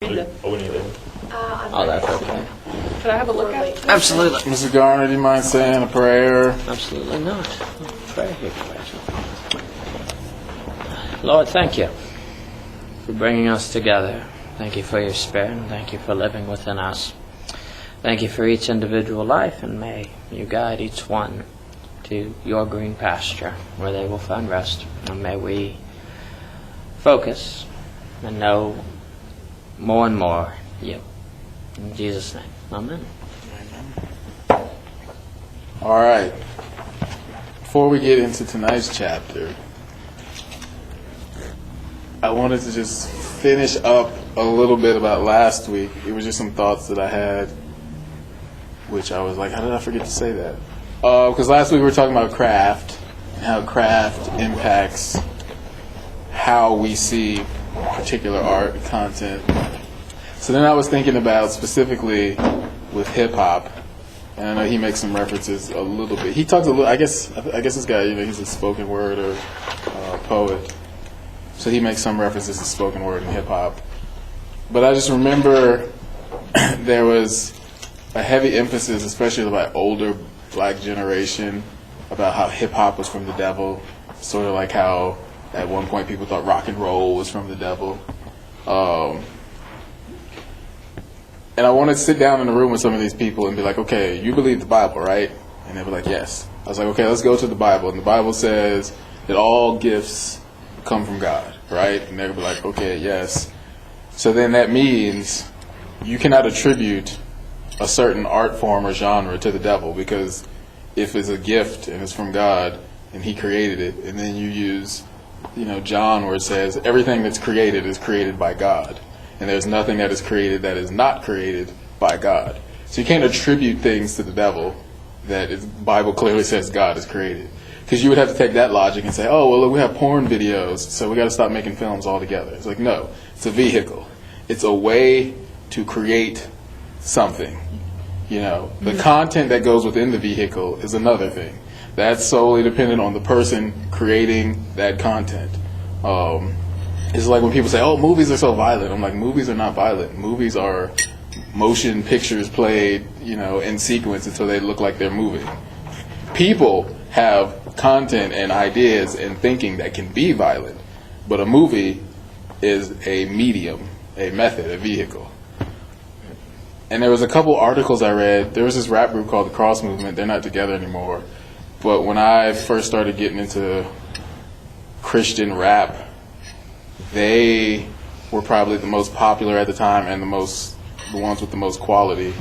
Kind of. Oh, we need it. Oh, that's okay. Could I have a look at it? Absolutely. Mr. Garner, do you mind saying a prayer? Absolutely not. Pray here, Lord, thank you for bringing us together. Thank you for your Spirit, and thank you for living within us. Thank you for each individual life, and may you guide each one to your green pasture where they will find rest. And may we focus and know more and more you. In Jesus' name, amen. All right. Before we get into tonight's chapter, I wanted to just finish up a little bit about last week. It was just some thoughts that I had, which I was like, how did I forget to say that? Because last week we were talking about craft, and how craft impacts how we see particular art content. So then I was thinking about specifically with hip hop, and I know he makes some references a little bit. He talks a little. I guess this guy, he's a spoken word or poet, so he makes some references to spoken word and hip hop. But I just remember there was a heavy emphasis, especially by older black generation, about how hip hop was from the devil. Sort of like how at one point people thought rock and roll was from the devil. And I wanted to sit down in a room with some of these people and be like, okay, you believe the Bible, right? And they'd be like, yes. I was like, okay, let's go to the Bible. And the Bible says that all gifts come from God, right? And they'd be like, okay, yes. So then that means you cannot attribute a certain art form or genre to the devil, because if it's a gift and it's from God and he created it, and then you use, John, where it says everything that's created is created by God. And there's nothing that is created that is not created by God. So you can't attribute things to the devil that the Bible clearly says God has created. Because you would have to take that logic and say, oh, well, look, we have porn videos, so we got to stop making films altogether. It's like, no, it's a vehicle. It's a way to create something. The content that goes within the vehicle is another thing. That's solely dependent on the person creating that content. It's like when people say, oh, movies are so violent. I'm like, movies are not violent. Movies are motion pictures played, in sequence until they look like they're moving. People have content and ideas and thinking that can be violent, but a movie is a medium, a method, a vehicle. And there was a couple articles I read. There was this rap group called the Cross Movement. They're not together anymore. But when I first started getting into Christian rap, they were probably the most popular at the time and the ones with the most quality.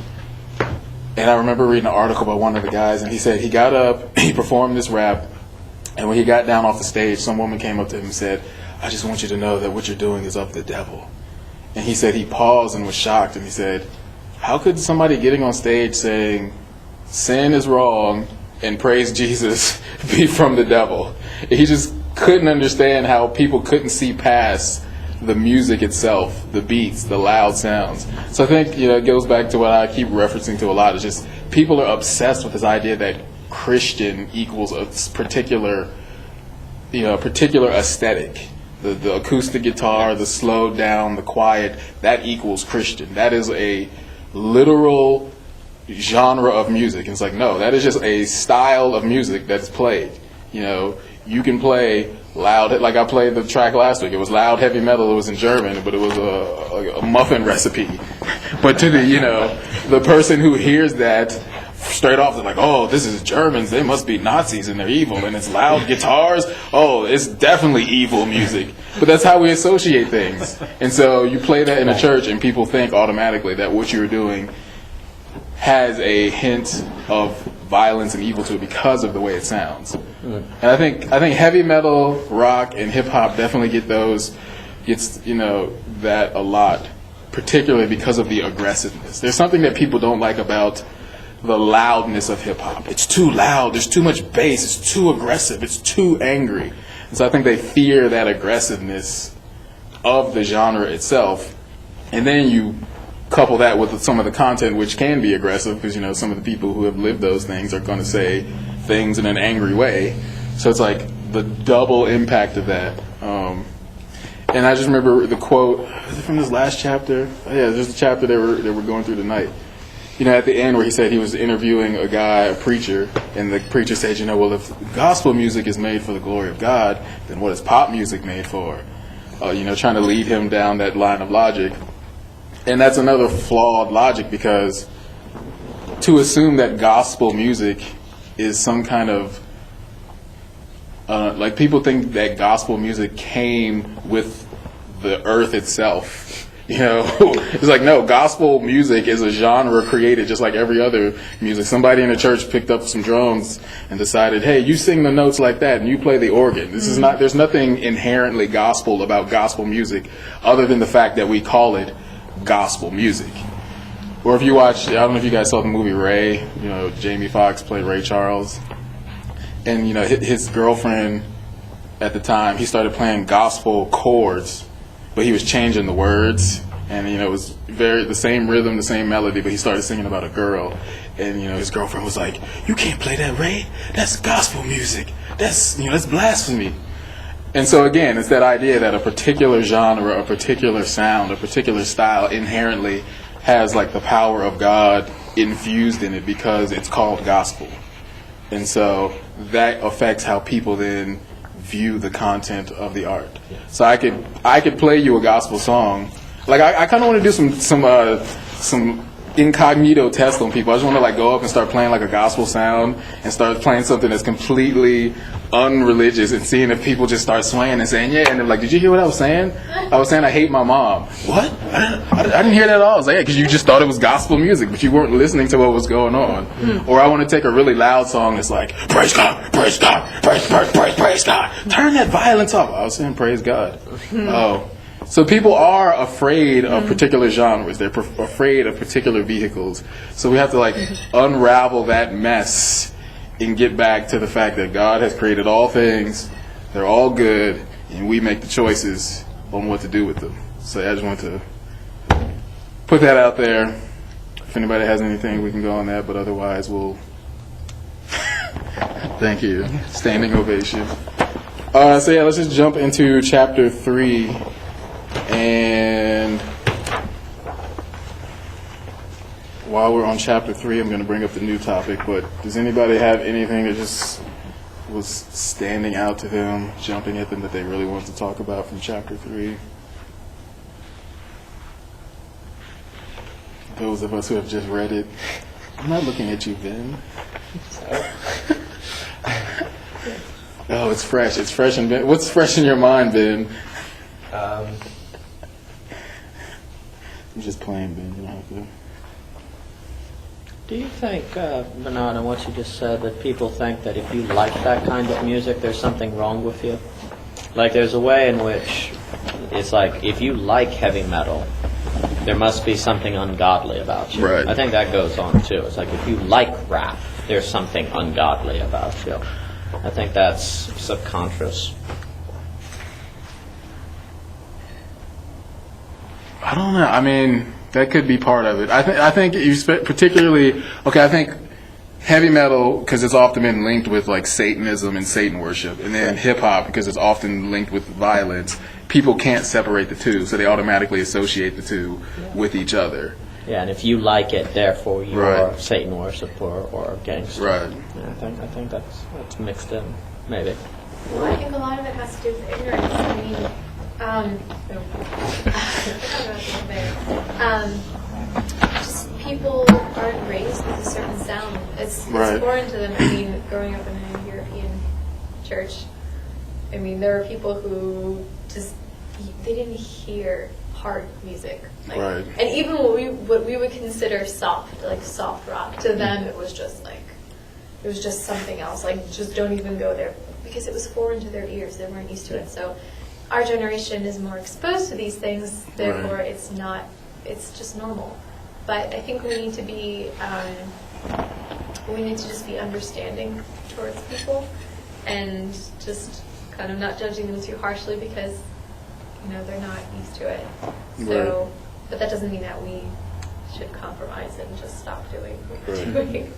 And I remember reading an article by one of the guys, and he said he got up, he performed this rap, and when he got down off the stage, some woman came up to him and said, I just want you to know that what you're doing is of the devil. And he said he paused and was shocked, and he said, how could somebody getting on stage saying sin is wrong and praise Jesus be from the devil? He just couldn't understand how people couldn't see past the music itself, the beats, the loud sounds. So I think it goes back to what I keep referencing to a lot. It's just people are obsessed with this idea that Christian equals a particular aesthetic. The acoustic guitar, the slowed down, the quiet, that equals Christian. That is a literal genre of music. And it's like, no, that is just a style of music that's played. You can play loud, like I played the track last week. It was loud heavy metal. It was in German, but it was a muffin recipe. But to the person who hears that straight off, they're like, oh, this is Germans. They must be Nazis and they're evil. And it's loud guitars. Oh, it's definitely evil music. But that's how we associate things. And so you play that in a church and people think automatically that what you're doing has a hint of violence and evil to it because of the way it sounds. And I think heavy metal, rock, and hip hop definitely gets that a lot, particularly because of the aggressiveness. There's something that people don't like about the loudness of hip hop. It's too loud. There's too much bass. It's too aggressive. It's too angry. And so I think they fear that aggressiveness of the genre itself. And then you couple that with some of the content, which can be aggressive, because some of the people who have lived those things are going to say things in an angry way. So it's like the double impact of that. And And I just remember the quote, was it from this last chapter? Oh, yeah, there's a chapter that we're going through tonight. You know, at the end where he said he was interviewing a guy, a preacher, and the preacher said, you know, well, if gospel music is made for the glory of God, then what is pop music made for? You know, trying to lead him down that line of logic. And that's another flawed logic, because to assume that gospel music is some kind of like, people think that gospel music came with the earth itself. You know, it's like, no, gospel music is a genre created just like every other music. Somebody in the church picked up some drums and decided, hey, you sing the notes like that and you play the organ. This is not, there's nothing inherently gospel about gospel music other than the fact that we call it gospel music. Or if you watch, I don't know if you guys saw the movie Ray, you know, Jamie Foxx played Ray Charles. And, you know, his girlfriend at the time, he started playing gospel chords, but he was changing the words. And, you know, it was the same rhythm, the same melody, but he started singing about a girl. And, you know, his girlfriend was like, you can't play that, Ray. That's gospel music. That's, you know, that's blasphemy. And so, again, it's that idea that a particular genre, a particular sound, a particular style inherently has, like, the power of God infused in it because it's called gospel. And so that affects how people then view the content of the art. So I could play you a gospel song. Like, I kind of want to do some incognito test on people. I just want to, like, go up and start playing like a gospel sound and start playing something that's completely unreligious and seeing if people just start swaying and saying, yeah, and they're like, did you hear what I was saying? I was saying I hate my mom. What? I didn't hear that at all. I was like, yeah, because you just thought it was gospel music, but you weren't listening to what was going on. Or I want to take a really loud song that's like, praise God, praise God, praise God. Turn that violence off. I was saying praise God. Oh. So people are afraid of particular genres. They're afraid of particular vehicles. So we have to, like, unravel that mess and get back to the fact that God has created all things. They're all good, and we make the choices on what to do with them. So I just want to put that out there. If anybody has anything, we can go on that, but otherwise we'll... Thank you. Standing ovation. So yeah, let's just jump into chapter 3. And while we're on chapter 3, I'm going to bring up the new topic, but does anybody have anything that just was standing out to them, jumping at them, that they really want to talk about from chapter 3? Those of us who have just read it. I'm not looking at you, Ben. Oh, it's fresh. It's fresh in Ben. What's fresh in your mind, Ben? I'm just playing, Ben. You don't have to. Do you think, Bernard, and what you just said, that people think that if you like that kind of music, there's something wrong with you? Like, there's a way in which it's like, if you like heavy metal, there must be something ungodly about you. Right. I think that goes on, too. It's like, if you like rap, there's something ungodly about you. I think that's subconscious. I don't know. I mean, that could be part of it. I think you particularly, okay, I think heavy metal, because it's often been linked with, like, Satanism and Satan worship, and then hip-hop, because it's often linked with violence. People can't separate the two, so they automatically associate the two with each other. Yeah, and if you like it, therefore you're Satan worship or gangster. Right. Yeah, I think that's mixed in, maybe. Well, I think a lot of it has to do with ignorance. I mean, just people aren't raised with a certain sound. It's foreign to them. I mean, growing up in a European church, I mean, there are people who just, they didn't hear hard music. Like, and even what we would consider soft, like soft rock, to them it was just like, it was just something else. Like, just don't even go there, because it was foreign to their ears. They weren't used to it. So our generation is more exposed to these things, therefore it's not, it's just normal. But I think we need to be, just be understanding towards people, and just kind of not judging them too harshly, because, you know, they're not used to it. So, but that doesn't mean that we should compromise and just stop doing what we're doing.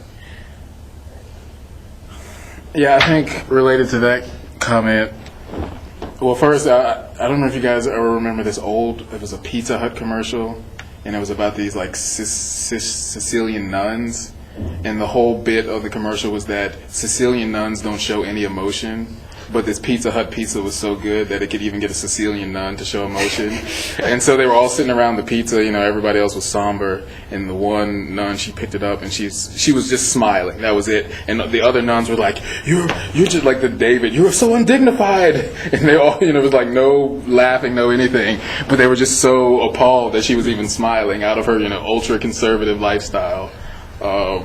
Yeah, I think related to that comment, Well, first, I don't know if you guys ever remember this it was a Pizza Hut commercial, and it was about these like Sicilian nuns, and the whole bit of the commercial was that Sicilian nuns don't show any emotion, but this Pizza Hut pizza was so good that it could even get a Sicilian nun to show emotion. And so they were all sitting around the pizza, everybody else was somber, and the one nun, she picked it up and she was just smiling. That was it. And the other nuns were like, you're just like the David, you're so undignified. And they all, it was like no laughing, no anything, but they were just so appalled that she was even smiling out of her, ultra conservative lifestyle. But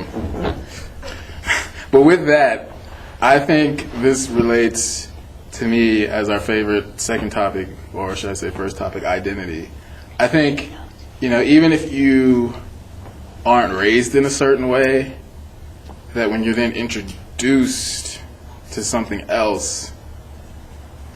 with that, I think this relates to me as our favorite second topic, or should I say first topic, identity. I think, even if you aren't raised in a certain way, that when you're then introduced to something else,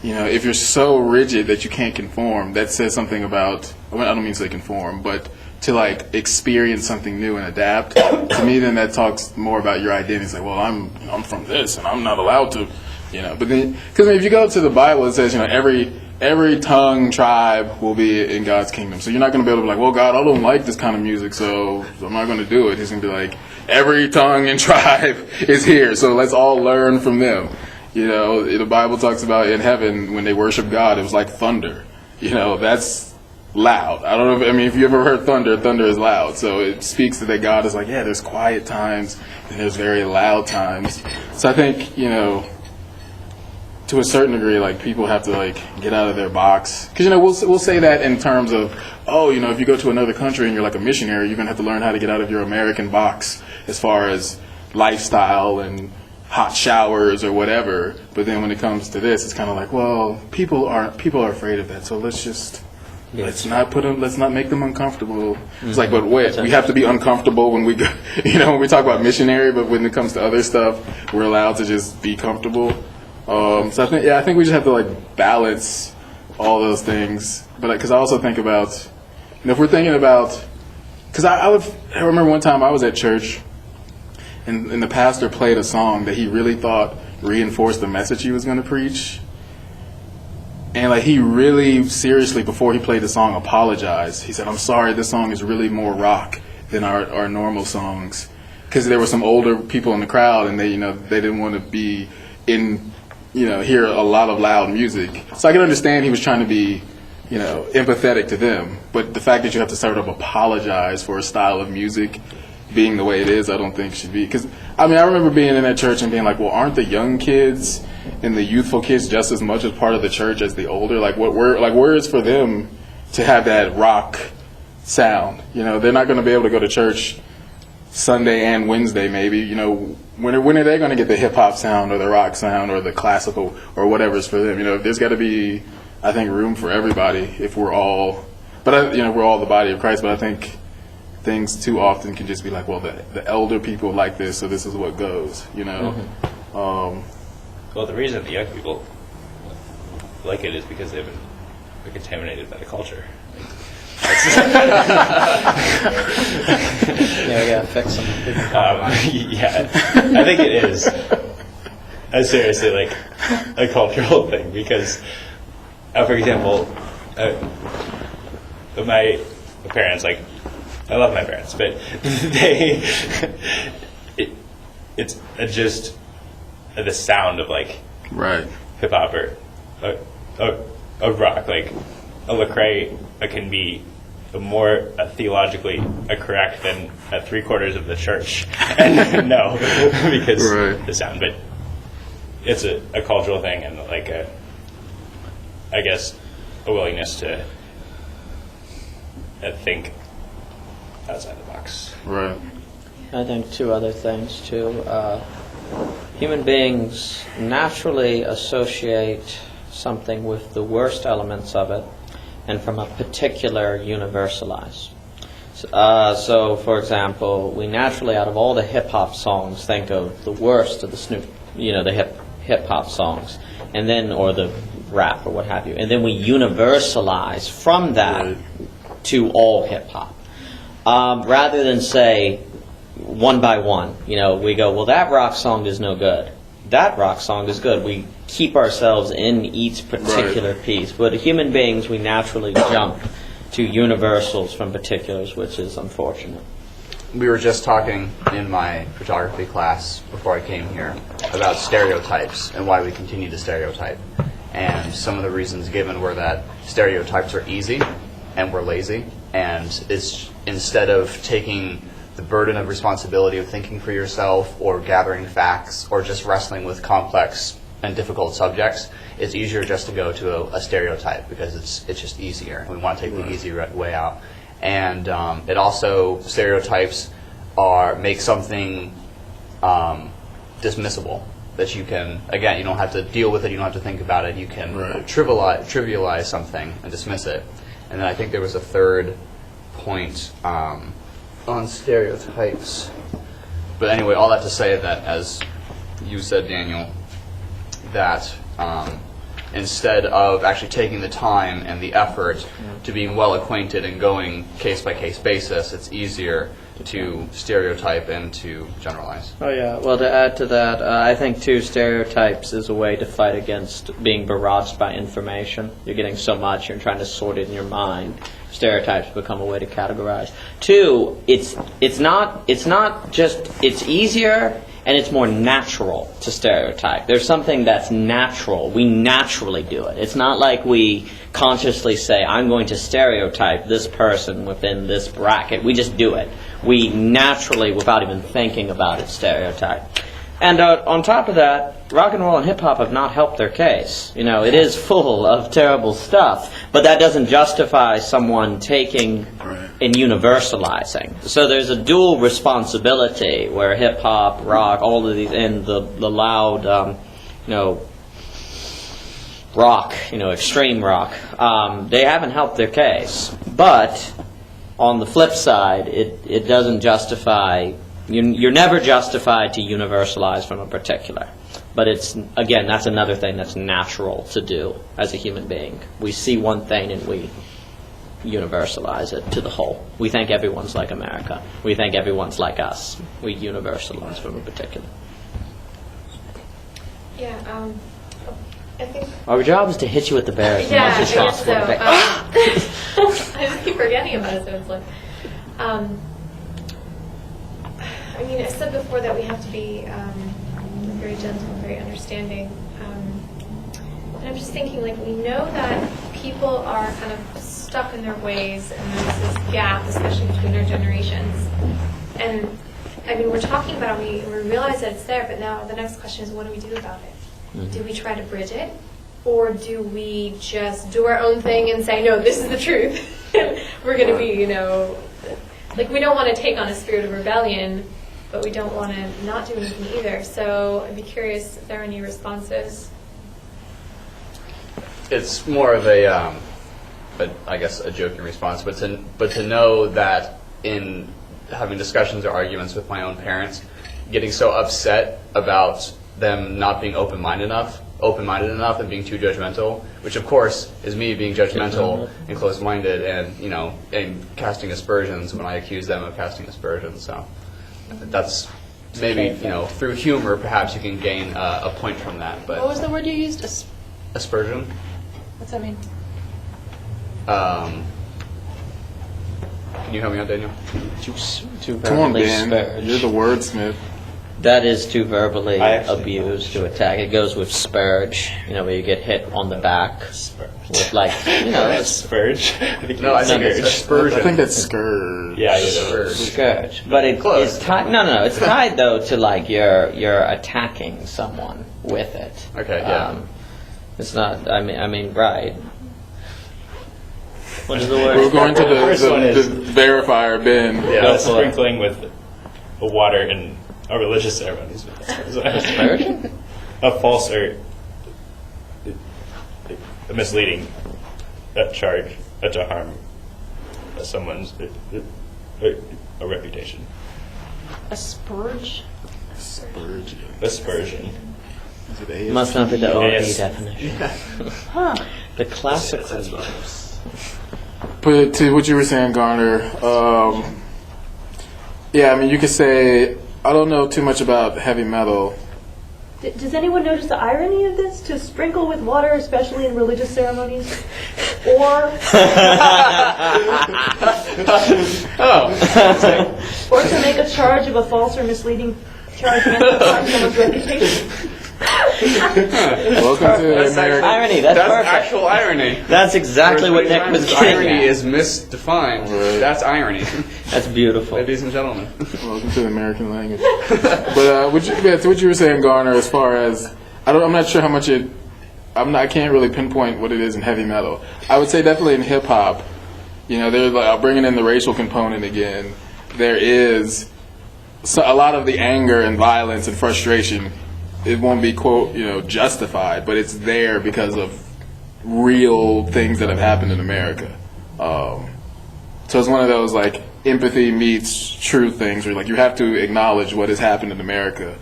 if you're so rigid that you can't conform, that says something about, I don't mean to say conform, but to like experience something new and adapt. To me, then that talks more about your identity. It's like, well, I'm from this, and I'm not allowed to, But then, because if you go to the Bible, it says, every tongue, tribe will be in God's kingdom. So you're not going to be able to be like, well, God, I don't like this kind of music, so I'm not going to do it. He's going to be like, every tongue and tribe is here, so let's all learn from them. The Bible talks about in heaven when they worship God, it was like thunder. That's loud. I don't know if you ever heard thunder is loud. So it speaks to that God is like, yeah, there's quiet times and there's very loud times. So I think, to a certain degree, like people have to like get out of their box. Because, we'll say that in terms of, if you go to another country and you're like a missionary, you're going to have to learn how to get out of your American box as far as lifestyle and hot showers or whatever. But then when it comes to this, it's kind of like, well, people are afraid of that. So let's not make them uncomfortable. It's like, but wait, we have to be uncomfortable when we go, when we talk about missionary, but when it comes to other stuff, we're allowed to just be comfortable. So I think we just have to like balance all those things. But because I also think about, if we're thinking about, because I remember one time I was at church, and the pastor played a song that he really thought reinforced the message he was going to preach. And like he really seriously, before he played the song, apologized. He said, I'm sorry, this song is really more rock than our normal songs. Because there were some older people in the crowd, and they didn't want to be hear a lot of loud music. So I can understand he was trying to be, empathetic to them. But the fact that you have to sort of apologize for a style of music being the way it is, I don't think should be. Because, I remember being in that church and being like, well, aren't the young kids and the youthful kids just as much as part of the church as the older? Where is for them to have that rock sound? They're not going to be able to go to church Sunday and Wednesday maybe. When are they going to get the hip-hop sound or the rock sound or the classical or whatever's for them? There's got to be, I think, room for everybody if we're all, we're all the body of Christ. But I think things too often can just be like, well, the elder people like this, so this is what goes, Well, the reason the young people like it is because they've been contaminated by the culture. Yeah, we gotta fix them. Yeah, I think it is seriously like a cultural thing because, for example, my parents, like, I love my parents, but it's just the sound of like right hip hop or rock, like a Lecrae can be more theologically correct than 3/4 of the church. And no, because the sound, but it's a cultural thing and like I guess a willingness to think outside the box. Right. I think two other things too. Human beings naturally associate something with the worst elements of it, and from a particular universalize. So, for example, we naturally, out of all the hip hop songs, think of the worst of the the hip hop songs, and then or the rap or what have you, and then we universalize from that to all hip hop, rather than say one by one. We go, well, that rock song is no good, that rock song is good. We keep ourselves in each particular piece. But human beings, we naturally jump to universals from particulars, which is unfortunate. We were just talking in my photography class before I came here about stereotypes and why we continue to stereotype. And some of the reasons given were that stereotypes are easy and we're lazy. And it's, instead of taking the burden of responsibility of thinking for yourself or gathering facts or just wrestling with complex and difficult subjects, it's easier just to go to a stereotype because it's just easier. We want to take the easy way out. And it also, stereotypes make something dismissible that you can, again, you don't have to deal with it, you don't have to think about it, you can trivialize something and dismiss it. And then I think there was a third point on stereotypes. But anyway, all that to say that, as you said, Daniel, that instead of actually taking the time and the effort to being well acquainted and going case-by-case basis, it's easier to stereotype and to generalize. Oh yeah, well, to add to that, I think too, stereotypes is a way to fight against being barraged by information. You're getting so much, you're trying to sort it in your mind. Stereotypes become a way to categorize. Two, it's easier and it's more natural to stereotype. There's something that's natural. We naturally do it. It's not like we consciously say, I'm going to stereotype this person within this bracket. We just do it. We naturally, without even thinking about it, stereotype. And on top of that, rock and roll and hip-hop have not helped their case. You know, it is full of terrible stuff, but that doesn't justify someone taking and universalizing. So there's a dual responsibility where hip-hop, rock, all of these, and the loud, rock, extreme rock, they haven't helped their case. But on the flip side, it doesn't justify. You're never justified to universalize from a particular. But it's, again, that's another thing that's natural to do as a human being. We see one thing and we universalize it to the whole. We think everyone's like America. We think everyone's like us. We universalize from a particular. Yeah, I think... Our job is to hit you with the bears as much as possible. I just keep forgetting about it, so it's like... I mean, I said before that we have to be very gentle, very understanding. And I'm just thinking, like, we know that people are kind of stuck in their ways, and there's this gap, especially between our generations. And, I mean, we're talking about it, we realize that it's there, but now the next question is, what do we do about it? Mm-hmm. Do we try to bridge it? Or do we just do our own thing and say, no, this is the truth? We're going to be, like, we don't want to take on a spirit of rebellion, but we don't want to not do anything either. So I'd be curious if there are any responses. It's more of a I guess, a joking response, but to know that in having discussions or arguments with my own parents, getting so upset about them not being open-minded enough and being too judgmental, which of course is me being judgmental and closed-minded and casting aspersions when I accuse them of casting aspersions. So that's maybe, through humor perhaps you can gain a point from that. But what was the word you used? Aspersion. What's that mean? Can you help me out, Daniel? Come on, Ben. You're the wordsmith. That is to verbally abuse, to attack. It goes with spurge, where you get hit on the back with, like, Spurge? No, I think it's aspersion. I think that's scourge. Yeah, it's scourge. But it's tied. No. It's tied though to, like, you're attacking someone with it. Okay. Yeah. It's not. I mean, right. What is the word? We're going to the verifier, Ben. Yeah, sprinkling with water in religious ceremonies. A false or a misleading charge to harm someone's a reputation. Aspersion. Aspersion. Must not be the OE Yes. definition. The classical. But to what you were saying, Garner, yeah, I mean, you could say, I don't know too much about heavy metal, Does anyone notice the irony of this? To sprinkle with water, especially in religious ceremonies? Or... or to make a charge of a false or misleading charge meant to harm someone's reputation? Welcome to That's America. Irony, that's perfect. actual irony. That's exactly what Nick was getting Irony at. is misdefined. Right. That's irony, That's beautiful. ladies and gentlemen. Welcome to the American language. But what you were saying, Garner, as far as I'm not sure how much I can't really pinpoint what it is in heavy metal. I would say definitely in hip hop. They're like bringing in the racial component again. There is a lot of the anger and violence and frustration. It won't be quote justified, but it's there because of real things that have happened in America. So it's one of those like empathy meets truth things where like you have to acknowledge what has happened in America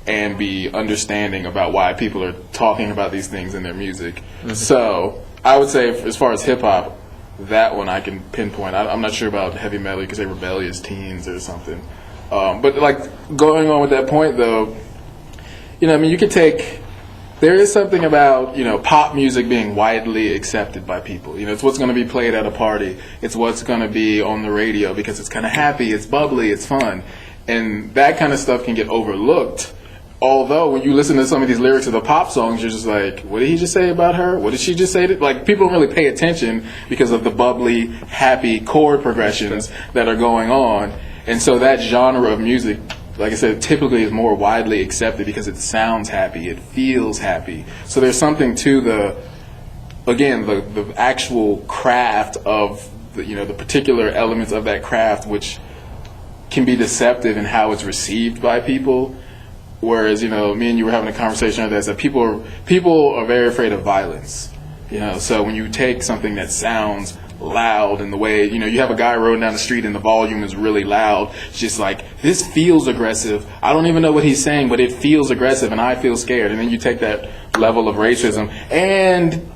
and be understanding about why people are talking about these things in their music. Mm-hmm. So I would say as far as hip hop, that one I can pinpoint. I'm not sure about heavy metal. You could say rebellious teens or something. But like going on with that point though, you could take. There is something about pop music being widely accepted by people. It's what's going to be played at a party. It's what's going to be on the radio because it's kind of happy, it's bubbly, it's fun, and that kind of stuff can get overlooked. Although when you listen to some of these lyrics of the pop songs, you're just like, what did he just say about her? What did she just say? Like people don't really pay attention because of the bubbly, happy chord progressions that are going on, and so that genre of music, like I said, typically is more widely accepted because it sounds happy, it feels happy. So there's something to the actual craft of the particular elements of that craft which can be deceptive in how it's received by people. Whereas me and you were having a conversation on this, that people are very afraid of violence. So when you take something that sounds loud in the way you have a guy rolling down the street and the volume is really loud, it's just like, this feels aggressive, I don't even know what he's saying, but it feels aggressive and I feel scared. And then you take that level of racism and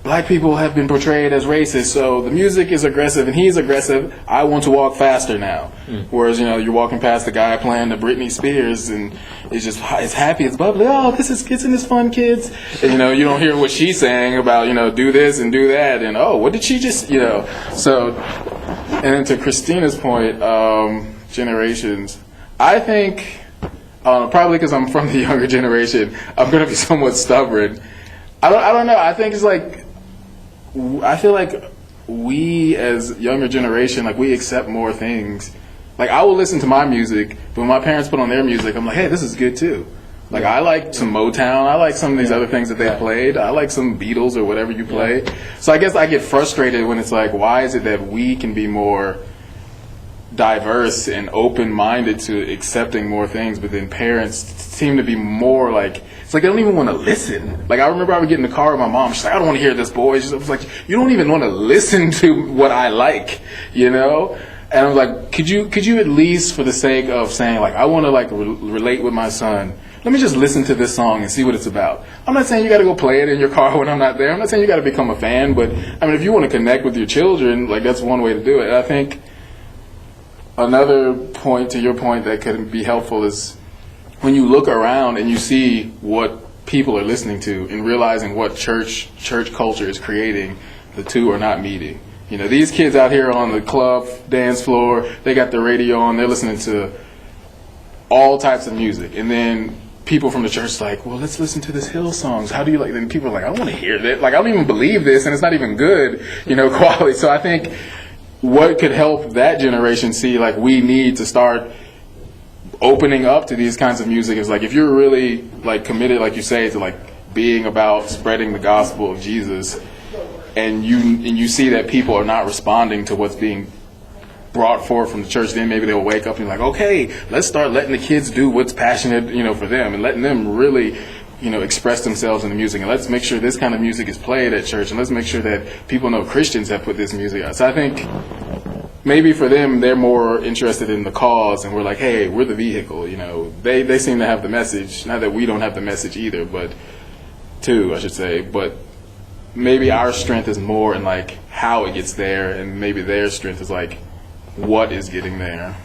black people have been portrayed as racist, so the music is aggressive and he's aggressive, I want to walk faster now. Whereas you're walking past the guy playing the Britney Spears and it's happy, it's bubbly, isn't this fun, kids? And you don't hear what she's saying about do this and do that, and what did she just so. And then to Christina's point, generations, I think probably because I'm from the younger generation, I'm going to be somewhat stubborn. I don't know, I think it's like, I feel like we as younger generation, like we accept more things. Like I will listen to my music, but when my parents put on their music, I'm like, hey, this is good too. Like I like some Motown, I like some of these other things that they played, I like some Beatles or whatever you play. So I guess I get frustrated when it's like, why is it that we can be more diverse and open-minded to accepting more things, but then parents seem to be more like, it's like they don't even want to listen. Like I remember I would get in the car with my mom, she's like, I don't want to hear this, boy. I was like, you don't even want to listen to what I like, And I was like, could you at least, for the sake of saying like, I want to like relate with my son, let me just listen to this song and see what it's about. I'm not saying you got to go play it in your car when I'm not there. I'm not saying you got to become a fan, but I mean, if you want to connect with your children, like that's one way to do it. And I think another point to your point that could be helpful is when you look around and you see what people are listening to and realizing what church culture is creating, the two are not meeting. These kids out here on the club dance floor, they got the radio on, they're listening to all types of music. And then people from the church like, well, let's listen to this Hill songs. How do you like? Then people are like, I want to hear that. Like, I don't even believe this, and it's not even good, quality. So I think what could help that generation see, like, we need to start opening up to these kinds of music is like, if you're really like committed, like you say, to like being about spreading the gospel of Jesus, and you see that people are not responding to what's being brought forth from the church, then maybe they'll wake up and be like, okay, let's start letting the kids do what's passionate, for them, and letting them really, express themselves in the music, and let's make sure this kind of music is played at church, and let's make sure that people know Christians have put this music out. So I think maybe for them, they're more interested in the cause, and we're like, hey, we're the vehicle, They seem to have the message, not that we don't have the message either, but I should say, but maybe our strength is more in like how it gets there, and maybe their strength is like what is getting there.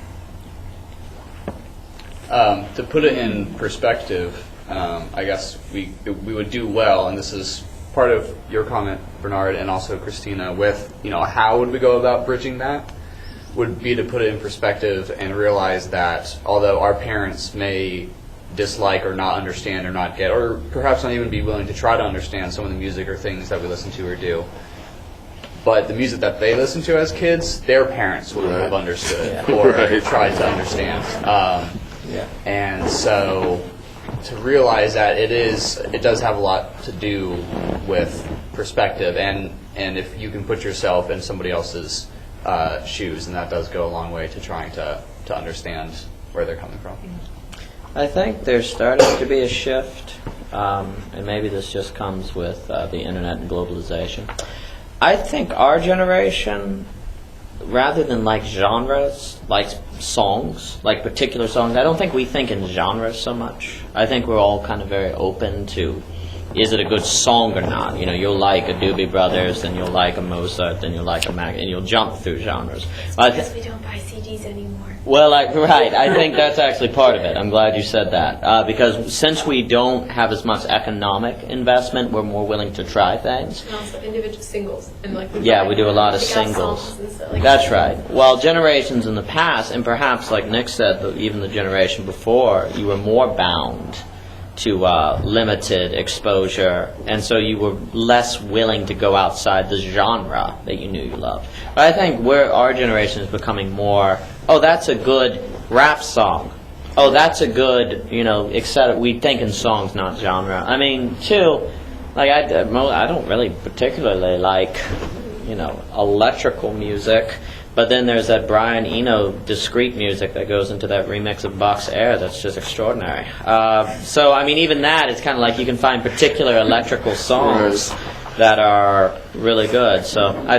To put it in perspective, I guess we would do well, and this is part of your comment, Bernard, and also Cristina, with, how would we go about bridging that, would be to put it in perspective and realize that although our parents may dislike or not understand or not get, or perhaps not even be willing to try to understand some of the music or things that we listen to or do, but the music that they listened to as kids, their parents would have understood or tried to understand. And so to realize that it does have a lot to do with perspective, and if you can put yourself in somebody else's shoes, and that does go a long way to trying to understand where they're coming from. I think there's starting to be a shift, and maybe this just comes with the internet and globalization. I think our generation, rather than like genres, like songs, like particular songs, I don't think we think in genres so much. I think we're all kind of very open to, is it a good song or not? You'll like a Doobie Brothers, and you'll like a Mozart, and you'll like a Mac, and you'll jump through genres. Because we don't buy CDs anymore. Well, right. I think that's actually part of it. I'm glad you said that. Because since we don't have as much economic investment, we're more willing to try things. And also individual singles. And we do a lot of singles. That's right. Well, generations in the past, and perhaps like Nick said, even the generation before, you were more bound to limited exposure, and so you were less willing to go outside the genre that you knew you loved. But I think our generation is becoming more, that's a good rap song. Oh, that's a good, etc. We think in songs, not genre. I mean, too, like I don't really particularly like, electrical music. But then there's that Brian Eno discrete music that goes into that remix of Bach's Air that's just extraordinary. So, I mean, even that, it's kind of like you can find particular electrical songs that are really good. So I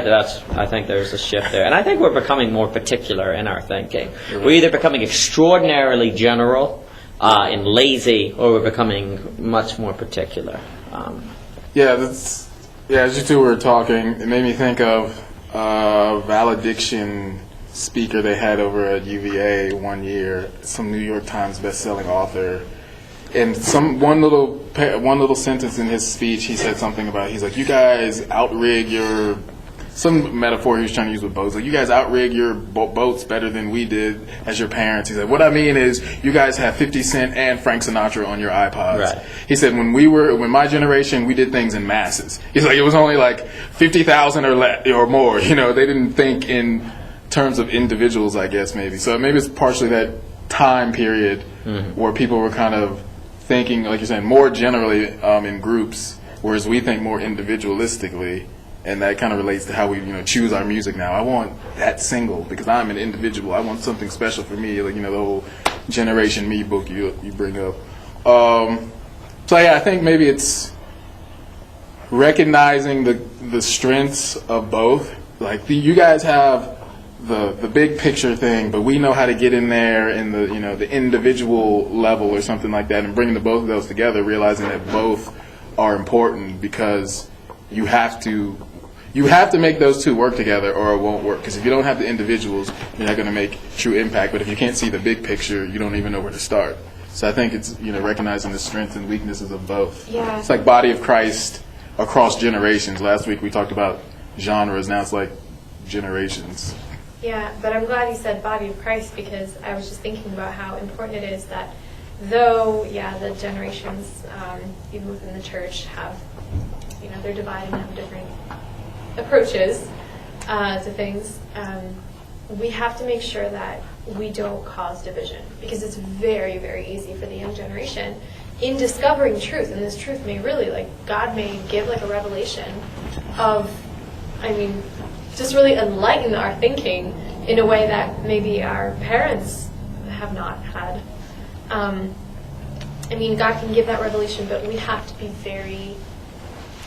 think there's a shift there. And I think we're becoming more particular in our thinking. We're either becoming extraordinarily general and lazy, or we're becoming much more particular. As you two were talking, it made me think of valediction speaker they had over at UVA one year, some New York Times best-selling author, and one little sentence in his speech, he said something about, he's like, you guys outrig your, some metaphor he was trying to use with boats, like, you guys outrig your boats better than we did as your parents. He said, what I mean is, you guys have 50 Cent and Frank Sinatra on your iPods. Right. He said, when my generation, we did things in masses. He's like, it was only like 50,000 or more. They didn't think in terms of individuals, I guess, maybe. So maybe it's partially that time period where people were kind of thinking, like you're saying, more generally in groups, whereas we think more individualistically. And that kind of relates to how we, choose our music now. I want that single because I'm an individual. I want something special for me, like, the whole Generation Me book you bring up. I think maybe it's recognizing the strengths of both. Like, you guys have the big picture thing, but we know how to get in there in the, the individual level or something like that, and bringing the both of those together, realizing that both are important because you have to make those two work together or it won't work. Because if you don't have the individuals, you're not going to make true impact. But if you can't see the big picture, you don't even know where to start. So I think it's, recognizing the strengths and weaknesses of both. Yeah. It's like body of Christ across generations. Last week we talked about genres. Now it's like generations. Yeah, but I'm glad you said body of Christ, because I was just thinking about how important it is that though, the generations, even within the church, have, they're divided and have different approaches to things, we have to make sure that we don't cause division, because it's very, very easy for the young generation in discovering truth, and this truth may really, God may give a revelation of, just really enlighten our thinking in a way that maybe our parents have not had. God can give that revelation, but we have to be very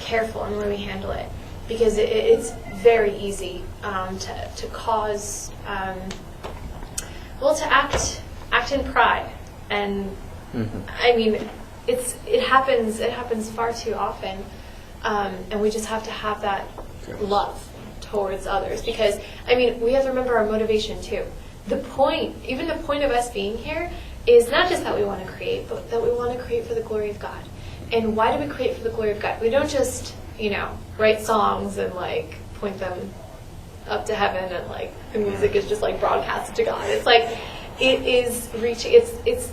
careful in the way we handle it, because it's very easy to cause, to act in pride, and it happens far too often, and we just have to have that love towards others, because we have to remember our motivation too. The point of us being here is not just that we want to create, but that we want to create for the glory of God. And why do we create for the glory of God? We don't just, write songs and like point them up to heaven and like the music is just like broadcasted to God. It's like it is reaching. It's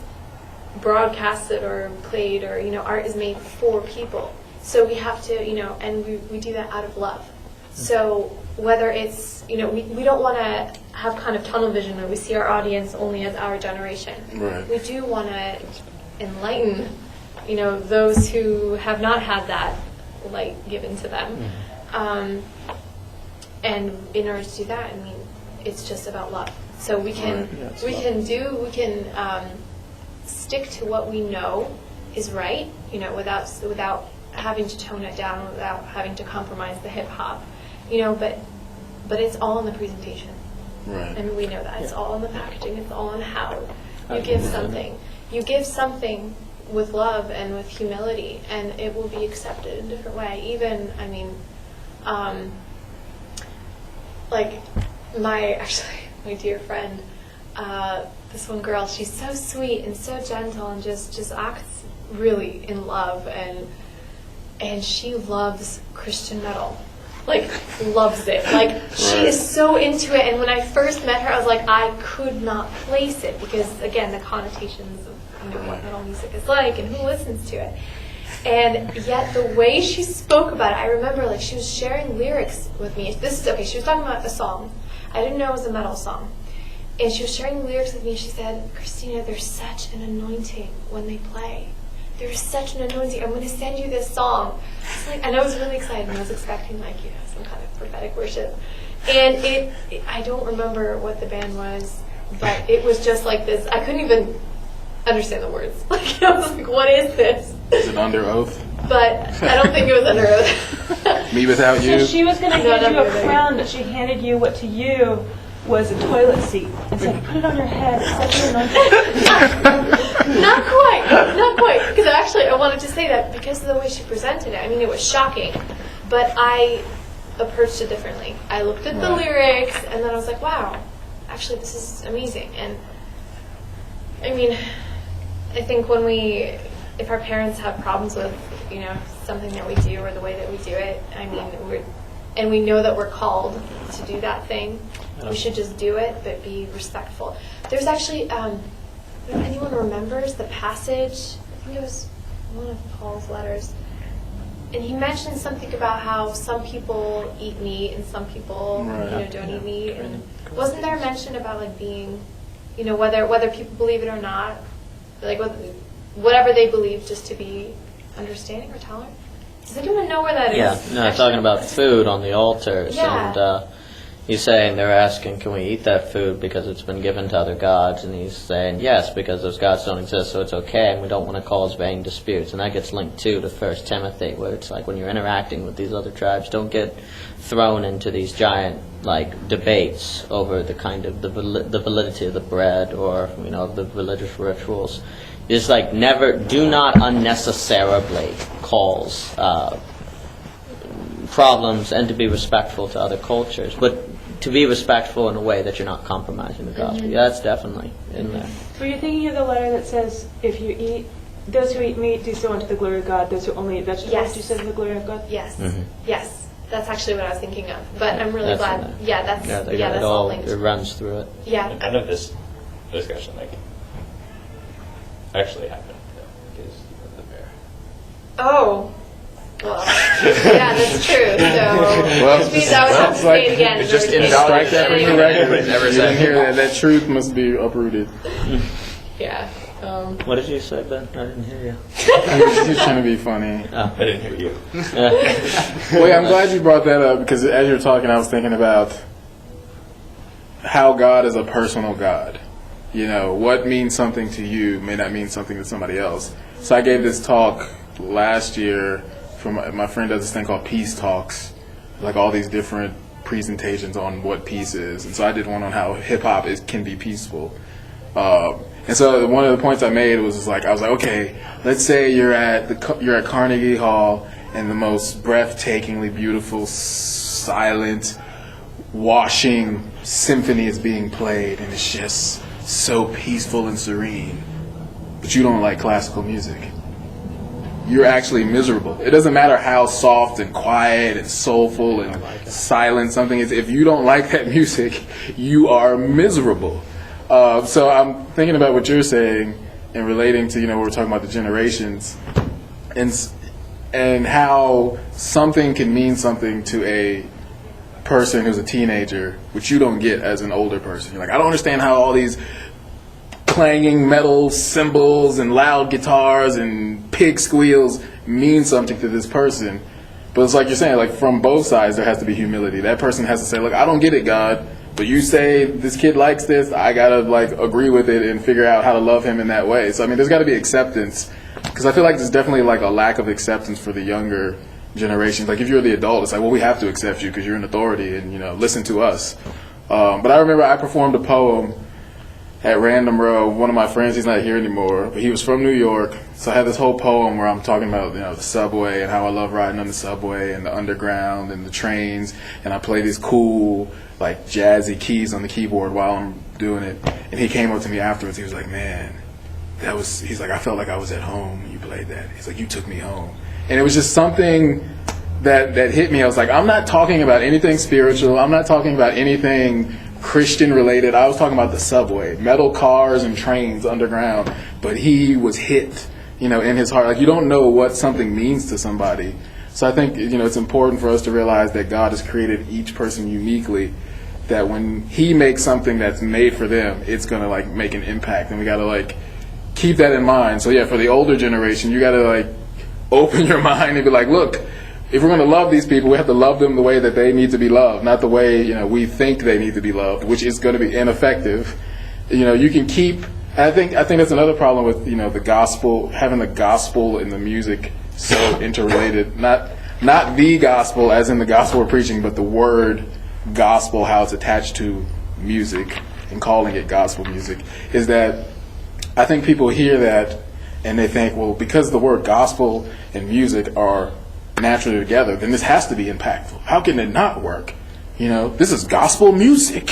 broadcasted or played or art is made for people. So we have to and we do that out of love. So whether it's we don't want to have kind of tunnel vision where we see our audience only as our generation. Right. We do want to enlighten those who have not had that light given to them. And in order to do that, it's just about love. So we can stick to what we know is right, without having to tone it down, without having to compromise the hip hop, but it's all in the presentation. Right. And we know that it's all in the packaging. It's all in how you give something. You give something with love and with humility, and it will be accepted in a different way. Even, like my dear friend, this one girl, she's so sweet and so gentle and just acts really in love, and she loves Christian metal. Like, loves it. Like, she is so into it. And when I first met her, I was like, I could not place it because, again, the connotations of what metal music is like and who listens to it. And yet the way she spoke about it, I remember like she was sharing lyrics with me. She was talking about a song. I didn't know it was a metal song. And she was sharing lyrics with me. She said, Cristina, there's such an anointing when they play. There's such an anointing. I'm going to send you this song. And I was really excited, and I was expecting some kind of prophetic worship. And I don't remember what the band was, but it was just like this. I couldn't even understand the words. Like, I was like, what is this? Is it Under Oath? But I don't think it was Under Oath. Me Without You? So she was going to hand you a crown, but she handed you what to you was a toilet seat. It's like, put it on your head. It's such an anointing. Not quite. Because actually, I wanted to say that because of the way she presented it. It was shocking, but I approached it differently. I looked at the lyrics, and then I was like, wow, actually, this is amazing. And I think if our parents have problems with, something that we do or the way that we do it, and we know that we're called to do that thing, we should just do it, but be respectful. There's actually, if anyone remembers the passage, I think it was one of Paul's letters, and he mentioned something about how some people eat meat and some people, don't eat meat. And wasn't there a mention about like being, whether people believe it or not, like whatever they believe, just to be understanding or tolerant? Does anyone know where that is? Yeah, no, talking about food on the altars, and he's saying they're asking, can we eat that food because it's been given to other gods? And he's saying, yes, because those gods don't exist, so it's okay, and we don't want to cause vain disputes. And that gets linked to 1 Timothy, where it's like when you're interacting with these other tribes, don't get thrown into these giant debates over the kind of the validity of the bread or of the religious rituals. It's like do not unnecessarily cause problems, and to be respectful to other cultures, but to be respectful in a way that you're not compromising the gospel. Mm-hmm. Yeah, that's definitely in there. So you're thinking of the letter that says, if you eat, those who eat meat do so unto the glory of God, those who only eat vegetables do so to the glory of God? Yes. Mm-hmm. Yes. That's actually what I was thinking of. But I'm really glad. Yeah, that's all linked. It runs through it. Yeah. None of this discussion actually happened because of the bear. Oh. Well, yeah, that's true. So, which means I would have to say it again. It's just Strike that from your record. Never You said didn't hear that. That truth must be uprooted. Yeah. What did you say, Ben? I didn't hear you. He's trying to be funny. I didn't hear you. Well, yeah, I'm glad you brought that up because as you were talking, I was thinking about how God is a personal God. What means something to you may not mean something to somebody else. So I gave this talk last year. My friend does this thing called Peace Talks, like all these different presentations on what peace is. And so I did one on how hip hop can be peaceful. And so one of the points I made was I was like, okay, let's say you're at Carnegie Hall and the most breathtakingly beautiful, silent, washing symphony is being played, and it's just so peaceful and serene. but you don't like classical music, you're actually miserable. It doesn't matter how soft and quiet and soulful and silent something is. If you don't like that music, you are miserable. So I'm thinking about what you're saying and relating to, we're talking about the generations and how something can mean something to a person who's a teenager, which you don't get as an older person. You're like, I don't understand how all these clanging metal cymbals and loud guitars and pig squeals mean something to this person. But it's like you're saying, like from both sides there has to be humility. That person has to say, look, I don't get it, God, but you say this kid likes this, I gotta like agree with it and figure out how to love him in that way. So I mean, there's got to be acceptance, because I feel like there's definitely like a lack of acceptance for the younger generations. Like if you're the adult, it's like, well, we have to accept you because you're an authority and listen to us. But I remember I performed a poem at Random Row. One of my friends, he's not here anymore, but he was from New York. So I had this whole poem where I'm talking about the subway and how I love riding on the subway and the underground and the trains, and I play these cool like jazzy keys on the keyboard while I'm doing it. And he came up to me afterwards. He was like, man, he's like, I felt like I was at home when you played that. He's like, you took me home. And it was just something that hit me. I was like, I'm not talking about anything spiritual. I'm not talking about anything Christian related. I was talking about the subway, metal cars and trains underground. But he was hit, in his heart. Like, you don't know what something means to somebody. So I think, it's important for us to realize that God has created each person uniquely, that when he makes something that's made for them, it's going to like make an impact. And we got to like keep that in mind. So yeah, for the older generation, you got to like open your mind and be like, look, if we're going to love these people, we have to love them the way that they need to be loved, not the way we think they need to be loved, which is going to be ineffective. You can keep. I think that's another problem with the gospel, having the gospel and the music so interrelated. Not the gospel as in the gospel we're preaching, but the word gospel, how it's attached to music and calling it gospel music. Is that I think people hear that and they think, well, because the word gospel and music are naturally together, then this has to be impactful. How can it not work? This is gospel music.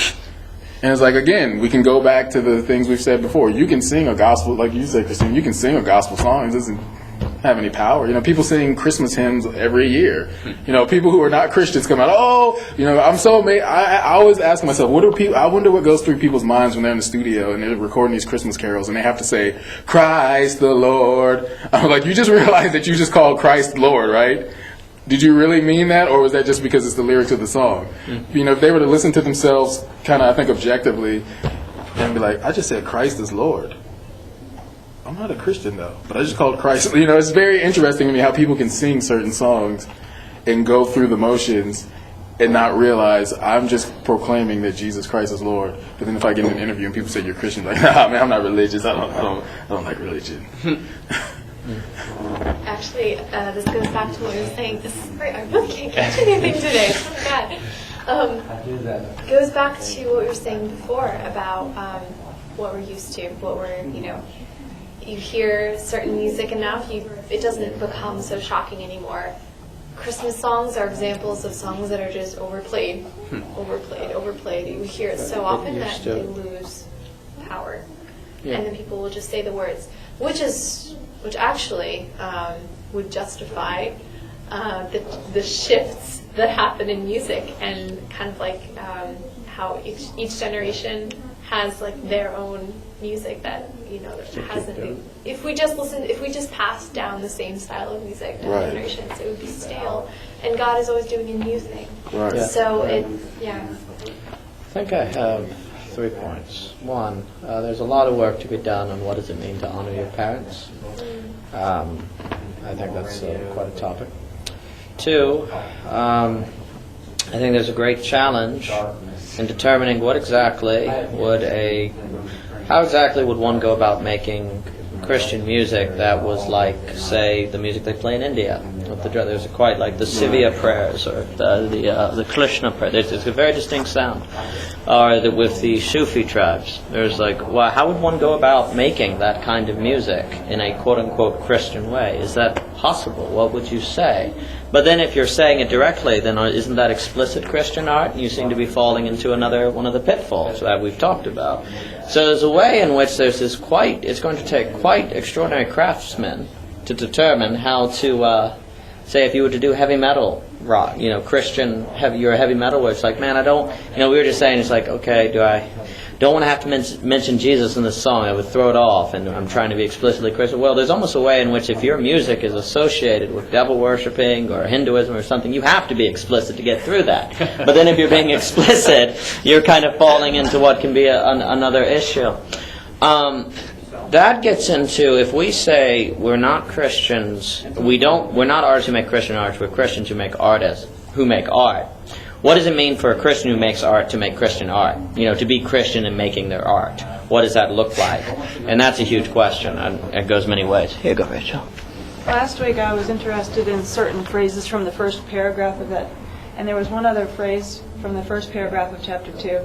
And it's like, again, we can go back to the things we've said before. You can sing a gospel, like you said, Christine, you can sing a gospel song. It doesn't have any power. People sing Christmas hymns every year. People who are not Christians come out, I'm so amazed. I always ask myself, I wonder what goes through people's minds when they're in the studio and they're recording these Christmas carols and they have to say, Christ the Lord. I'm like, you just realized that you just called Christ Lord, right? Did you really mean that, or was that just because it's the lyrics of the song? If they were to listen to themselves kind of, I think, objectively and be like, I just said Christ is Lord. I'm not a Christian, though, but I just called Christ. It's very interesting to me how people can sing certain songs and go through the motions and not realize I'm just proclaiming that Jesus Christ is Lord. But then if I get in an interview and people say you're Christian, like, nah, man, I'm not religious. I don't like religion. Actually, this goes back to what you were saying. This is great. I really can't catch anything today. It's so bad. Goes back to what you were saying before about what we're used to, what we're, you hear certain music enough, it doesn't become so shocking anymore. Christmas songs are examples of songs that are just overplayed. You hear it so often that they lose power. Yeah. And then people will just say the words, which actually would justify the shifts that happen in music, and kind of like how each generation has like their own music that that hasn't been. If we just passed down the same style of music to generations, it would be stale. And God is always doing a new thing. Right. Yeah. So I think I have 3 points. One, there's a lot of work to be done on what does it mean to honor your parents. I think that's quite a topic. 2, I think there's a great challenge in determining how exactly would one go about making Christian music that was like, say, the music they play in India. There's quite like the Sivya prayers or the Krishna prayer. There's a very distinct sound. Or with the Sufi tribes, there's like, well, how would one go about making that kind of music in a quote-unquote Christian way? Is that possible? What would you say? But then if you're saying it directly, then isn't that explicit Christian art? And you seem to be falling into another one of the pitfalls that we've talked about. So there's a way in which there's this it's going to take quite extraordinary craftsmen to determine how to, say if you were to do heavy metal rock, Christian, you're a heavy metal, where it's like, man, I don't, we were just saying, it's like, okay, don't want to have to mention Jesus in this song. I would throw it off, and I'm trying to be explicitly Christian. Well, there's almost a way in which if your music is associated with devil worshipping or Hinduism or something, you have to be explicit to get through that. But then if you're being explicit, you're kind of falling into what can be another issue. That gets into, if we say we're not Christians, we're not artists who make Christian art, we're Christians who make artists who make art. What does it mean for a Christian who makes art to make Christian art? To be Christian in making their art. What does that look like? And that's a huge question, and it goes many ways. Here you go, Rachel. Last week I was interested in certain phrases from the first paragraph of that, and there was one other phrase from the first paragraph of chapter 2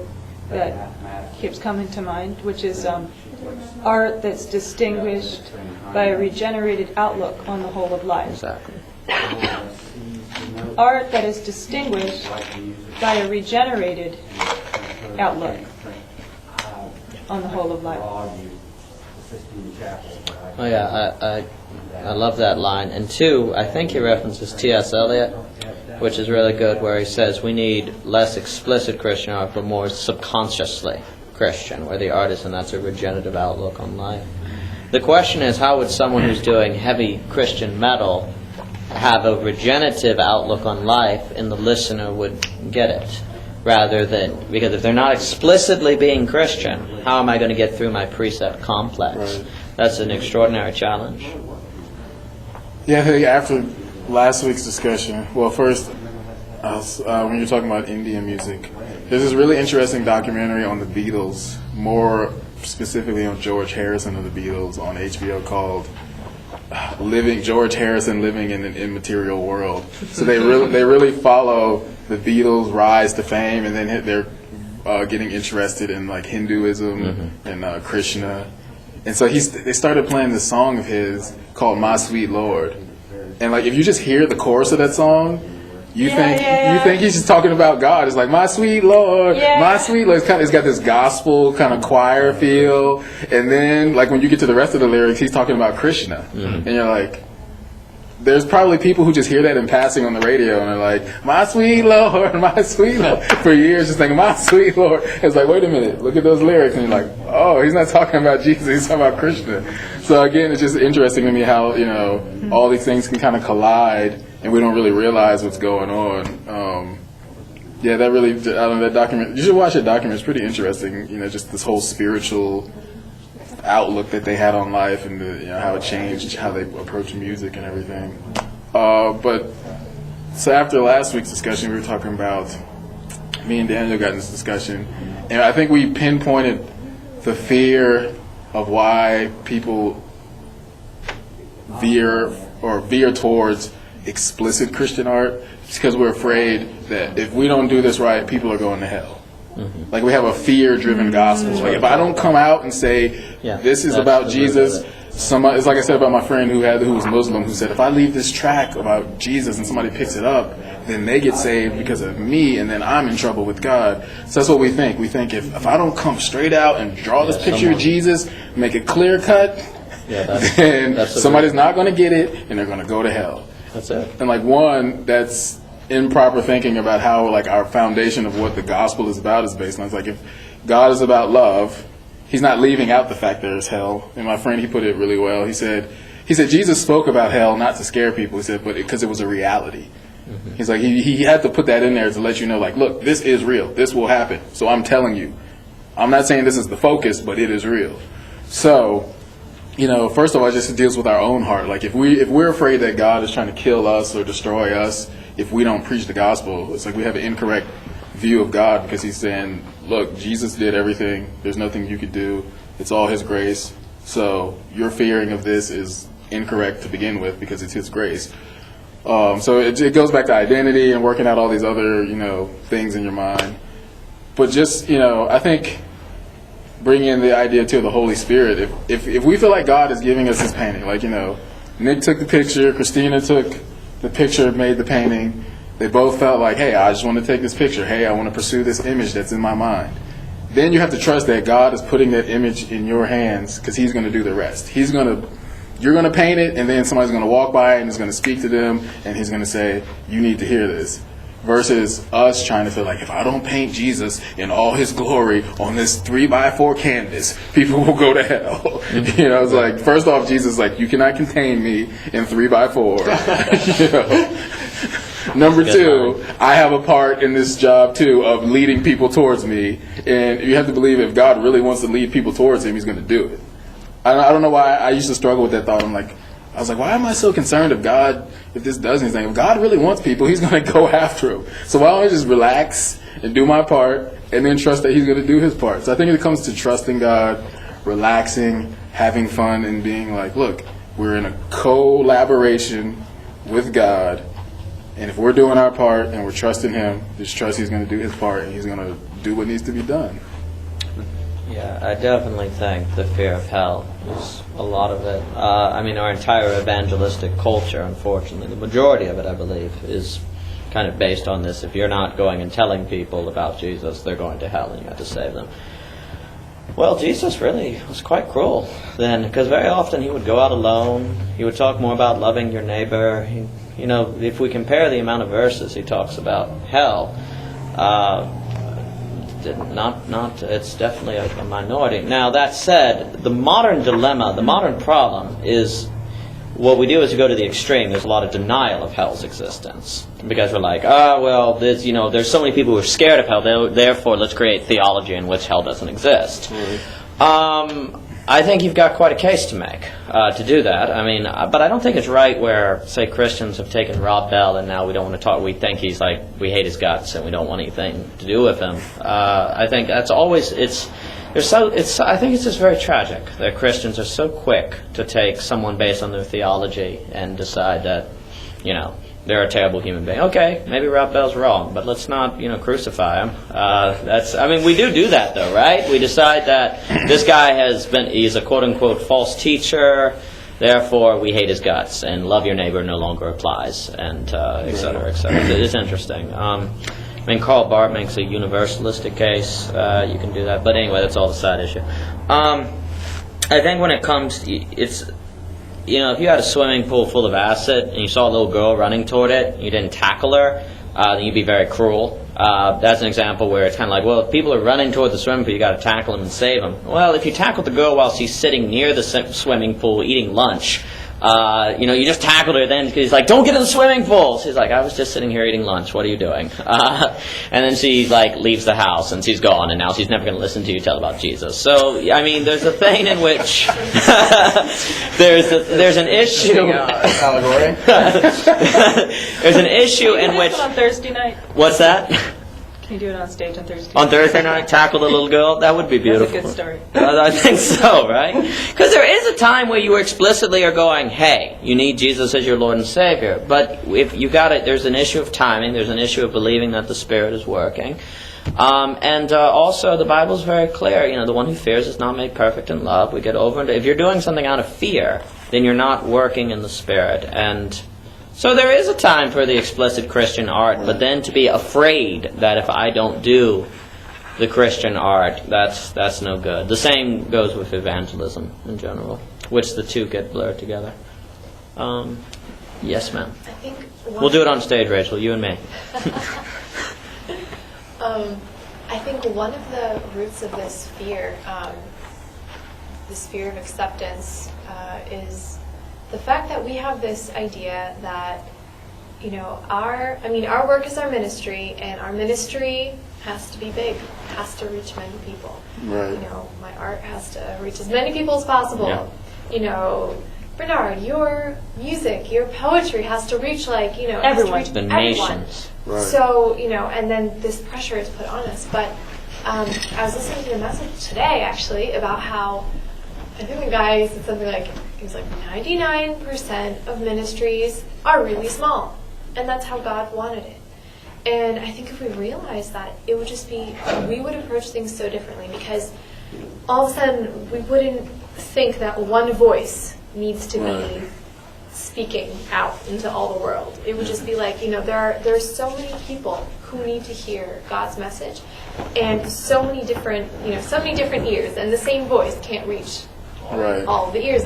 that keeps coming to mind, which is art that's distinguished by a regenerated outlook on the whole of life. Exactly. Art that is distinguished by a regenerated outlook on the whole of life. Oh yeah, I love that line. And 2, I think he references T.S. Eliot, which is really good, where he says we need less explicit Christian art, but more subconsciously Christian, where the artist, and that's a regenerative outlook on life. The question is, how would someone who's doing heavy Christian metal have a regenerative outlook on life, and the listener would get it, rather than, because if they're not explicitly being Christian, how am I going to get through my precept complex? Right. That's an extraordinary challenge. Yeah, I think after last week's discussion, well, first, when you're talking about Indian music, there's this really interesting documentary on the Beatles, more specifically on George Harrison of the Beatles, on HBO called George Harrison Living in an Immaterial World. So they really follow the Beatles' rise to fame, and then they're getting interested in like Hinduism and Krishna. And so they started playing this song of his called "My Sweet Lord," and like if you just hear the chorus of that song, you think he's just talking about God. It's like, my sweet Lord, my sweet Lord. It's got this gospel kind of choir feel. And then, like, when you get to the rest of the lyrics, he's talking about Krishna. And you're like, there's probably people who just hear that in passing on the radio, and they're like, my sweet Lord, for years just thinking, my sweet Lord. It's like, wait a minute, look at those lyrics. And you're like, oh, he's not talking about Jesus, he's talking about Krishna. So again, it's just interesting to me how, all these things can kind of collide, and we don't really realize what's going on. That document, you should watch that document. It's pretty interesting, just this whole spiritual outlook that they had on life, and how it changed how they approach music and everything. So after last week's discussion, we were talking about, me and Daniel got in this discussion, and I think we pinpointed the fear of why people veer towards explicit Christian art. It's because we're afraid that if we don't do this right, people are going to hell. Like, we have a fear-driven gospel. Like, if I don't come out and say this is about Jesus, it's like I said about my friend who was Muslim, who said, if I leave this track about Jesus and somebody picks it up, then they get saved because of me, and then I'm in trouble with God. So that's what we think. We think if I don't come straight out and draw this picture of Jesus, make it clear cut, then somebody's not going to get it, and they're going to go to hell. That's it. And that's improper thinking about how our foundation of what the gospel is about is based on. It's like, if God is about love, he's not leaving out the fact there is hell. And my friend, he put it really well. He said Jesus spoke about hell not to scare people. He said, but because it was a reality. He's like, he had to put that in there to let you know, like, look, this is real. This will happen. So I'm telling you. I'm not saying this is the focus, but it is real. So, first of all, it just deals with our own heart. Like, if we're afraid that God is trying to kill us or destroy us if we don't preach the gospel, it's like we have an incorrect view of God, because he's saying, look, Jesus did everything. There's nothing you could do. It's all his grace. So your fearing of this is incorrect to begin with, because it's his grace. So it goes back to identity and working out all these other, things in your mind. But just, I think bringing in the idea too of the Holy Spirit. If we feel like God is giving us his painting, like, Nick took the picture, Cristina took the picture made the painting. They both felt like, hey, I just want to take this picture. Hey, I want to pursue this image that's in my mind. Then you have to trust that God is putting that image in your hands because He's going to do the rest. You're going to paint it, and then somebody's going to walk by and is going to speak to them, and He's going to say, you need to hear this. Versus us trying to feel like, if I don't paint Jesus in all His glory on this 3x4 canvas, people will go to hell. It's like, first off, Jesus is like, you cannot contain me in 3x4. Number two, I have a part in this job too of leading people towards me, and you have to believe if God really wants to lead people towards Him, He's going to do it. I don't know why I used to struggle with that thought. I was like, why am I so concerned if this does anything? If God really wants people, He's going to go after them. So why don't I just relax and do my part and then trust that He's going to do His part? So I think it comes to trusting God, relaxing, having fun, and being like, look, we're in a collaboration with God, and if we're doing our part and we're trusting Him, just trust He's going to do His part and He's going to do what needs to be done. Yeah, I definitely think the fear of hell is a lot of it. Our entire evangelistic culture, unfortunately, the majority of it, I believe, is kind of based on this. If you're not going and telling people about Jesus, they're going to hell and you have to save them. Well, Jesus really was quite cruel then, because very often He would go out alone. He would talk more about loving your neighbor. If we compare the amount of verses He talks about hell, it's definitely a minority. Now, that said, the modern dilemma, the modern problem is what we do is we go to the extreme. There's a lot of denial of hell's existence because we're like, there's so many people who are scared of hell, therefore let's create theology in which hell doesn't exist. Mm-hmm. I think you've got quite a case to make to do that. But I don't think it's right where, say, Christians have taken Rob Bell and now we don't want to talk. We think we hate his guts and we don't want anything to do with him. I think that's always I think it's just very tragic that Christians are so quick to take someone based on their theology and decide that, they're a terrible human being. Okay, maybe Rob Bell's wrong, but let's not, crucify him. We do that though, right? We decide that this guy he's a quote-unquote false teacher, therefore we hate his guts, and love your neighbor no longer applies, and et cetera, et cetera. It is interesting. Karl Barth makes a universalistic case. You can do that. But anyway, that's all the side issue. I think when it comes, if you had a swimming pool full of acid and you saw a little girl running toward it, and you didn't tackle her, then you'd be very cruel. That's an example where it's kind of like, well, if people are running toward the swimming pool, you got to tackle them and save them. Well, if you tackle the girl while she's sitting near the swimming pool eating lunch, you just tackled her then because he's like, don't get in the swimming pool. She's like, I was just sitting here eating lunch. What are you doing? And then she leaves the house and she's gone, and now she's never going to listen to you tell about Jesus. So, there's a thing in which there's an issue. Allegory. There's an issue in which. On Thursday night. What's that? Can you do it on stage on Thursday? On Thursday night, tackle the little girl? That would be beautiful. That's a good story. I think so, right? Because there is a time where you explicitly are going, hey, you need Jesus as your Lord and Savior. But if you got it, there's an issue of timing. There's an issue of believing that the Spirit is working. And also, the Bible is very clear. The one who fears is not made perfect in love. We get over it. If you're doing something out of fear, then you're not working in the Spirit. And so there is a time for the explicit Christian art, but then to be afraid that if I don't do the Christian art, that's no good. The same goes with evangelism in general, which the two get blurred together. Yes, ma'am. I think we'll do it on stage, Rachel, you and me. I think one of the roots of this fear of acceptance, is the fact that we have this idea that, our work is our ministry, and our ministry has to be big, has to reach many people. Right. My art has to reach as many people as possible. Yeah. Bernard, your music, your poetry has to reach everyone. Has to reach The everyone. nations. Right. So, and then this pressure is put on us. But I was listening to a message today, actually, about how, I think the guy said something like, he was like, 99% of ministries are really small. And that's how God wanted it. And I think if we realized that, it would just be, we would approach things so differently, because all of a sudden we wouldn't think that one voice needs to be speaking out into all the world. It would just be like, there's so many people who need to hear God's message, and so many different ears, and the same voice can't reach all of the ears,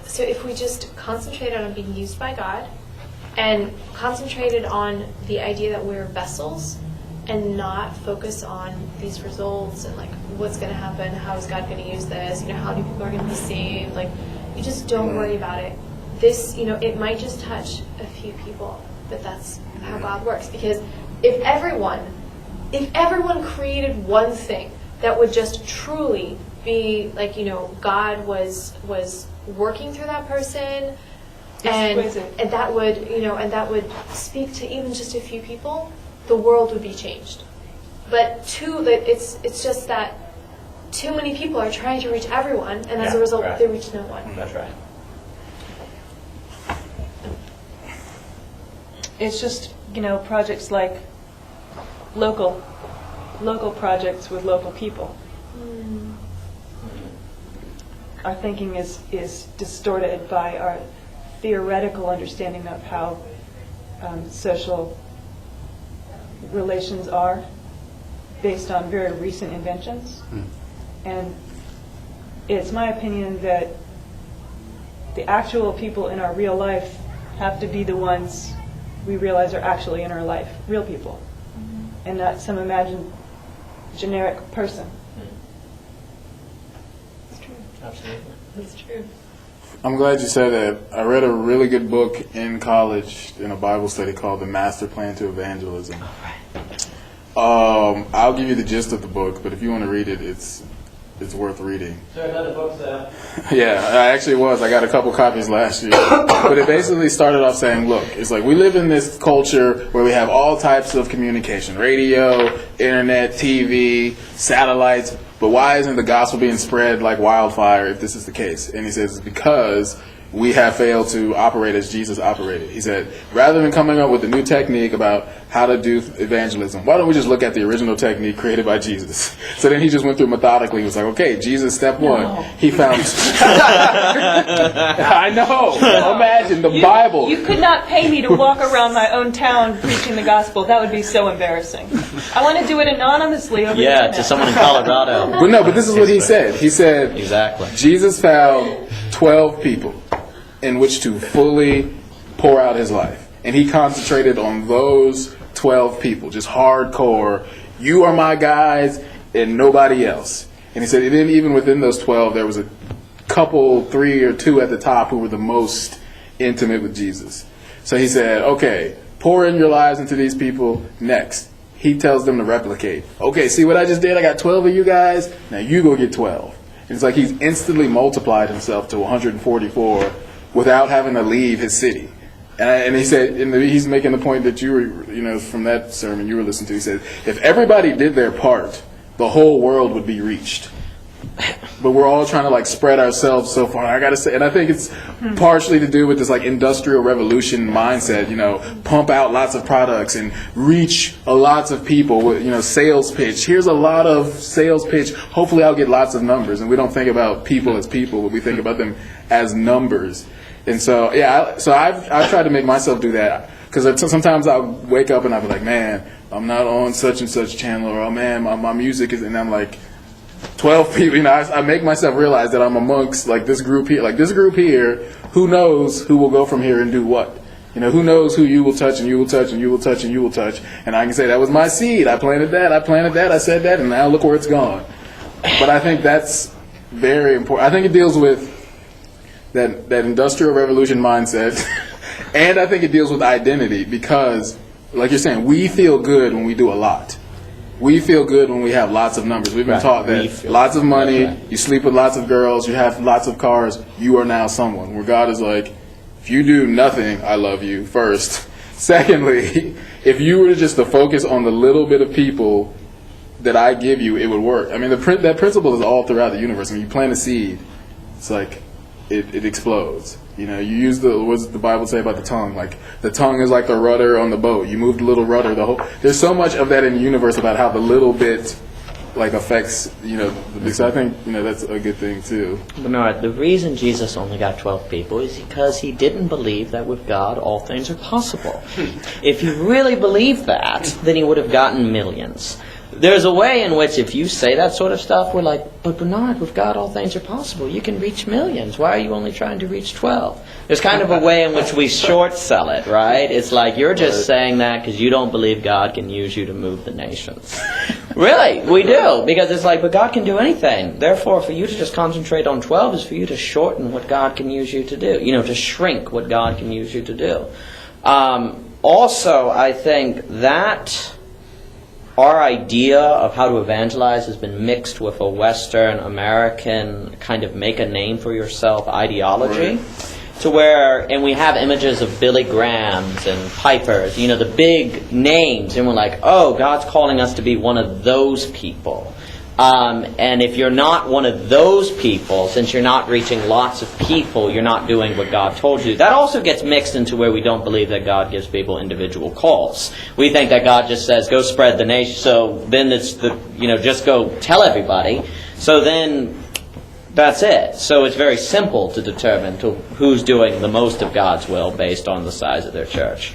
so if we just concentrated on being used by God, and concentrated on the idea that we're vessels, and not focus on these results and like what's going to happen, how is God going to use this, how many people are going to be saved, like you just don't worry about it. This, it might just touch a few people, but that's how God works. Because if everyone created one thing that would just truly be like, God was working through that person, and that would speak to even just a few people, the world would be changed. But it's just that too many people are trying to reach everyone, and as a result, they reach no one. That's right. It's just, projects like local projects with local people. Our thinking is distorted by our theoretical understanding of how social relations are based on very recent inventions. And it's my opinion that the actual people in our real life have to be the ones we realize are actually in our life, real people, and not some imagined generic person. That's true. Absolutely. That's true. I'm glad you said that. I read a really good book in college in a Bible study called The Master Plan to Evangelism. I'll give you the gist of the book, but if you want to read it, it's worth reading. Sir, another book sale. Yeah, I actually was. I got a couple copies last year. But it basically started off saying, look, it's like we live in this culture where we have all types of communication, radio, internet, TV, satellites, but why isn't the gospel being spread like wildfire if this is the case? And he says, it's because we have failed to operate as Jesus operated. He said, rather than coming up with a new technique about how to do evangelism, why don't we just look at the original technique created by Jesus? So then he just went through methodically. He was like, okay, Jesus, step one. He found... I know. Imagine the Bible. You could not pay me to walk around my own town preaching the gospel. That would be so embarrassing. I want to do it anonymously over the internet. To someone in Colorado. But this is what he said. He said, exactly. Jesus found 12 people in which to fully pour out his life. And he concentrated on those 12 people, just hardcore, you are my guys and nobody else. And he said, and then even within those 12, there was a couple, 3 or 2 at the top who were the most intimate with Jesus. So he said, okay, pour in your lives into these people. Next, he tells them to replicate. Okay, see what I just did? I got 12 of you guys. Now you go get 12. And it's like he's instantly multiplied himself to 144 without having to leave his city. And he said, and he's making the point that you were, from that sermon you were listening to. He said, if everybody did their part, the whole world would be reached. But we're all trying to spread ourselves so far. I gotta say, and I think it's partially to do with this industrial revolution mindset. Pump out lots of products and reach lots of people with sales pitch. Here's a lot of sales pitch. Hopefully, I'll get lots of numbers. And we don't think about people as people, but we think about them as numbers. And so, I've tried to make myself do that, because sometimes I'll wake up and I'll be like, man, I'm not on such and such channel, or oh man, my music is, and I'm like, 12 people. I make myself realize that I'm amongst this group here. Who knows who will go from here and do what? Who knows who you will touch and you will touch and you will touch and you will touch. And I can say that was my seed. I planted that. I said that, and now look where it's gone. But I think that's very important. I think it deals with that industrial revolution mindset, and I think it deals with identity, because, like you're saying, we feel good when we do a lot. We feel good when we have lots of numbers. We've been taught that lots of money, you sleep with lots of girls, you have lots of cars, you are now someone. Where God is like, if you do nothing, I love you, first. Secondly, if you were just to focus on the little bit of people that I give you, it would work. I mean, that principle is all throughout the universe. When you plant a seed, it's like it explodes. You use what does the Bible say about the tongue? The tongue is like the rudder on the boat. You move the little rudder. There's so much of that in the universe about how the little bit like affects, because I think, that's a good thing too. Bernard, the reason Jesus only got 12 people is because he didn't believe that with God all things are possible. If he really believed that, then he would have gotten millions. There's a way in which if you say that sort of stuff, we're like, but Bernard, with God all things are possible. You can reach millions. Why are you only trying to reach 12? There's kind of a way in which we short sell it, right? It's like you're just saying that because you don't believe God can use you to move the nations. Really, we do. Because it's like, but God can do anything. Therefore, for you to just concentrate on 12 is for you to shorten what God can use you to do. To shrink what God can use you to do. Also, I think that our idea of how to evangelize has been mixed with a Western American kind of make a name for yourself ideology. To where, and we have images of Billy Grahams and Pipers, the big names, and we're like, oh, God's calling us to be one of those people. And if you're not one of those people, since you're not reaching lots of people, you're not doing what God told you. That also gets mixed into where we don't believe that God gives people individual calls. We think that God just says, go spread the nation. So then it's just go tell everybody. So then that's it. So it's very simple to determine who's doing the most of God's will based on the size of their church.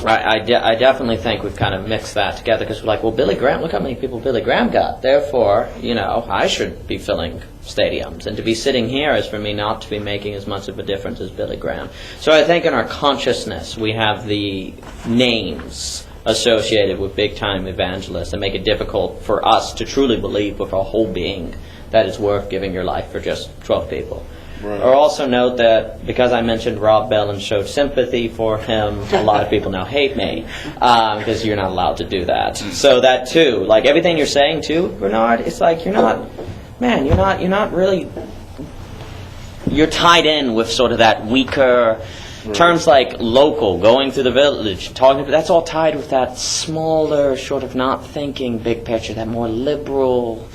Right. I definitely think we've kind of mixed that together because we're like, well, Billy Graham, look how many people Billy Graham got. Therefore, I should be filling stadiums. And to be sitting here is for me not to be making as much of a difference as Billy Graham. So I think in our consciousness we have the names associated with big-time evangelists that make it difficult for us to truly believe with our whole being that it's worth giving your life for just 12 people. Right. Or also note that because I mentioned Rob Bell and showed sympathy for him, a lot of people now hate me because you're not allowed to do that. So that too, like everything you're saying too, Bernard, it's like you're not really, you're tied in with sort of that weaker terms like local, going through the village, talking. That's all tied with that smaller, sort of not thinking big picture, that more liberal,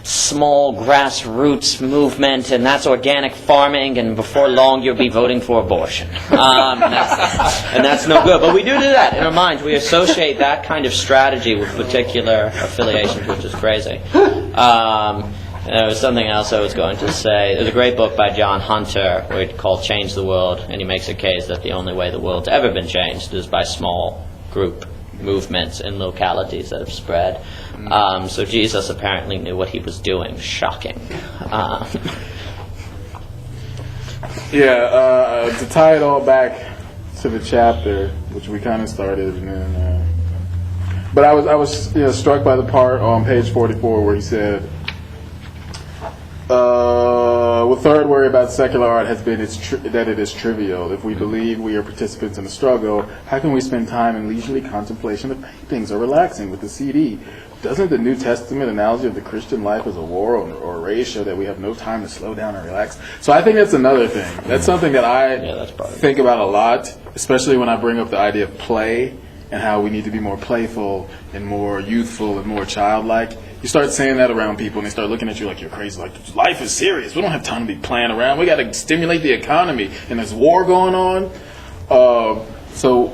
small grassroots movement, and that's organic farming, and before long you'll be voting for abortion. And that's no good. But we do that in our minds. We associate that kind of strategy with particular affiliations, which is crazy. There was something else I was going to say. There's a great book by John Hunter called Change the World, and he makes a case that the only way the world's ever been changed is by small group movements in localities that have spread. So Jesus apparently knew what he was doing. Shocking. To tie it all back to the chapter, which we kind of started, and then, but I was struck by the part on page 44 where he said, "The third worry about secular art has been that it is trivial. If we believe we are participants in the struggle, how can we spend time in leisurely contemplation of paintings or relaxing with the CD? Doesn't the New Testament analogy of the Christian life as a war or a race show that we have no time to slow down and relax?" So I think that's another thing. That's something that I think about a lot, especially when I bring up the idea of play and how we need to be more playful and more youthful and more childlike. You start saying that around people and they start looking at you like you're crazy. Like, life is serious. We don't have time to be playing around. We got to stimulate the economy. And there's war going on. So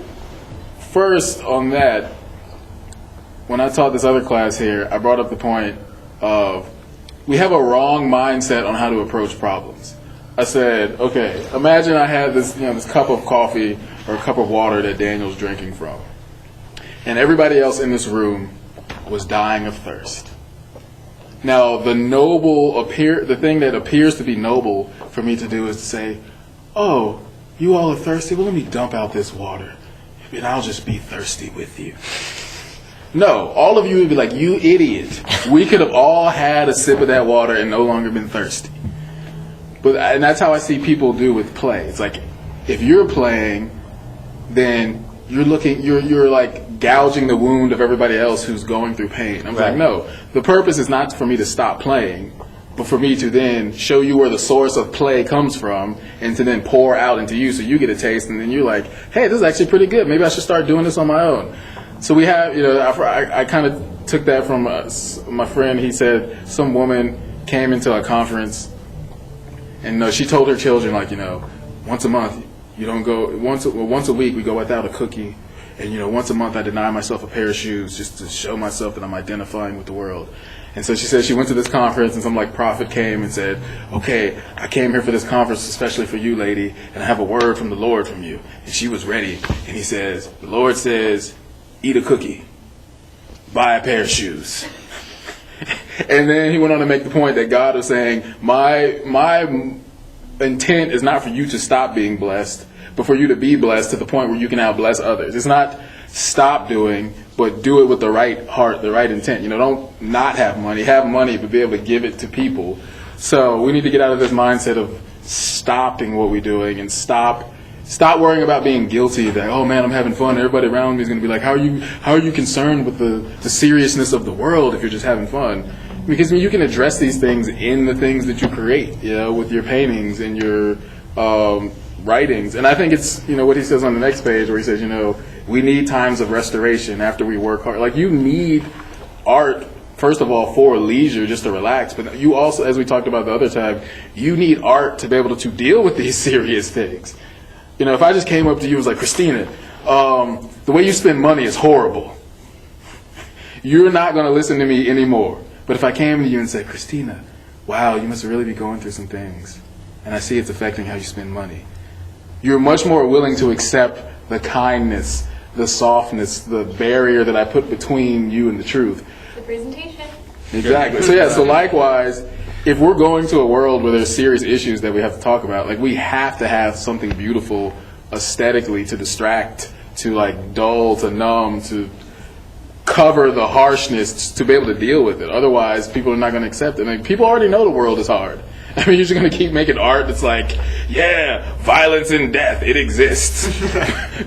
first on that, when I taught this other class here, I brought up the point of we have a wrong mindset on how to approach problems. I said, okay, imagine I had this cup of coffee or a cup of water that Daniel's drinking from. And everybody else in this room was dying of thirst. Now, the thing that appears to be noble for me to do is to say, oh, you all are thirsty? Well, let me dump out this water, and I'll just be thirsty with you. No, all of you would be like, you idiot. We could have all had a sip of that water and no longer been thirsty. And that's how I see people do with play. It's like, if you're playing, then you're like gouging the wound of everybody else who's going through pain. I'm like, no, the purpose is not for me to stop playing, but for me to then show you where the source of play comes from and to then pour out into you so you get a taste, and then you're like, hey, this is actually pretty good. Maybe I should start doing this on my own. So we have, I kind of took that from my friend. He said some woman came into a conference and she told her children, like, once a month, you don't go, once a week we go without a cookie, And, once a month I deny myself a pair of shoes just to show myself that I'm identifying with the world. And so she said she went to this conference, and some prophet came and said, okay, I came here for this conference especially for you, lady, and I have a word from the Lord from you. And she was ready. And he says, the Lord says, eat a cookie, buy a pair of shoes. And then he went on to make the point that God was saying, my intent is not for you to stop being blessed, but for you to be blessed to the point where you can now bless others. It's not stop doing, but do it with the right heart, the right intent. Don't not have money, but be able to give it to people. So we need to get out of this mindset of stopping what we're doing and stop worrying about being guilty that, oh man, I'm having fun. Everybody around me is going to be like, how are you concerned with the seriousness of the world if you're just having fun? Because you can address these things in the things that you create, with your paintings and your writings. And I think it's, what he says on the next page where he says, we need times of restoration after we work hard. Like, you need art, first of all, for leisure, just to relax. But you also, as we talked about the other time, you need art to be able to deal with these serious things. If I just came up to you and was like, Cristina, the way you spend money is horrible. You're not going to listen to me anymore. But if I came to you and said, Cristina, wow, you must really be going through some things, and I see it's affecting how you spend money, you're much more willing to accept the kindness, the softness, the barrier that I put between you and the truth. The presentation. Exactly. So likewise, if we're going to a world where there's serious issues that we have to talk about, we have to have something beautiful aesthetically to distract, to dull, to numb, to cover the harshness, to be able to deal with it. Otherwise, people are not going to accept it. People already know the world is hard. You're just going to keep making art that's yeah, violence and death, it exists.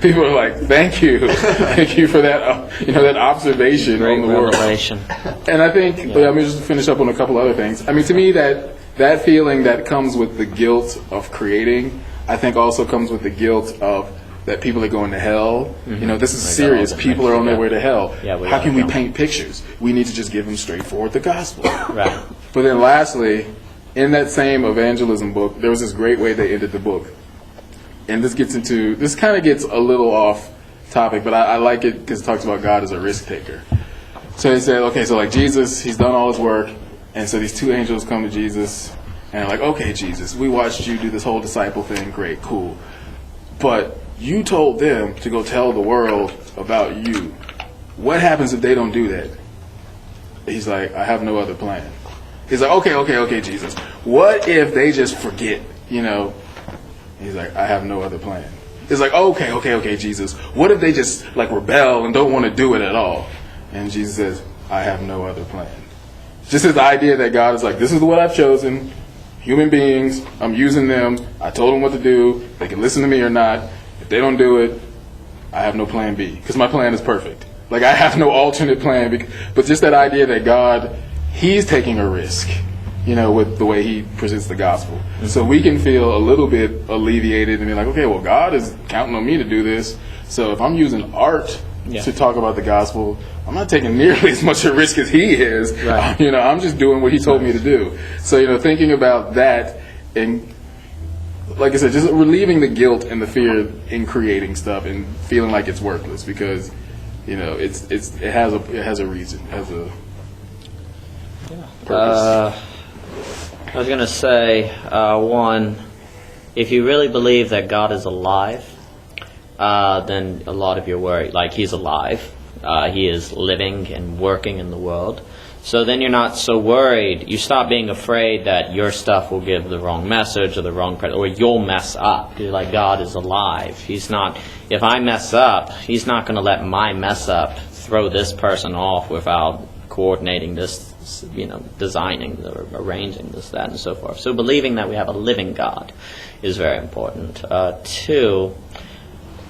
People are like, thank you for that, that observation Great on the world. revelation. And I think, let me just finish up on a couple other things. To me, that feeling that comes with the guilt of creating, I think also comes with the guilt of that people are going to hell. Mm-hmm. This is serious. People are on their way to hell. Yeah, how can we paint pictures? We need to just give them straightforward the gospel. Right. But then lastly, in that same evangelism book, there was this great way they ended the book. And this kind of gets a little off topic, but I like it because it talks about God as a risk taker. So they said, okay, so Jesus, he's done all his work, and so these two angels come to Jesus, and they're like, okay, Jesus, we watched you do this whole disciple thing, great, cool. But you told them to go tell the world about you. What happens if they don't do that? He's like, I have no other plan. He's like, okay, Jesus. What if they just forget, He's like, I have no other plan. He's like, okay, Jesus. What if they just rebel and don't want to do it at all? And Jesus says, I have no other plan. Just this idea that God is like, this is what I've chosen. Human beings, I'm using them. I told them what to do. They can listen to me or not. If they don't do it, I have no plan B, because my plan is perfect. I have no alternate plan. But just that idea that God, he's taking a risk, with the way he presents the gospel. Mm-hmm. So we can feel a little bit alleviated and be like, okay, well, God is counting on me to do this. So if I'm using art to talk about the gospel, I'm not taking nearly as much a risk as he is. Right. I'm just doing what he told me to do. So, thinking about that and, like I said, just relieving the guilt and the fear in creating stuff and feeling like it's worthless because, it has a reason, it has a purpose. I was going to say, one, if you really believe that God is alive, then a lot of your worry, he's alive, he is living and working in the world. So then you're not so worried. You stop being afraid that your stuff will give the wrong message or the wrong or you'll mess up. You're like, God is alive. He's not. If I mess up, he's not going to let my mess up throw this person off without coordinating this, designing, or arranging this, that, and so forth. So believing that we have a living God is very important. Two,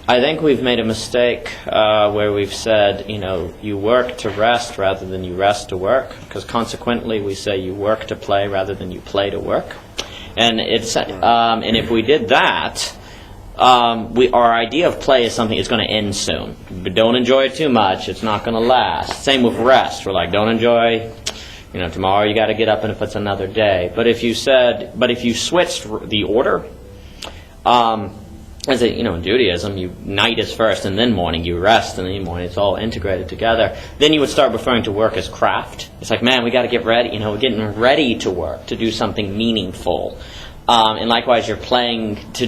I think we've made a mistake where we've said, you work to rest rather than you rest to work, because consequently we say you work to play rather than you play to work. And and if we did that, our idea of play is something that's going to end soon. But don't enjoy it too much; it's not going to last. Same with rest. We're like, don't enjoy. Tomorrow you got to get up, and if it's another day. But if you switched the order. as in Judaism, night is first and then morning. You rest and then morning. It's all integrated together. Then you would start referring to work as craft. It's like, man, we got to get ready. We're getting ready to work, to do something meaningful. And likewise, you're playing to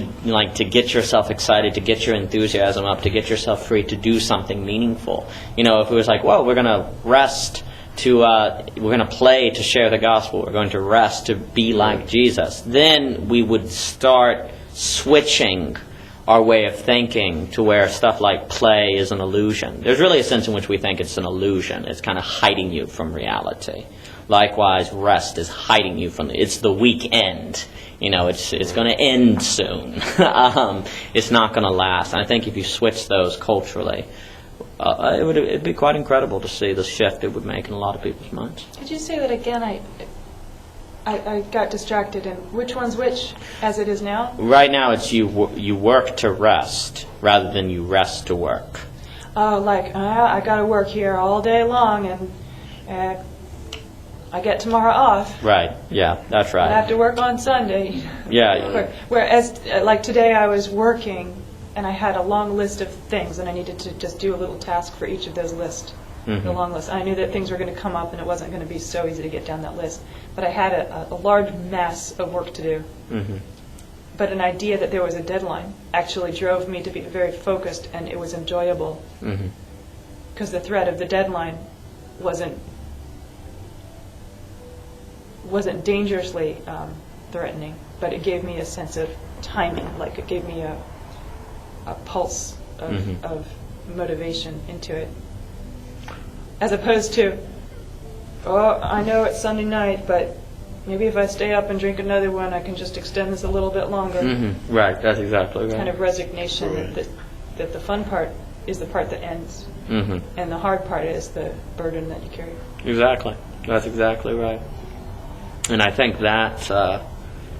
get yourself excited, to get your enthusiasm up, to get yourself free, to do something meaningful. If it was like, well, we're going to rest we're going to play to share the gospel. We're going to rest to be like Jesus. Then we would start switching our way of thinking to where stuff like play is an illusion. There's really a sense in which we think it's an illusion. It's kind of hiding you from reality. Likewise, rest is hiding you from it's the weekend. It's going to end soon. It's not going to last. And I think if you switch those culturally, it'd be quite incredible to see the shift it would make in a lot of people's minds. Could you say that again? I got distracted. And which one's which, as it is now? Right now, it's you work to rest rather than you rest to work. Oh, I got to work here all day long, and I get tomorrow off. Right. Yeah, that's right. I have to work on Sunday. Yeah. Whereas, like today, I was working, and I had a long list of things, and I needed to just do a little task for each of those lists. The long list. I knew that things were going to come up, and it wasn't going to be so easy to get down that list. But I had a large mass of work to do. But an idea that there was a deadline actually drove me to be very focused, and it was enjoyable. Because the threat of the deadline wasn't dangerously threatening, but it gave me a sense of timing. Like it gave me a pulse of motivation into it. As opposed to, I know it's Sunday night, but maybe if I stay up and drink another one, I can just extend this a little bit longer. Right, that's exactly right. Kind of resignation that the fun part is the part that ends, and the hard part is the burden that you carry. Exactly. That's exactly right. And I think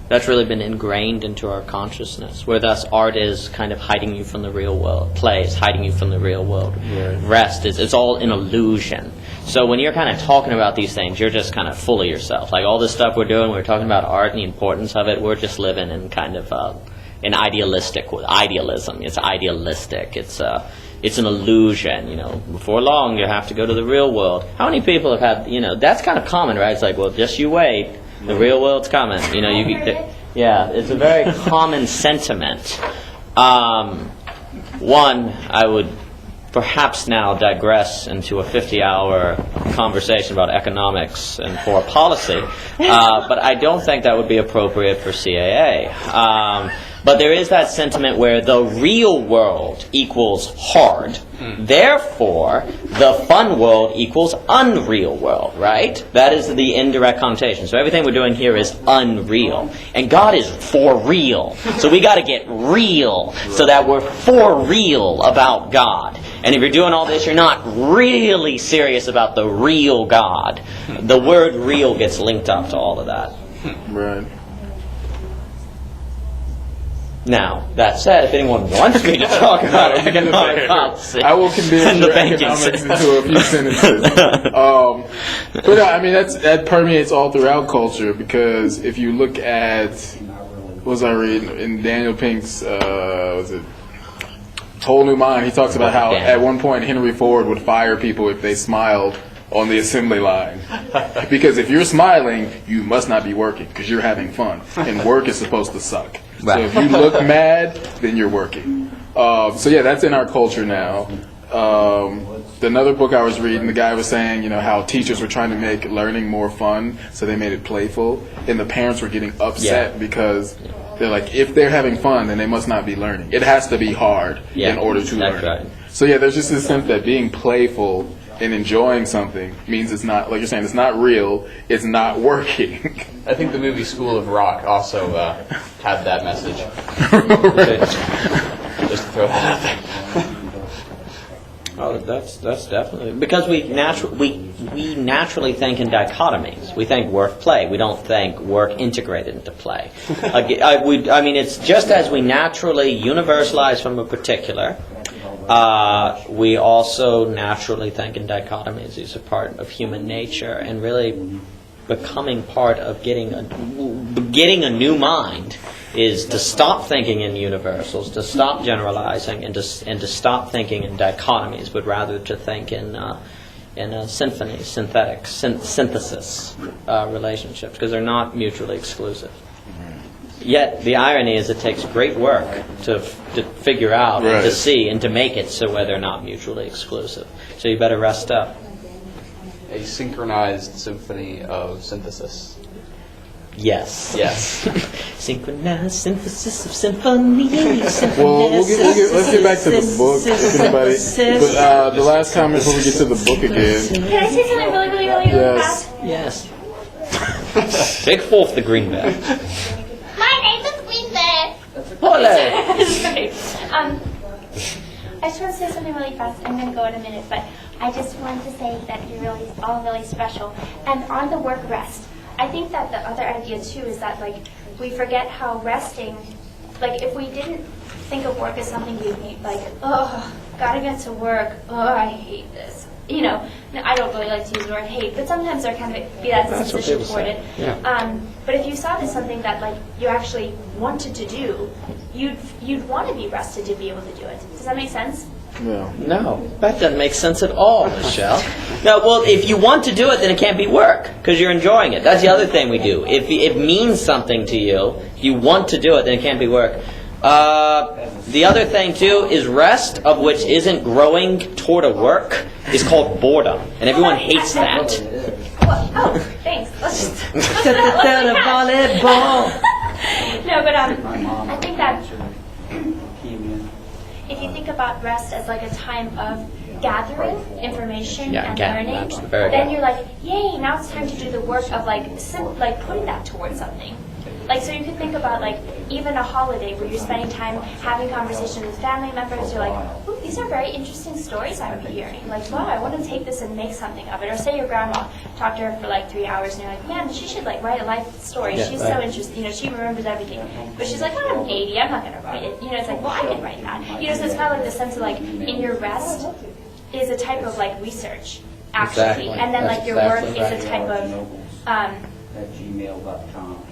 that's really been ingrained into our consciousness, where thus art is kind of hiding you from the real world. Play is hiding you from the real world. Right. Rest it's all an illusion. So when you're kind of talking about these things, you're just kind of full of yourself. Like all this stuff we're doing, we're talking about art and the importance of it, we're just living in kind of an idealism. It's idealistic. It's an illusion. Before long, you have to go to the real world. How many people have had, that's kind of common, right? It's like, well, just you wait. The real world's coming. It's a very common sentiment. One, I would perhaps now digress into a 50-hour conversation about economics and foreign policy, but I don't think that would be appropriate for CAA. But there is that sentiment where the real world equals hard. Therefore, the fun world equals unreal world, right? That is the indirect connotation. So everything we're doing here is unreal. And God is for real. So we got to get real so that we're for real about God. And if you're doing all this, you're not really serious about the real God. The word real gets linked up to all of that. Right. Now, that said, if anyone wants me to talk about economic policy, I will condense your economics into a few sentences. But I mean, that permeates all throughout culture, because if you look at, what was I reading in Daniel Pink's, Whole New Mind, he talks about how at one point Henry Ford would fire people if they smiled on the assembly line. Because if you're smiling, you must not be working, because you're having fun. And work is supposed to suck. Right. So if you look mad, then you're working. So yeah, that's in our culture now. Another book I was reading, the guy was saying, how teachers were trying to make learning more fun, so they made it playful. And the parents were getting upset because they're like, if they're having fun, then they must not be learning. It has to be hard in order to learn. Right. So yeah, there's just this sense that being playful and enjoying something means it's not, like you're saying, it's not real, it's not working. I think the movie School of Rock also had that message. Just to throw that out there. Oh, that's definitely, because we naturally think in dichotomies. We think work play. We don't think work integrated into play. I mean, it's just as we naturally universalize from a particular. We also naturally think in dichotomies. These are part of human nature, and really becoming part of getting a new mind is to stop thinking in universals, to stop generalizing, and to stop thinking in dichotomies, but rather to think in a symphony, synthesis relationships, because they're not mutually exclusive. Yet the irony is it takes great work to figure out and to see and to make it so where they're not mutually exclusive. So you better rest up. A synchronized symphony of synthesis. Yes. Yes. Synchronized synthesis of symphony. Well, let's get back to the book, if anybody. But the last time before we get to the book again. Can I say something really fast? Yes. Take forth the green bag. My name is Green Bear. Hello. I just want to say something really fast. I'm going to go in a minute, but I just wanted to say that you're all really special. And on the work rest, I think that the other idea too is that like we forget how resting, like if we didn't think of work as something you hate, like, oh, gotta get to work, oh, I hate this. You know, I don't really like to use the word hate, but sometimes there kind of be that disposition toward it. Yeah. But if you saw it as something that like you actually wanted to do, you'd want to be rested to be able to do it. Does that make sense? No. No, that doesn't make sense at all, Michelle. No, well, if you want to do it, then it can't be work, because you're enjoying it. That's the other thing we do. If it means something to you, if you want to do it, then it can't be work. The other thing, too, is rest, of which isn't growing toward a work, is called boredom. And everyone hates that. Well, oh, thanks. Let's just volleyball. No, but I think that if you think about rest as like a time of gathering information and learning, then you're like, yay, now it's time to do the work of like putting that towards something. Like, so you could think about like even a holiday where you're spending time having conversations with family members. You're like, ooh, these are very interesting stories I'm hearing. Like, wow, I want to take this and make something of it. Or say your grandma talked to her for like 3 hours, and you're like, man, she should like write a life story. She's so interesting. You know, she remembers everything. But she's like, oh, I'm 80. I'm not going to write it. You know, it's like, well, I can write that. You know, so it's kind of like the sense of like in your rest is a type of like research, actually, Exactly. and then That's like your exactly work is a type of gmail.com.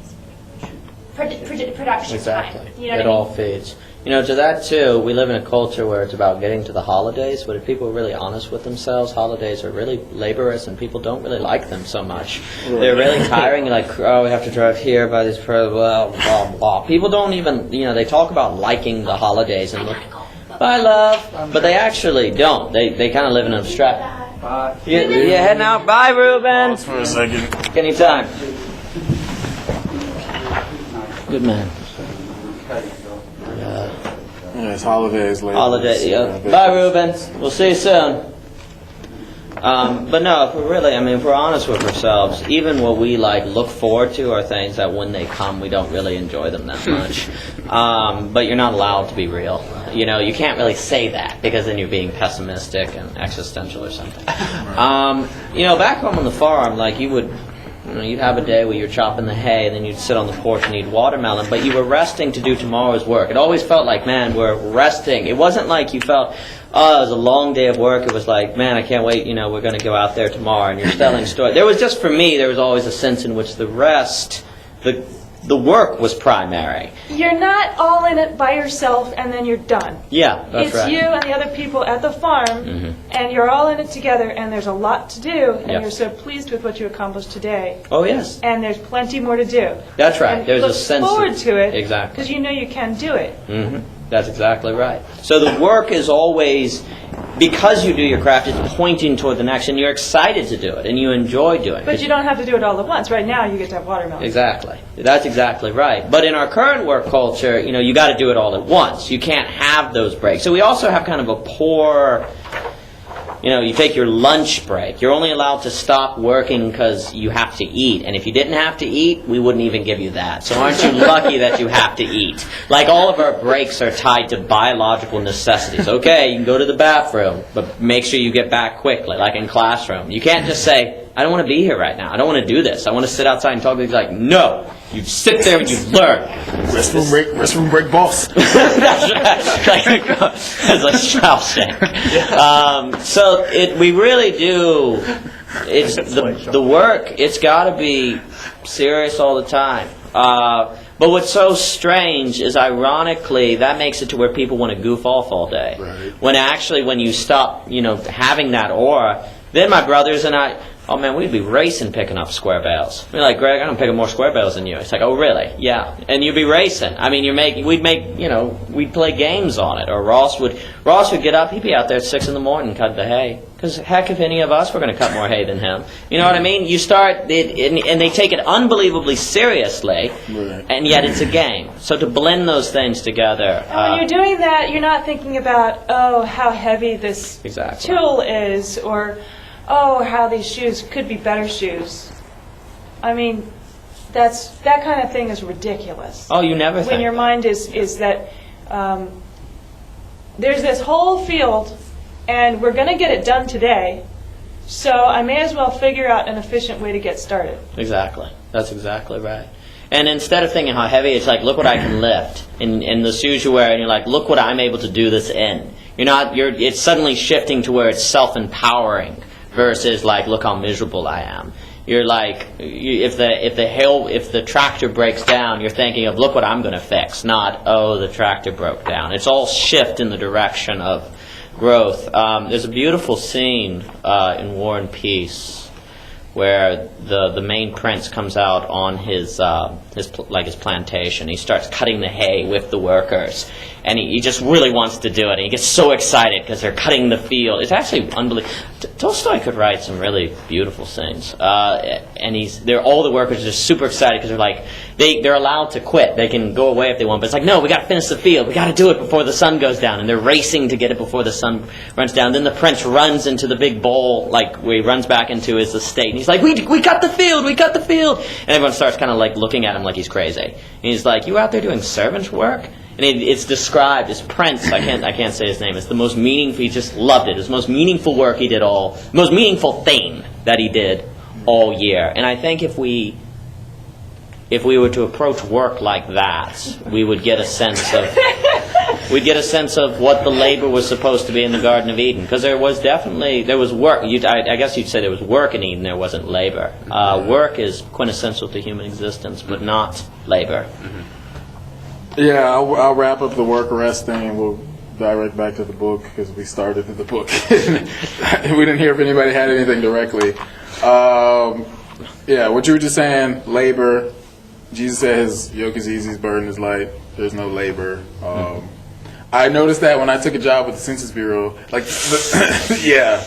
production Exactly. time. You know It what I all mean? feeds. You know, to that too, we live in a culture where it's about getting to the holidays, but if people are really honest with themselves, holidays are really laborious and people don't really like them so much. They're really tiring, like, oh, we have to drive here, buy these, blah, blah, blah. People don't even, you know, they talk about liking the holidays and look, bye, love, but they actually don't. They kind of live in an abstract. Bye. You're heading out? Bye, Ruben. For a second. Anytime. Good man. Yeah, it's holidays later. Holiday, yeah. Bye, Ruben. We'll see you soon. But no, if we're really, I mean, if we're honest with ourselves, even what we like look forward to are things that when they come, we don't really enjoy them that much. But you're not allowed to be real. You know, you can't really say that because then you're being pessimistic and existential or something. You know, back home on the farm, like you'd have a day where you're chopping the hay and then you'd sit on the porch and eat watermelon, but you were resting to do tomorrow's work. It always felt like, man, we're resting. It wasn't like you felt, oh, it was a long day of work. It was like, man, I can't wait, you know, we're going to go out there tomorrow and you're telling stories. There was just, for me, there was always a sense in which the rest, the work was primary. You're not all in it by yourself and then you're done. Yeah, that's It's right. you and the other people at the farm, and you're all in it together, and there's a lot to do, and Yep. you're so pleased with what you accomplished today. Oh, yes. And there's plenty more to do. That's right. And There's look a sense forward of, to it, Exactly. because you know you can do it. That's exactly right. So the work is always, because you do your craft, it's pointing toward the next, and you're excited to do it, and you enjoy doing it. But you don't have to do it all at once. Right now, you get to have watermelon. Exactly. That's exactly right. But in our current work culture, you know, you got to do it all at once. You can't have those breaks. So we also have kind of a poor, you know, you take your lunch break. You're only allowed to stop working because you have to eat. And if you didn't have to eat, we wouldn't even give you that. So aren't you lucky that you have to eat? Like all of our breaks are tied to biological necessities. Okay, you can go to the bathroom, but make sure you get back quickly, like in classroom. You can't just say, I don't want to be here right now. I don't want to do this. I want to sit outside and talk to you. Like, no. You sit there and you learn. Restroom break, boss. That's right. As a Shawshank. So we really do. It's the work. It's got to be serious all the time. But But what's so strange is, ironically, that makes it to where people want to goof off all day. Right. When actually, when you stop, having that aura, then my brothers and I, oh man, we'd be racing picking up square bales. We're like, Greg, I'm picking more square bales than you. It's like, oh really? Yeah. And you'd be racing. I mean, we'd play games on it. Or Ross would get up, he'd be out there at 6 in the morning cutting the hay. Because heck, if any of us were going to cut more hay than him. You know what I mean? You start, and they take it unbelievably seriously, right. And yet it's a game. So to blend those things together. And when you're doing that, you're not thinking about, oh, how heavy this tool is, or oh, how these shoes could be better shoes. I mean, that kind of thing is ridiculous. Oh, you never think. When your mind is that there's this whole field, and we're going to get it done today, so I may as well figure out an efficient way to get started. Exactly. That's exactly right. And instead of thinking how heavy, it's like, look what I can lift. In the shoes you wear, and you're like, look what I'm able to do this in. It's suddenly shifting to where it's self-empowering. Versus like, look how miserable I am. You're like, if the tractor breaks down, you're thinking of, look what I'm going to fix, not, oh, the tractor broke down. It's all shift in the direction of growth. There's a beautiful scene in War and Peace where the main prince comes out on his plantation. He starts cutting the hay with the workers, and he just really wants to do it. And he gets so excited because they're cutting the field. It's actually unbelievable. Tolstoy could write some really beautiful things. And all the workers are just super excited because they're like, they're allowed to quit. They can go away if they want, but it's like, no, we got to finish the field. We got to do it before the sun goes down. And they're racing to get it before the sun runs down. Then the prince runs into the big bowl, where he runs back into his estate. And he's like, we cut the field, we cut the field. And everyone starts kind of like looking at him like he's crazy. And he's like, you out there doing servant work? And it's described as Prince. I can't say his name. It's the most meaningful. He just loved it. It's the most meaningful work he did most meaningful thing that he did all year. And I think if we were to approach work like that, we would get a sense of what the labor was supposed to be in the Garden of Eden. Because there was work. I guess you'd say there was work in Eden. There wasn't labor. Work is quintessential to human existence, but not labor. Mm-hmm. Yeah, I'll wrap up the work rest thing, and we'll direct back to the book because we started with the book. We didn't hear if anybody had anything directly. Yeah, what you were just saying, labor. Jesus said his yoke is easy, his burden is light. There's no labor. I noticed that when I took a job with the Census Bureau. Yeah.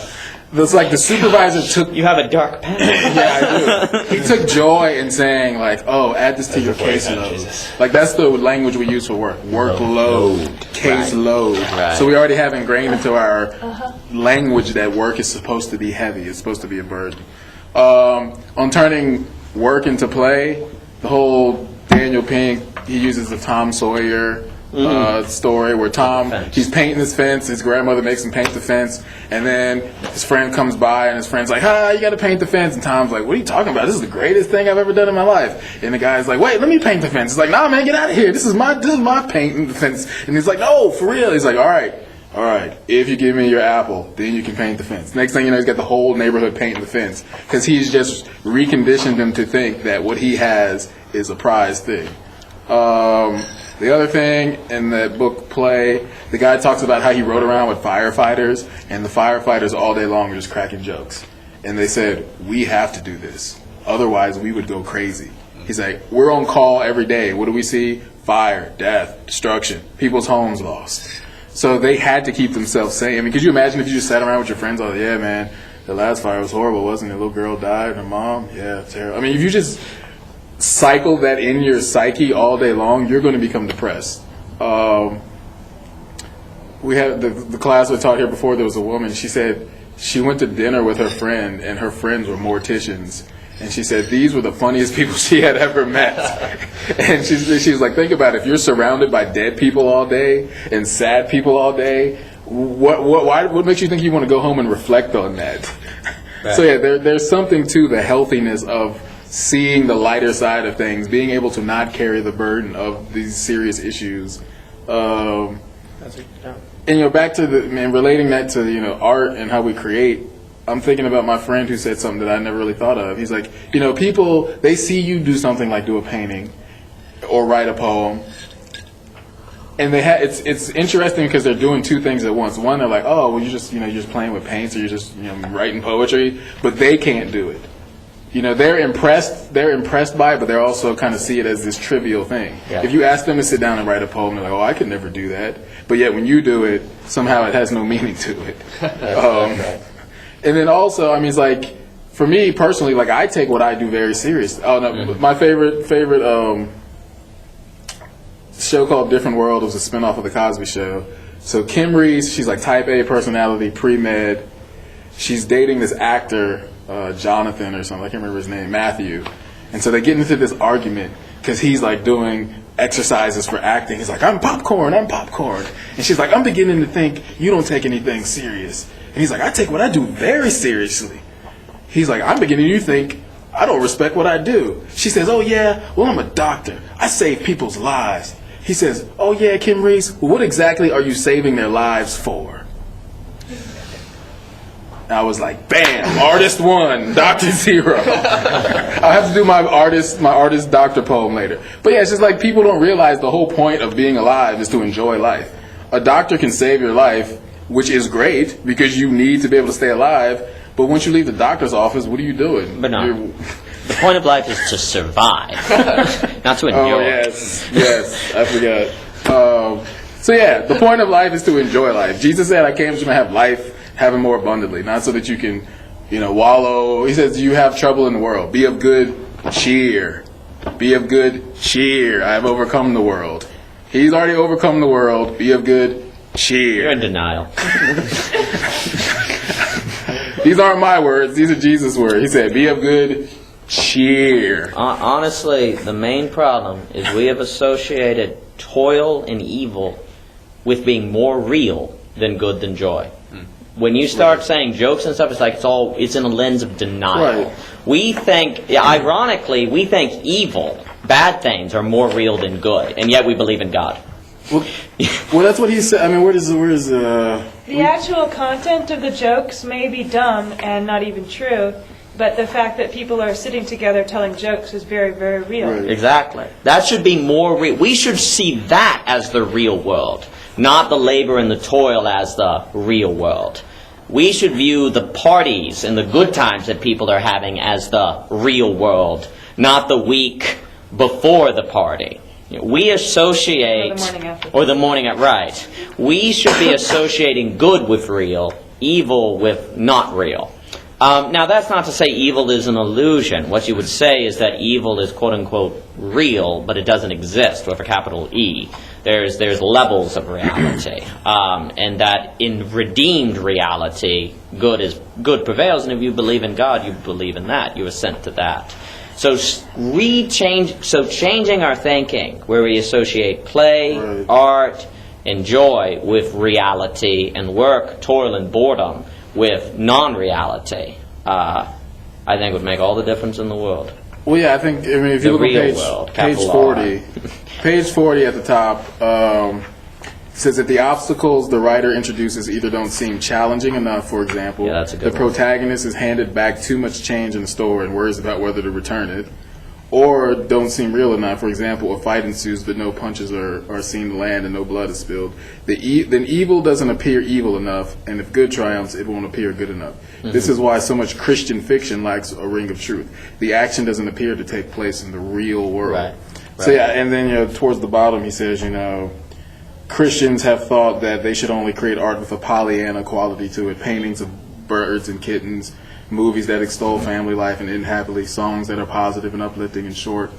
It's like the supervisor took... You have a dark pen. Yeah, I do. He took joy in saying, add this to your caseload. That's the language we use for work. Workload, caseload. Right. So we already have ingrained into our language that work is supposed to be heavy. It's supposed to be a burden. On turning work into play, the whole Daniel Pink, he uses the Tom Sawyer story where Tom, he's painting his fence, his grandmother makes him paint the fence, and then his friend comes by and his friend's like, you gotta paint the fence, and Tom's like, what are you talking about? This is the greatest thing I've ever done in my life. And the guy's like, wait, let me paint the fence. He's like, nah man, get out of here, this is my painting the fence. And he's like, no, for real. He's like, all right, if you give me your apple, then you can paint the fence. Next thing you know, he's got the whole neighborhood painting the fence because he's just reconditioned them to think that what he has is a prized thing. The other thing in the book Play, the guy talks about how he rode around with firefighters, and the firefighters all day long were just cracking jokes. And they said, we have to do this. Otherwise, we would go crazy. He's like, we're on call every day. What do we see? Fire, death, destruction, people's homes lost. So they had to keep themselves sane. I mean, could you imagine if you just sat around with your friends all, yeah, man, the last fire was horrible, wasn't it? A little girl died, her mom, yeah, terrible. I mean, if you just cycle that in your psyche all day long, you're going to become depressed. We had the class we taught here before. There was a woman. She said she went to dinner with her friend, and her friends were morticians. And she said these were the funniest people she had ever met. And she's like, think about it. If you're surrounded by dead people all day and sad people all day, what makes you think you want to go home and reflect on that? Right. So yeah, there's something to the healthiness of seeing the lighter side of things, being able to not carry the burden of these serious issues. And back to relating that to art and how we create. I'm thinking about my friend who said something that I never really thought of. He's like, people, they see you do something like do a painting, or write a poem. And it's interesting because they're doing two things at once. One, they're like, oh, well, you're just playing with paints, or you're just writing poetry, but they can't do it. They're impressed by it, but they're also kind of see it as this trivial thing. Yeah. If you ask them to sit down and write a poem, they're like, oh, I could never do that. But yet when you do it, somehow it has no meaning to it. And then also, I mean, it's like, for me personally, like, I take what I do very serious. Oh no, my favorite show called Different World. It was a spinoff of The Cosby Show. So Kim Reese, she's like type A personality, pre-med. She's dating this actor, Jonathan or something. I can't remember his name, Matthew. And so they get into this argument because he's like doing exercises for acting. He's like, I'm popcorn. And she's like, I'm beginning to think you don't take anything serious. And he's like, I take what I do very seriously. He's like, I'm beginning to think I don't respect what I do. She says, oh yeah, well, I'm a doctor. I save people's lives. He says, oh yeah, Kim Reese, what exactly are you saving their lives for? I was like, bam, artist 1, doctor 0. I have to do my artist doctor poem later. But yeah, it's just like people don't realize the whole point of being alive is to enjoy life. A doctor can save your life, which is great because you need to be able to stay alive. But once you leave the doctor's office, what are you doing? But no. The point of life is to survive, not to endure. Oh, yes, I forgot. So yeah, the point of life is to enjoy life. Jesus said, I came to have life, have it more abundantly, not so that you can, wallow. He says, you have trouble in the world. Be of good cheer. Be of good cheer. I have overcome the world. He's already overcome the world. Be of good cheer. You're in denial. These aren't my words. These are Jesus' words. He said, be of good cheer. Honestly, the main problem is we have associated toil and evil with being more real than good than joy. When you start saying jokes and stuff, it's like it's in a lens of denial. Right. We think, ironically, evil, bad things are more real than good, and yet we believe in God. Well, that's what he said. I mean, where is the actual content of the jokes may be dumb and not even true, but the fact that people are sitting together telling jokes is very, very real. Right. Exactly. That should be more real. We should see that as the real world, not the labor and the toil as the real world. We should view the parties and the good times that people are having as the real world, not the week before the party. We associate... Or the morning after. Right. We should be associating good with real, evil with not real. Now, that's not to say evil is an illusion. What you would say is that evil is quote-unquote real, but it doesn't exist with a capital E. There's levels of reality. And that in redeemed reality, good prevails. And if you believe in God, you believe in that. You assent to that. So changing our thinking, where we associate play, right, art, and joy with reality, and work, toil, and boredom with non-reality, I think would make all the difference in the world. Well, yeah, if you look at page 40, page 40 at the top, says that the obstacles the writer introduces either don't seem challenging enough. For example, the protagonist is handed back too much change in the store and worries about whether to return it, or don't seem real enough. For example, a fight ensues but no punches are seen to land and no blood is spilled. Then evil doesn't appear evil enough, and if good triumphs, it won't appear good enough. Mm-hmm. This is why so much Christian fiction lacks a ring of truth. The action doesn't appear to take place in the real world. Right. So yeah, and then towards the bottom he says, Christians have thought that they should only create art with a Pollyanna quality to it, paintings of birds and kittens, movies that extol family life and end happily, songs that are positive and uplifting and short,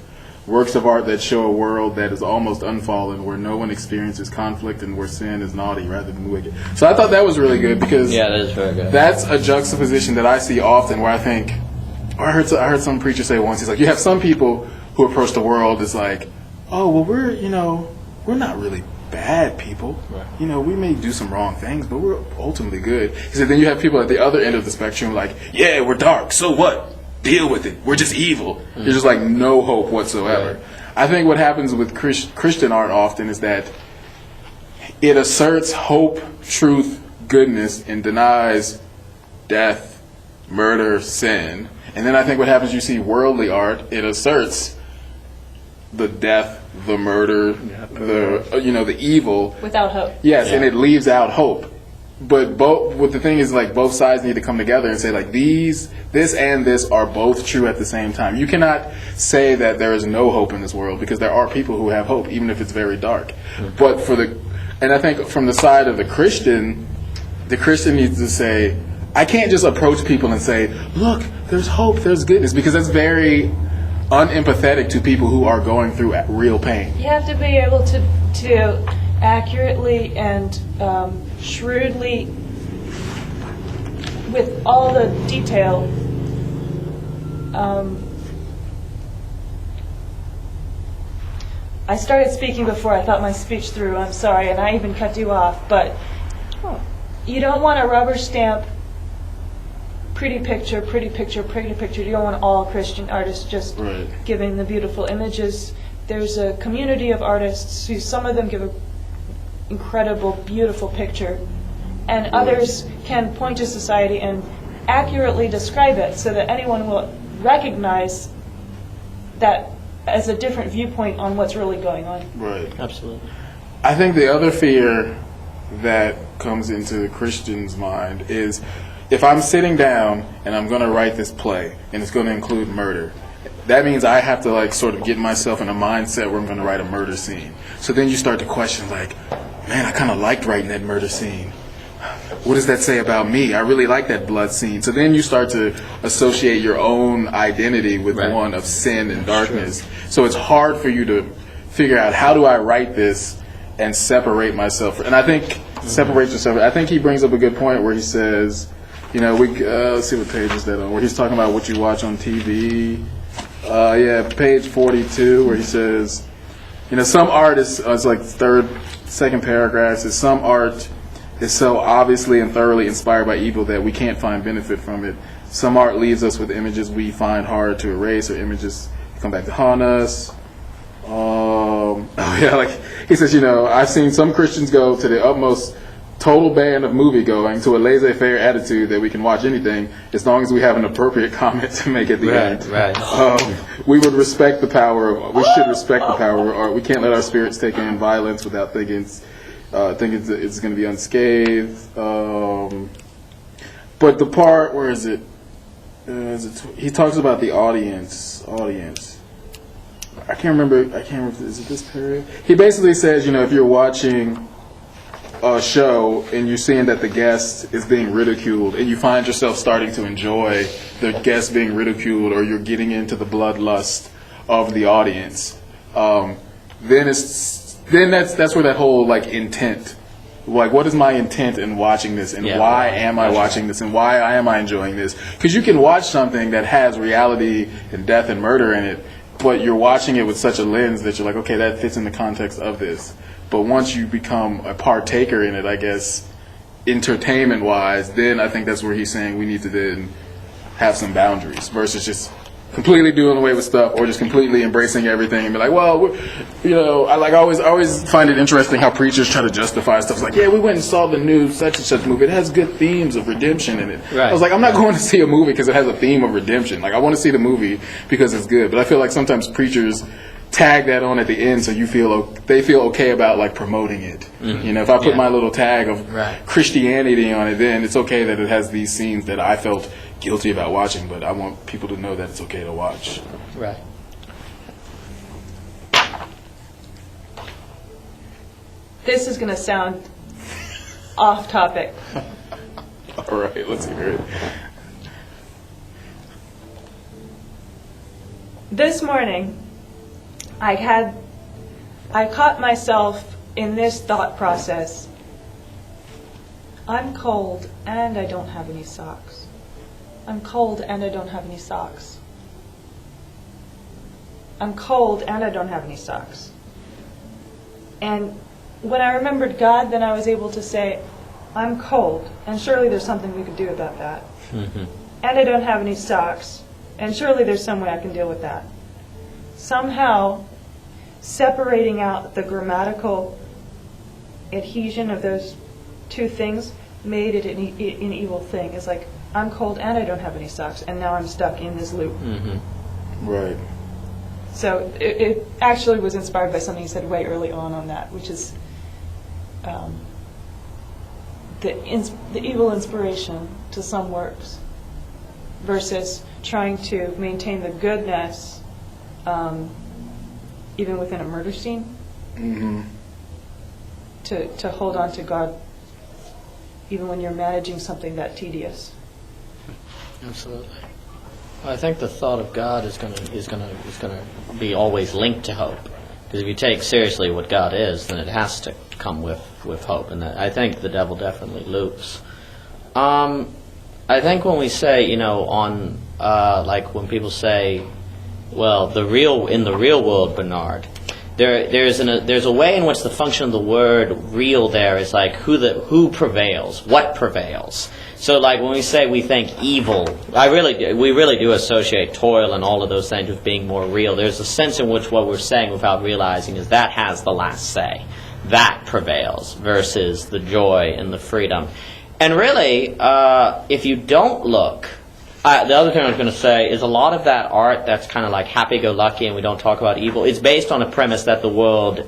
works of art that show a world that is almost unfallen, where no one experiences conflict and where sin is naughty rather than wicked. So I thought that was really good because that is very good. That's a juxtaposition that I see often where I think, I heard some preacher say once, he's like, you have some people who approach the world as like, oh, well, we're not really bad people. Right. We may do some wrong things, but we're ultimately good. He said then you have people at the other end of the spectrum like, yeah, we're dark, so what? Deal with it. We're just evil. Mm-hmm. There's just like no hope whatsoever. Right. I think what happens with Christian art often is that it asserts hope, truth, goodness, and denies death, murder, sin. And then I think what happens, you see worldly art, it asserts the death, the murder, the evil. Without hope. Yes, and it leaves out hope. But what the thing is, like, both sides need to come together and say, like, this and this are both true at the same time. You cannot say that there is no hope in this world, because there are people who have hope, even if it's very dark. But and I think from the side of the Christian needs to say, I can't just approach people and say, look, there's hope, there's goodness, because that's very unempathetic to people who are going through real pain. You have to be able to accurately and shrewdly, with all the detail, I started speaking before I thought my speech through, I'm sorry, and I even cut you off, but you don't want a rubber stamp, pretty picture, pretty picture, pretty picture. You don't want all Christian artists just giving the beautiful images. There's a community of artists who, some of them give an incredible, beautiful picture, and others can point to society and accurately describe it so that anyone will recognize that as a different viewpoint on what's really going on. Right. Absolutely. I think the other fear that comes into the Christian's mind is, if I'm sitting down and I'm going to write this play and it's going to include murder, that means I have to, like, sort of get myself in a mindset where I'm going to write a murder scene. So then you start to question, like, man, I kind of liked writing that murder scene. What does that say about me? I really like that blood scene. So then you start to associate your own identity with one of sin and darkness. Sure. So it's hard for you to figure out, how do I write this and separate myself? And I think separate yourself. I think he brings up a good point where he says, let's see what page is that on, where he's talking about what you watch on TV. Page 42, where he says, some art is, it's like second paragraph, says, some art is so obviously and thoroughly inspired by evil that we can't find benefit from it. Some art leaves us with images we find hard to erase, or images come back to haunt us. He says, I've seen some Christians go to the utmost total ban of movie going, to a laissez-faire attitude that we can watch anything as long as we have an appropriate comment to make at the end. We would respect the power of, we should respect the power of art. We can't let our spirits take in violence without thinking it's going to be unscathed. But the part, where is it? He talks about the audience. I can't remember, is it this period? He basically says, if you're watching a show and you're seeing that the guest is being ridiculed, and you find yourself starting to enjoy the guest being ridiculed, or you're getting into the bloodlust of the audience, then that's where that whole, like, intent, like, what is my intent in watching this, and why am I watching this, and why am I enjoying this? Because you can watch something that has reality and death and murder in it, but you're watching it with such a lens that you're like, okay, that fits in the context of this. But once you become a partaker in it, I guess, entertainment-wise, then I think that's where he's saying we need to then have some boundaries, versus just completely doing away with stuff, or just completely embracing everything and be like, well, I always find it interesting how preachers try to justify stuff. It's like, we went and saw the new such and such movie. It has good themes of redemption in it. I was like, I'm not going to see a movie because it has a theme of redemption. Like, I want to see the movie because it's good. But I feel like sometimes preachers tag that on at the end, so they feel okay about, like, promoting it. If I put my little tag of Christianity on it, then it's okay that it has these scenes that I felt guilty about watching, but I want people to know that it's okay to watch. Right. This is going to sound off topic. All right, let's hear it. This morning, I caught myself in this thought process. I'm cold and I don't have any socks. I'm cold and I don't have any socks. I'm cold and I don't have any socks. And when I remembered God, then I was able to say, I'm cold, and surely there's something we could do about that. Mm-hmm. And I don't have any socks, and surely there's some way I can deal with that. Somehow, separating out the grammatical adhesion of those two things made it an evil thing. It's like, I'm cold and I don't have any socks, and now I'm stuck in this loop. Mm-hmm. Right. So it actually was inspired by something he said way early on that, which is the evil inspiration to some works versus trying to maintain the goodness even within a murder scene. Mm-hmm. To hold on to God even when you're managing something that tedious. Absolutely. Well, I think the thought of God is going to be always linked to hope. Because if you take seriously what God is, then it has to come with hope. And I think the devil definitely loops. I think when we say, on like when people say, well, in the real world, Bernard, there's a way in which the function of the word "real" there is like who prevails, what prevails. So, like when we say we think evil, we really do associate toil and all of those things with being more real. There's a sense in which what we're saying without realizing is that has the last say, that prevails versus the joy and the freedom. And really, if you don't look. The other thing I was going to say is a lot of that art that's kind of like happy-go-lucky and we don't talk about evil, it's based on a premise that the world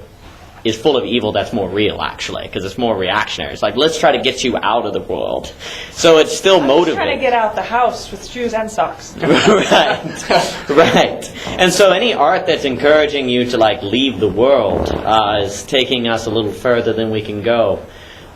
is full of evil that's more real, actually, because it's more reactionary. It's like, let's try to get you out of the world. So it's still motivating. Trying to get out the house with shoes and socks. Right. And so any art that's encouraging you to like leave the world is taking us a little further than we can go.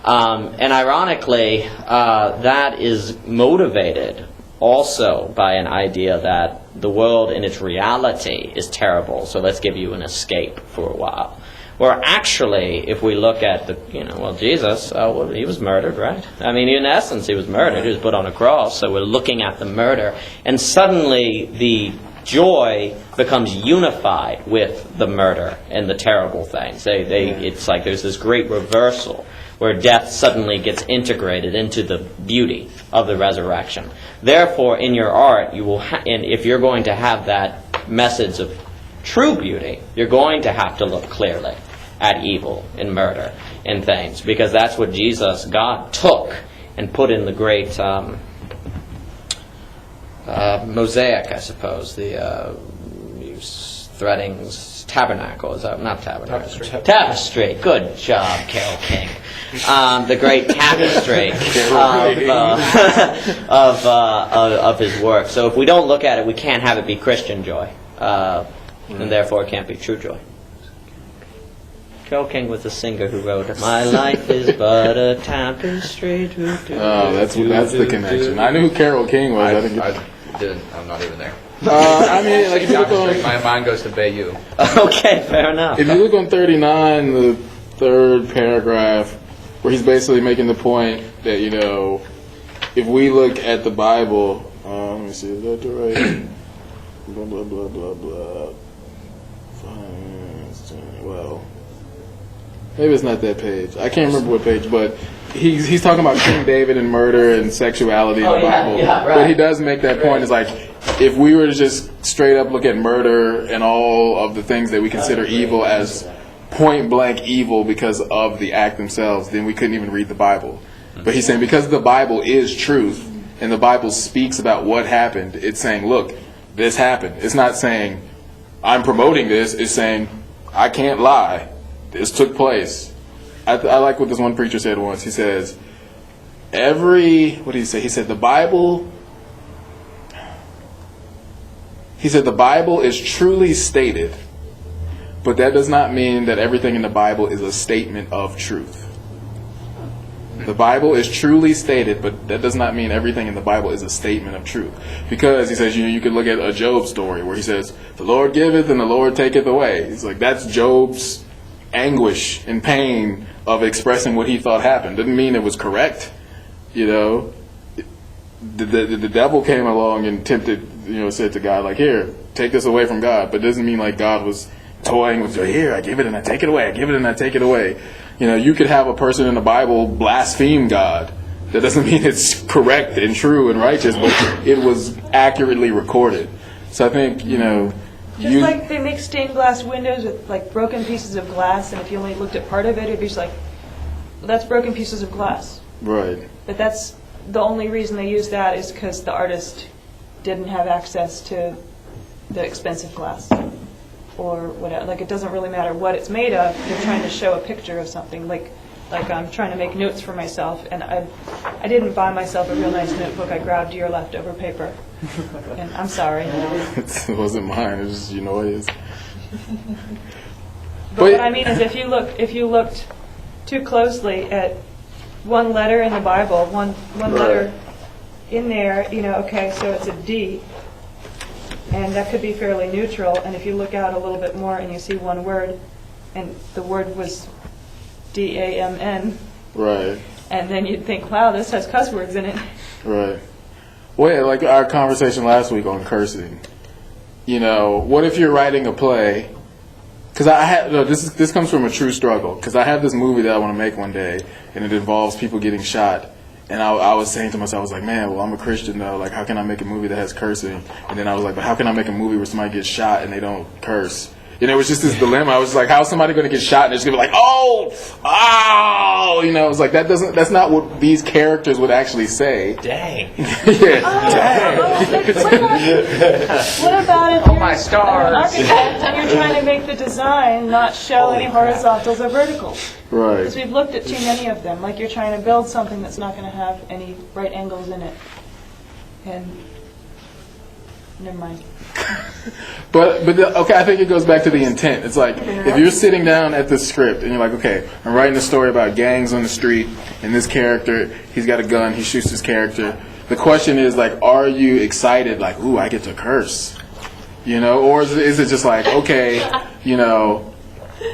And ironically, that is motivated also by an idea that the world in its reality is terrible, so let's give you an escape for a while. Where actually, if we look at Jesus, he was murdered, right? I mean, in essence, he was murdered. He was put on a cross, so we're looking at the murder. And suddenly, the joy becomes unified with the murder and the terrible things. It's like there's this great reversal where death suddenly gets integrated into the beauty of the resurrection. Therefore, in your art, you will, and if you're going to have that message of true beauty, you're going to have to look clearly at evil and murder and things, because that's what Jesus, God, took and put in the great mosaic, I suppose, the threading tabernacle. Is that not tabernacle? Tapestry. Good job, Carole King. The great tapestry of his work. So if we don't look at it, we can't have it be Christian joy, and therefore it can't be true joy. Carole King was the singer who wrote "My life is but a tapestry." That's the connection. I knew who Carole King was. I'm not even there. I mean, like if you look on, my mind goes to Bayou. Okay, fair enough. If you look on 39, the third paragraph, where he's basically making the point that if we look at the Bible, let me see, is that the right? Blah blah blah blah blah. Well, maybe it's not that page. I can't remember what page, but he's talking about King David and murder and sexuality in the Bible. Yeah, right. But he does make that point. It's like, if we were to just straight up look at murder and all of the things that we consider evil as point blank evil because of the act themselves, then we couldn't even read the Bible. But he's saying because the Bible is truth and the Bible speaks about what happened, it's saying, look, this happened. It's not saying I'm promoting this. It's saying I can't lie. This took place. I like what this one preacher said once. He says, what did he say? He said the Bible is truly stated, but that does not mean that everything in the Bible is a statement of truth. The Bible is truly stated, but that does not mean everything in the Bible is a statement of truth. Because he says, you could look at a Job story where he says, the Lord giveth and the Lord taketh away. He's like, that's Job's anguish and pain of expressing what he thought happened. Doesn't mean it was correct. The devil came along and tempted, said to God, like, here, take this away from God. But it doesn't mean like God was toying with, here, I give it and I take it away. I give it and I take it away. You could have a person in the Bible blaspheme God. That doesn't mean it's correct and true and righteous, but it was accurately recorded. So I think, Just like they make stained glass windows with like broken pieces of glass, and if you only looked at part of it, it'd be just like, well, that's broken pieces of glass. Right. But that's the only reason they use that is because the artist didn't have access to the expensive glass. or whatever. Like, it doesn't really matter what it's made of. They're trying to show a picture of something. Like I'm trying to make notes for myself, and I didn't buy myself a real nice notebook. I grabbed your leftover paper, and I'm sorry. It wasn't mine. It was just, it is. But what I mean is, if you looked too closely at one letter in the Bible, one letter in there, okay, so it's a D, and that could be fairly neutral. And if you look out a little bit more and you see one word, and the word was DAMN, right, and then you'd think, wow, this has cuss words in it. Right. Well, yeah, like our conversation last week on cursing. What if you're writing a play? Because this comes from a true struggle. Because I have this movie that I want to make one day, and it involves people getting shot. And I was saying to myself, I was like, man, well, I'm a Christian though. Like, how can I make a movie that has cursing? And then I was like, but how can I make a movie where somebody gets shot and they don't curse? It was just this dilemma. I was like, how's somebody going to get shot and it's going to be like, oh, it was like, that's not what these characters would actually say. Dang. Dang. What about if Oh, my stars. an architect and you're trying to make the design not show any horizontals or verticals? Right. Because we've looked at too many of them. Like, you're trying to build something that's not going to have any right angles in it. And never mind. But okay, I think it goes back to the intent. It's like, if you're sitting down at the script and you're like, okay, I'm writing a story about gangs on the street, and this character, he's got a gun, he shoots his character. The question is, like, are you excited, like, ooh, I get to curse? Or is it just like, okay,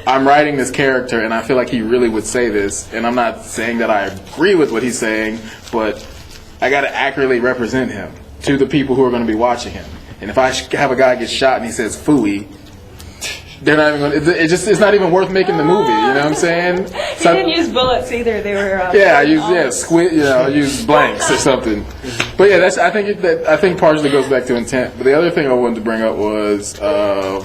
I'm writing this character and I feel like he really would say this, and I'm not saying that I agree with what he's saying, but I got to accurately represent him to the people who are going to be watching him. And if I have a guy get shot and he says "phooey," they're not even going to. It's not even worth making the movie. You know what I'm saying? He didn't use bullets either. They were. I use blanks or something. But yeah, I think partially goes back to intent. But the other thing I wanted to bring up was, I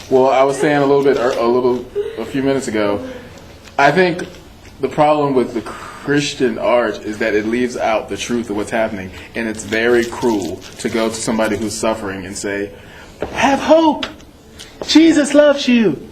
was saying a few minutes ago. I think the problem with the Christian art is that it leaves out the truth of what's happening, and it's very cruel to go to somebody who's suffering and say, have hope, Jesus loves you.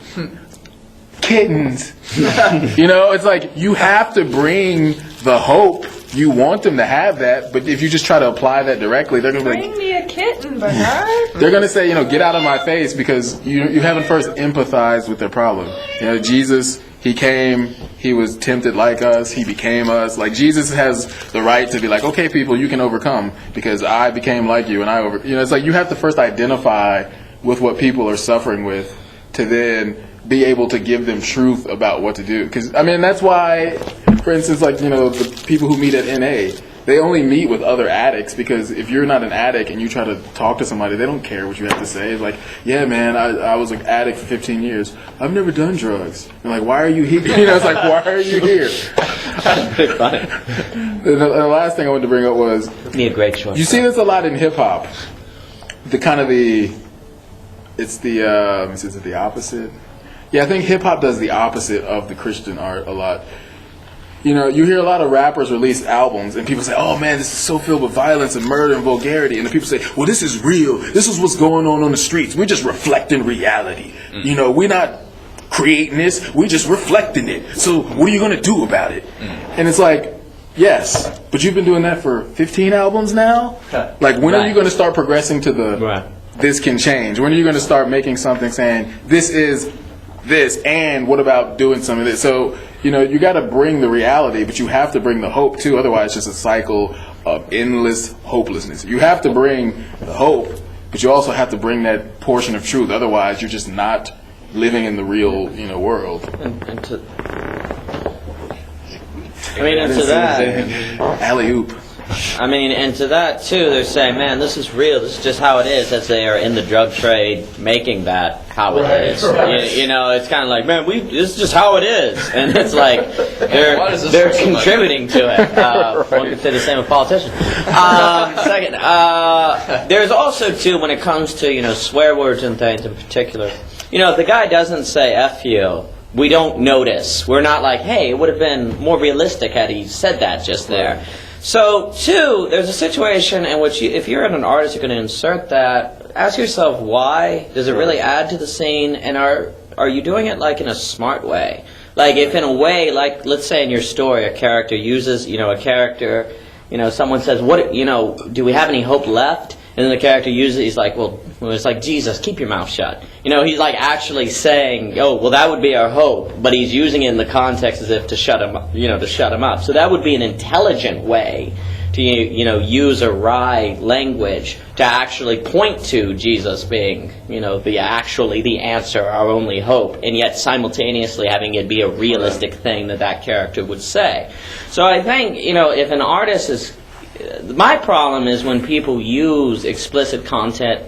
Kittens. It's like, you have to bring the hope. You want them to have that, but if you just try to apply that directly, they're going to be like, bring me a kitten, Bernard. They're going to say, get out of my face, because you haven't first empathized with their problem. Jesus, he came, he was tempted like us, he became us. Like, Jesus has the right to be like, okay, people, you can overcome because I became like you, and it's like, you have to first identify with what people are suffering with to then be able to give them truth about what to do. Because, that's why, for instance, like, the people who meet at NA, they only meet with other addicts, because if you're not an addict and you try to talk to somebody, they don't care what you have to say. It's like, yeah, man, I was an addict for 15 years. I've never done drugs. And like, why are you here? It's like, why are you here? That's pretty funny. The last thing I wanted to bring up was, Need a great choice. You see this a lot in hip hop. Is it the opposite? Yeah, I think hip hop does the opposite of the Christian art a lot. You hear a lot of rappers release albums, and people say, oh man, this is so filled with violence and murder and vulgarity. And the people say, well, this is real. This is what's going on the streets. We're just reflecting reality. We're not creating this. We're just reflecting it. So what are you going to do about it? And it's like, yes, but you've been doing that for 15 albums now? Like, when are you going to start progressing to this can change? When are you going to start making something saying, this is this, and what about doing some of this? So, you got to bring the reality, but you have to bring the hope too. Otherwise, it's just a cycle of endless hopelessness. You have to bring the hope, but you also have to bring that portion of truth. Otherwise, you're just not living in the real, world. And to that, alley-oop. And to that too, they're saying, man, this is real. This is just how it is, as they are in the drug trade making that how it is. It's kind of like, man, this is just how it is, and it's like they're contributing to it. One could say the same with politicians. Second, there's also too, when it comes to swear words and things in particular. If the guy doesn't say "F you," we don't notice. We're not like, hey, it would have been more realistic had he said that just there. So, two, there's a situation in which if you're an artist, you're going to insert that. ask yourself why. Does it really add to the scene? And are you doing it like in a smart way? Like if in a way, like let's say in your story, a character uses, someone says, "What, do we have any hope left?" And then the character uses, he's like, well, it's like, Jesus, keep your mouth shut. He's like actually saying, oh, well, that would be our hope, but he's using it in the context as if to shut him up, to shut him up. So that would be an intelligent way to, use a wry language to actually point to Jesus being, the answer, our only hope, and yet simultaneously having it be a realistic thing that character would say. So I think, if an artist is... My problem is when people use explicit content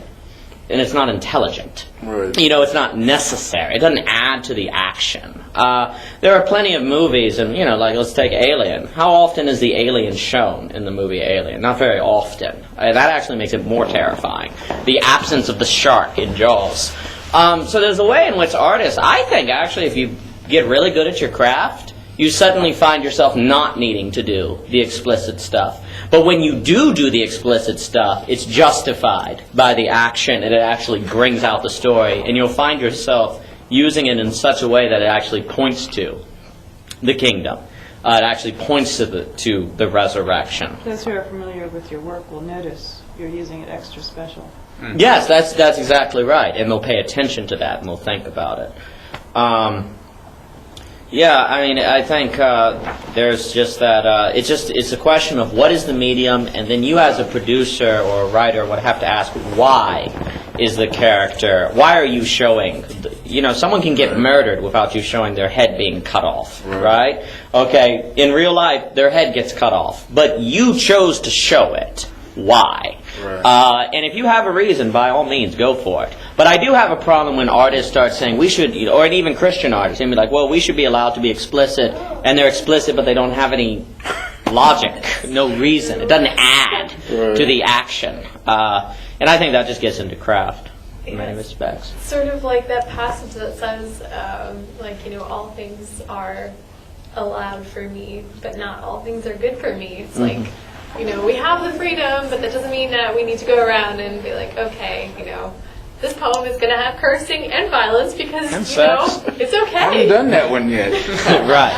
and it's not intelligent. Right. It's not necessary. It doesn't add to the action. There are plenty of movies, and like let's take Alien. How often is the alien shown in the movie Alien? Not very often. That actually makes it more terrifying. The absence of the shark in Jaws. So there's a way in which artists, I think actually if you get really good at your craft, you suddenly find yourself not needing to do the explicit stuff. But when you do the explicit stuff, it's justified by the action, and it actually brings out the story. And you'll find yourself using it in such a way that it actually points to the kingdom. It actually points to the resurrection. Those who are familiar with your work will notice you're using it extra special. Mm-hmm. Yes, that's exactly right. And they'll pay attention to that, and they'll think about it. Yeah, I mean, I think there's just that, it's a question of what is the medium, and then you as a producer or a writer would have to ask, why is the character, why are you showing, someone can get murdered without you showing their head being cut off, right? Okay, in real life, their head gets cut off, but you chose to show it. Why? Right. And if you have a reason, by all means, go for it. But I do have a problem when artists start saying we should, or even Christian artists, and be like, well, we should be allowed to be explicit, and they're explicit, but they don't have any logic, no reason. It doesn't add to the action. And I think that just gets into craft in many respects. Sort of like that passage that says, all things are allowed for me, but not all things are good for me. It's like, we have the freedom, but that doesn't mean that we need to go around and be like, okay, this poem is going to have cursing and violence because, it's okay. I haven't done that one yet. Right.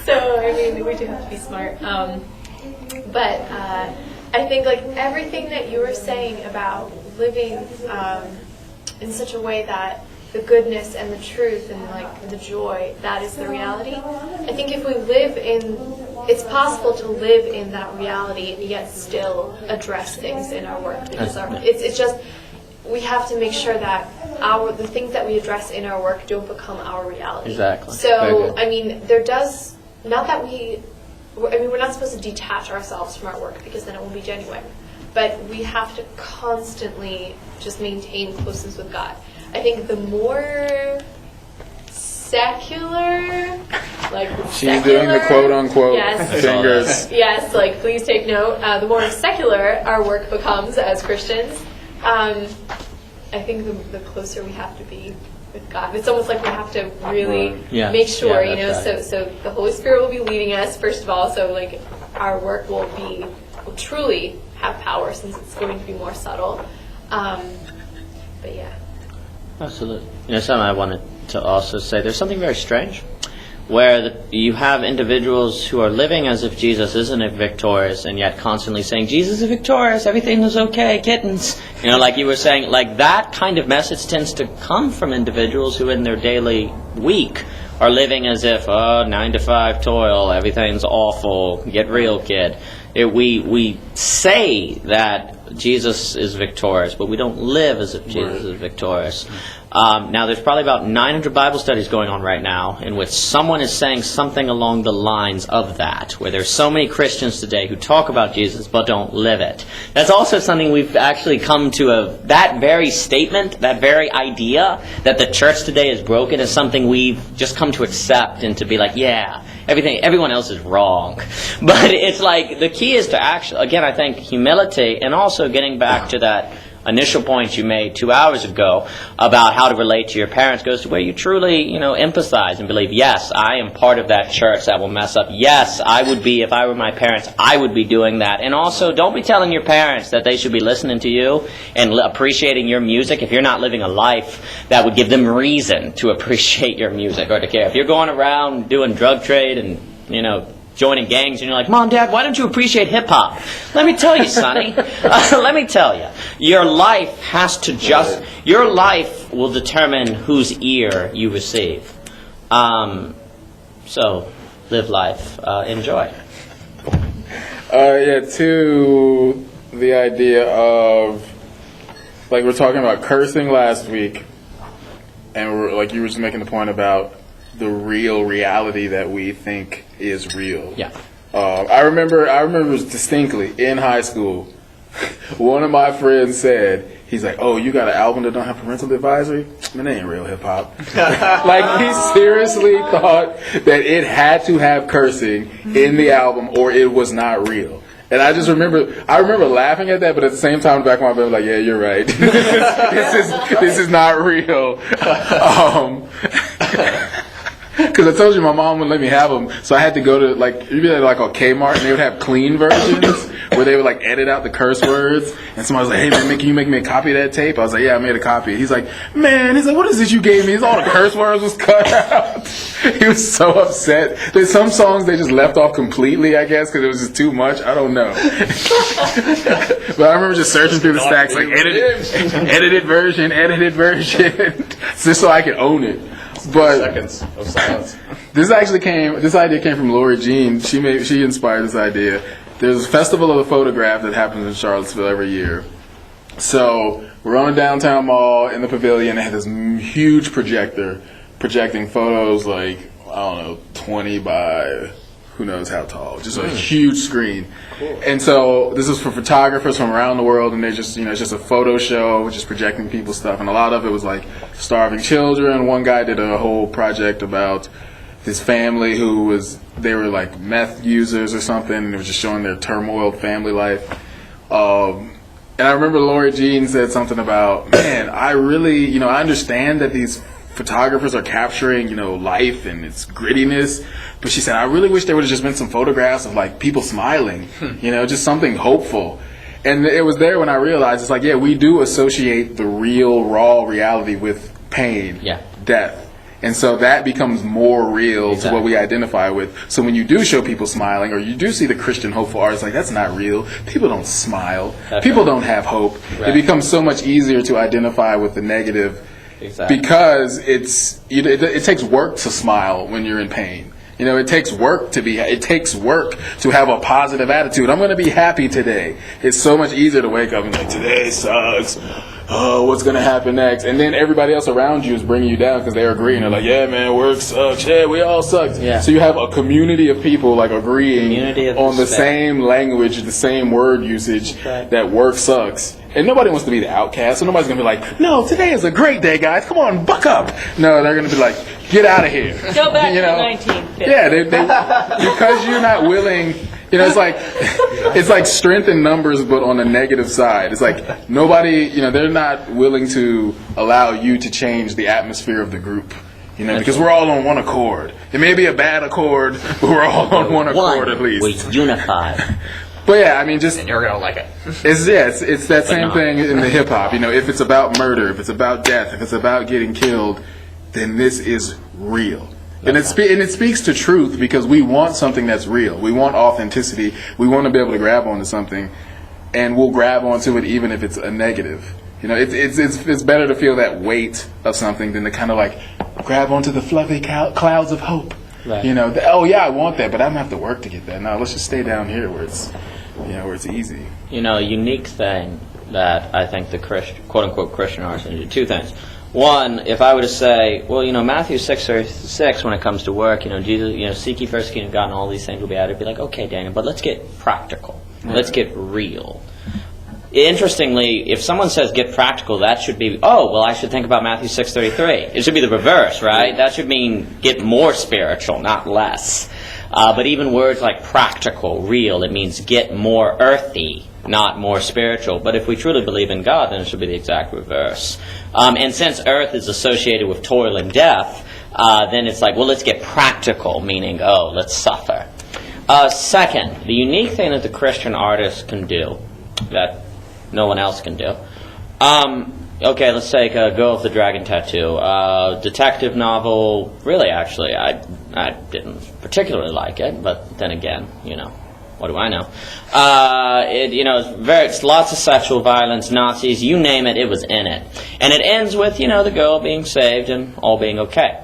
So, we do have to be smart. But I think, everything that you were saying about living in such a way that the goodness and the truth and, the joy, that is the reality. I think if we live it's possible to live in that reality and yet still address things in our work. Because it's just, we have to make sure that the things that we address in our work don't become our reality. Exactly. So, we're not supposed to detach ourselves from our work because then it won't be genuine. But we have to constantly just maintain closeness with God. I think the more secular, she's doing the quote-unquote fingers. Yes, please take note. The more secular our work becomes as Christians, I think the closer we have to be with God. It's almost like we have to really make sure, so the Holy Spirit will be leading us, first of all, so our work will truly have power since it's going to be more subtle. But yeah. Absolutely. Something I wanted to also say, there's something very strange where you have individuals who are living as if Jesus isn't victorious and yet constantly saying, Jesus is victorious, everything is okay, kittens. Like you were saying, that kind of message tends to come from individuals who in their daily week are living as if, 9 to 5 toil, everything's awful, get real, kid. We say that Jesus is victorious, but we don't live as if Jesus is victorious. Now, there's probably about 900 Bible studies going on right now in which someone is saying something along the lines of that, where there's so many Christians today who talk about Jesus but don't live it. That's also something we've actually come to that very statement, that very idea that the church today is broken is something we've just come to accept and to be like, everyone else is wrong. But it's the key is to actually, again, I think humility and also getting back to that initial points you made 2 hours ago about how to relate to your parents goes to where you truly, empathize and believe, yes, I am part of that church that will mess up. Yes, I would be, if I were my parents, I would be doing that. And also, don't be telling your parents that they should be listening to you and appreciating your music if you're not living a life that would give them reason to appreciate your music or to care. If you're going around doing drug trade and, joining gangs, and you're like, Mom, Dad, why don't you appreciate hip-hop? Let me tell you, Sonny. Let me tell you. Your life your life will determine whose ear you receive. So, live life. Enjoy. To the idea of, like, we're talking about cursing last week, and you were just making the point about the real reality that we think is real. Yeah. I remember distinctly in high school, one of my friends said, he's like, "Oh, you got an album that don't have parental advisory? Man, that ain't real hip hop." Like, he seriously thought that it had to have cursing in the album or it was not real. And I remember laughing at that, but at the same time, in the back of my mind, I was like, yeah, you're right. this is not real. Because I told you my mom wouldn't let me have them, so I had to go to you'd be like on Kmart, and they would have clean versions where they would like edit out the curse words. And somebody was like, "Hey man, can you make me a copy of that tape?" I was like, "Yeah, I made a copy." He's like, "What is this you gave me? It's all the curse words was cut out." He was so upset. There's some songs they just left off completely, I guess, because it was just too much. I don't know. But I remember just searching through the stacks, like edited version, just so I could own it. But seconds of silence. This idea came from Lori Jean. She inspired this idea. There's a festival of the photograph that happens in Charlottesville every year. So we're on a downtown mall in the pavilion. They had this huge projector projecting photos, like, I don't know, 20 by who knows how tall. Just a huge screen. Cool. And so this is for photographers from around the world, and they're just, it's just a photo show, just projecting people's stuff. And a lot of it was like starving children. One guy did a whole project about this family they were like meth users or something, and it was just showing their turmoiled family life. And I remember Lori Jean said something about, man, I really, I understand that these photographers are capturing, life and its grittiness. But she said, I really wish there would have just been some photographs of like people smiling, just something hopeful. And it was there when I realized, it's like, yeah, we do associate the real, raw reality with pain, death. And so that becomes more real to what we identify with. So when you do show people smiling, or you do see the Christian hopeful art, it's like, that's not real. People don't smile. People don't have hope. Right. It becomes so much easier to identify with the negative. Exactly. Because it takes work to smile when you're in pain. It takes work to have a positive attitude. I'm going to be happy today. It's so much easier to wake up and like, today sucks. Oh, what's going to happen next? And then everybody else around you is bringing you down because they're agreeing. They're like, yeah, man, work sucks. Yeah, we all suck. Yeah. So you have a community of people like agreeing on the same language, the same word usage, that work sucks. And nobody wants to be the outcast, so nobody's going to be like, no, today is a great day, guys. Come on, buck up. No, they're going to be like, get out of here. Go back to 1950. Yeah, they because you're not willing, it's like strength in numbers, but on the negative side. It's like nobody, they're not willing to allow you to change the atmosphere of the group. Because we're all on one accord. It may be a bad accord, but we're all on one accord at least. We're unified. But yeah, I mean, just and you're gonna like it. It's that same thing in the hip hop. If it's about murder, if it's about death, if it's about getting killed, then this is real. And it speaks to truth because we want something that's real. We want authenticity. We want to be able to grab onto something, and we'll grab onto it even if it's a negative. It's better to feel that weight of something than to kind of like grab onto the fluffy clouds of hope. Right. Oh yeah, I want that, but I'm gonna have to work to get that. No, let's just stay down here where it's easy. A unique thing that I think the quote-unquote Christian artists do. Two things. One, if I were to say, well, Matthew 6:36, when it comes to work, Jesus, seek ye first the kingdom of God and all these things will be added. It'd be like, okay, Daniel, but let's get practical. Let's get real. Interestingly, if someone says get practical, that should be, I should think about Matthew 6:33. It should be the reverse, right? That should mean get more spiritual, not less. But even words like practical, real, it means get more earthy, not more spiritual. But if we truly believe in God, then it should be the exact reverse. And since earth is associated with toil and death, then it's like, well, let's get practical, meaning, oh, let's suffer. Second, the unique thing that the Christian artist can do that no one else can do. Okay, let's take Girl with the Dragon Tattoo. Detective novel, really, actually, I didn't particularly like it, but then again, what do I know? It's lots of sexual violence, Nazis, you name it, it was in it. And it ends with, the girl being saved and all being okay.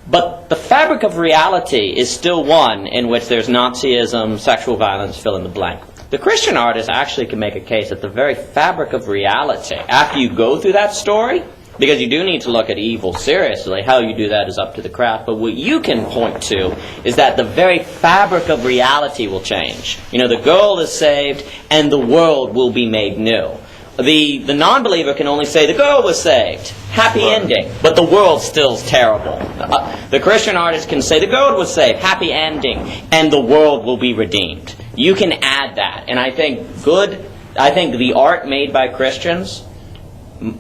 But the fabric of reality is still one in which there's Nazism, sexual violence, fill in the blank. The Christian artist actually can make a case that the very fabric of reality, after you go through that story, because you do need to look at evil seriously, how you do that is up to the craft, but what you can point to is that the very fabric of reality will change. The girl is saved and the world will be made new. The non-believer can only say the girl was saved, happy ending, but the world still's terrible. The Christian artist can say the girl was saved, happy ending, and the world will be redeemed. You can add that, and I think the art made by Christians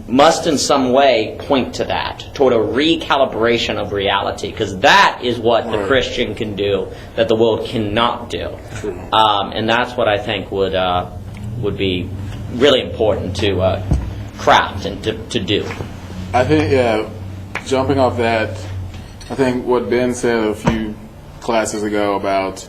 must in some way point to that, toward a recalibration of reality, because that is what the Christian can do that the world cannot do, and that's what I think would be really important to craft and to do. I think, jumping off that, I think what Ben said a few classes ago about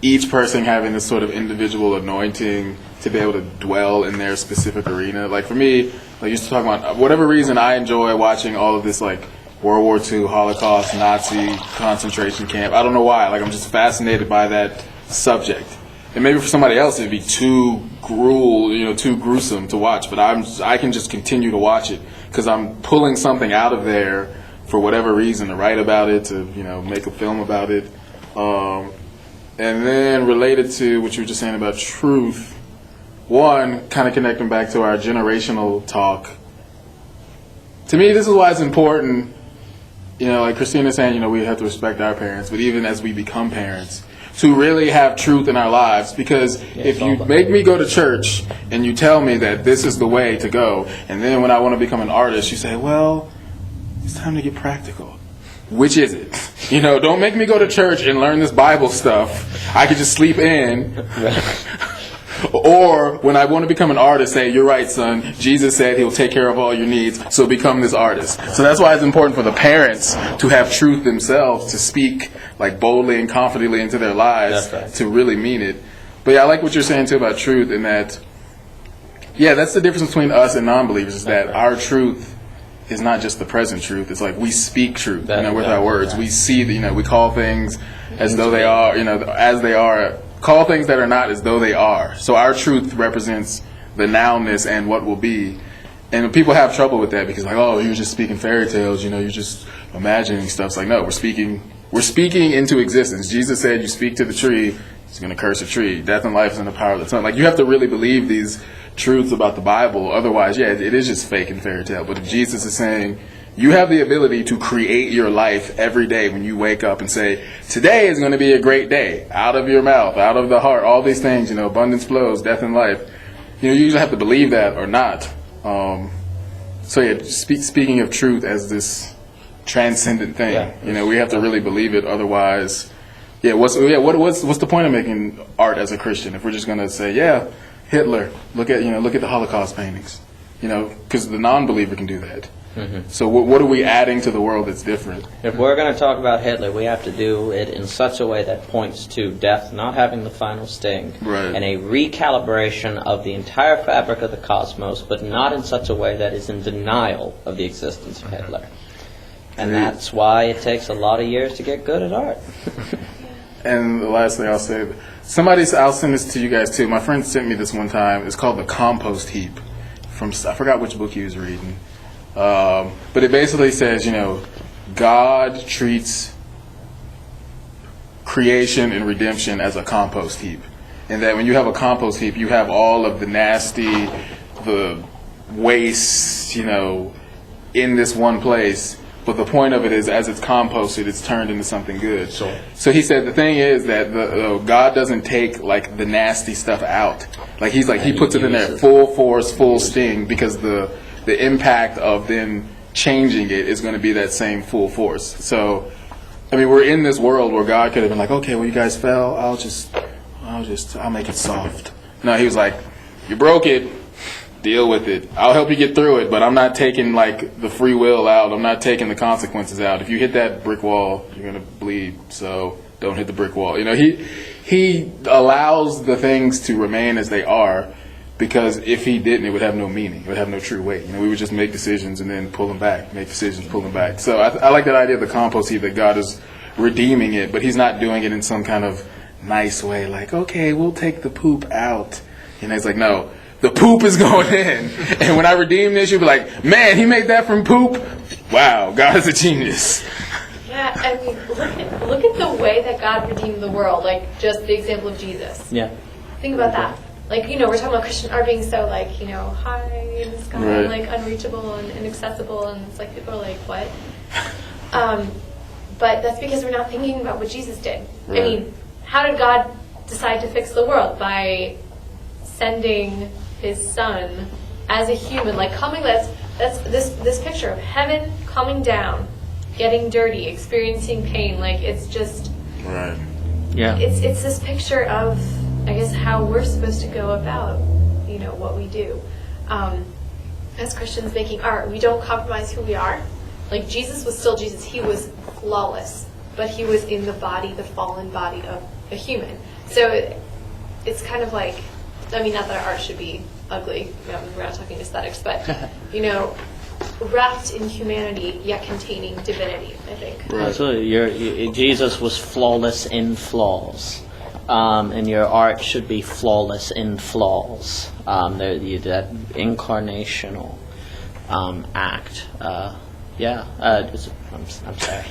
each person having this sort of individual anointing to be able to dwell in their specific arena. Like for me, I used to talk about, whatever reason, I enjoy watching all of this like World War II, Holocaust, Nazi concentration camp. I don't know why. Like I'm just fascinated by that subject. And maybe for somebody else it'd be too too gruesome to watch. But I can just continue to watch it because I'm pulling something out of there for whatever reason, to write about it, to make a film about it. And then related to what you were just saying about truth, one, kind of connecting back to our generational talk. To me, this is why it's important, like Cristina saying, we have to respect our parents, but even as we become parents, to really have truth in our lives. Because if you make me go to church and you tell me that this is the way to go, and then when I want to become an artist, you say, well, it's time to get practical. Which is it? Don't make me go to church and learn this Bible stuff. I could just sleep in. Or when I want to become an artist, say, you're right, son. Jesus said he'll take care of all your needs, so become this artist. So that's why it's important for the parents to have truth themselves, to speak like boldly and confidently into their lives, to really mean it. But I like what you're saying too about truth, and that, that's the difference between us and non-believers, is that our truth is not just the present truth. It's like we speak truth, with our words. We see, we call things as though they are, as they are. Call things that are not as though they are. So our truth represents the nowness and what will be. And people have trouble with that because you're just speaking fairy tales, you're just imagining stuff. It's like, no, we're speaking into existence. Jesus said you speak to the tree, it's going to curse a tree. Death and life is in the power of the tongue. Like, you have to really believe these truths about the Bible. Otherwise, it is just fake and fairy tale. But if Jesus is saying, you have the ability to create your life every day when you wake up and say, today is going to be a great day. Out of your mouth, out of the heart, all these things, abundance flows, death and life. You usually have to believe that or not. Speaking of truth as this transcendent thing, we have to really believe it. Otherwise, what's the point of making art as a Christian if we're just going to say, Hitler, look at the Holocaust paintings, because the non-believer can do that. Mm-hmm. So what are we adding to the world that's different? If we're going to talk about Hitler, we have to do it in such a way that points to death not having the final sting, and a recalibration of the entire fabric of the cosmos, but not in such a way that is in denial of the existence of Hitler. And that's why it takes a lot of years to get good at art. And the last thing I'll say, I'll send this to you guys too. My friend sent me this one time. It's called The Compost Heap. I forgot which book he was reading. But it basically says, God treats creation and redemption as a compost heap. And that when you have a compost heap, you have all of the nasty, the waste, in this one place. But the point of it is, as it's composted, it's turned into something good. So he said the thing is that God doesn't take like the nasty stuff out, Like he puts it in there full force, full sting, because the impact of then changing it is going to be that same full force. So, I mean, we're in this world where God could have been like, okay, well, you guys fell. I'll make it soft. No, he was like, you broke it. Deal with it. I'll help you get through it, but I'm not taking like the free will out. I'm not taking the consequences out. If you hit that brick wall, you're gonna bleed. So don't hit the brick wall. You know, he allows the things to remain as they are, because if he didn't, it would have no meaning. It would have no true weight. You know, we would just make decisions and then pull them back. Make decisions, pull them back. So I like that idea of the compost heap, that God is redeeming it, but he's not doing it in some kind of nice way. Like, okay, we'll take the poop out. And he's like, no. The poop is going in. And when I redeem this, you'll be like, man, he made that from poop? Wow, God is a genius. Yeah, I mean, look at the way that God redeemed the world. Like, just the example of Jesus. Yeah. Think about that. Like, you know, we're talking about Christian art being so, like, you know, high in the sky, right. like, unreachable and inaccessible. And it's like, people are like, what? But that's because we're not thinking about what Jesus did. Right. I mean, how did God decide to fix the world? By sending his son as a human, like coming. That's this picture of heaven coming down, getting dirty, experiencing pain. Like, it's just right. Yeah. It's this picture of, I guess, how we're supposed to go about, you know, what we do. As Christians making art, we don't compromise who we are. Like, Jesus was still Jesus. He was flawless, but he was in the body, the fallen body of a human. So it's kind of like, I mean, not that our art should be ugly. You know, we're not talking aesthetics, but, you know, wrapped in humanity yet containing divinity, I think. Right. Absolutely. Jesus was flawless in flaws. And your art should be flawless in flaws. That incarnational act. I'm sorry.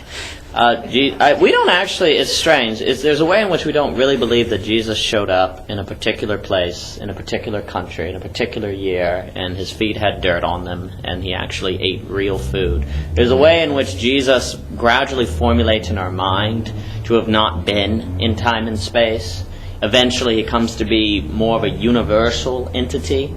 We don't actually, it's strange. There's a way in which we don't really believe that Jesus showed up in a particular place, in a particular country, in a particular year, and his feet had dirt on them, and he actually ate real food. There's a way in which Jesus gradually formulates in our mind to have not been in time and space. Eventually he comes to be more of a universal entity.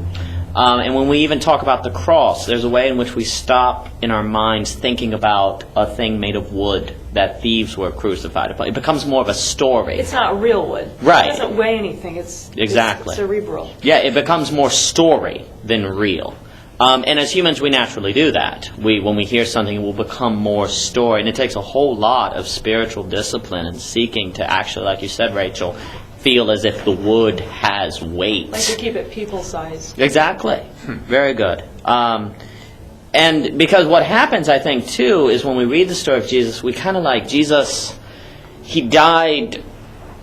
And when we even talk about the cross, there's a way in which we stop in our minds thinking about a thing made of wood that thieves were crucified upon. It becomes more of a story. It's not real wood. Right. It doesn't weigh anything. It's exactly cerebral. Yeah, it becomes more story than real. And as humans, we naturally do that. When we hear something, it will become more story. And it takes a whole lot of spiritual discipline and seeking to actually, like you said, Rachel, feel as if the wood has weight. Like to keep it people-sized. Exactly. Very good. And because what happens, I think, too, is when we read the story of Jesus, we kind of like Jesus, he died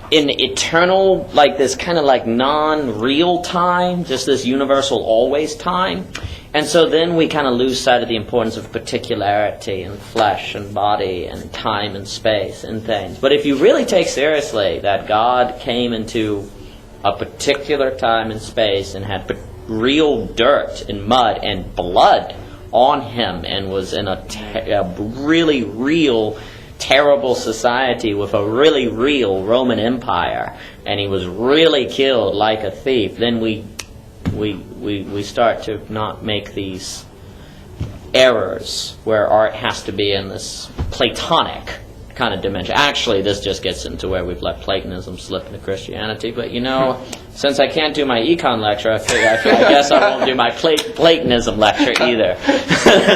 in eternal, like this kind of like non-real time, just this universal always time. And so then we kind of lose sight of the importance of particularity and flesh and body and time and space and things. But if you really take seriously that God came into a particular time and space and had real dirt and mud and blood on him and was in a really real, terrible society with a really real Roman Empire, and he was really killed like a thief, then we start to not make these errors where art has to be in this Platonic kind of dimension. Actually, this just gets into where we've let Platonism slip into Christianity. But, you know, since I can't do my econ lecture, I guess I won't do my Platonism lecture either.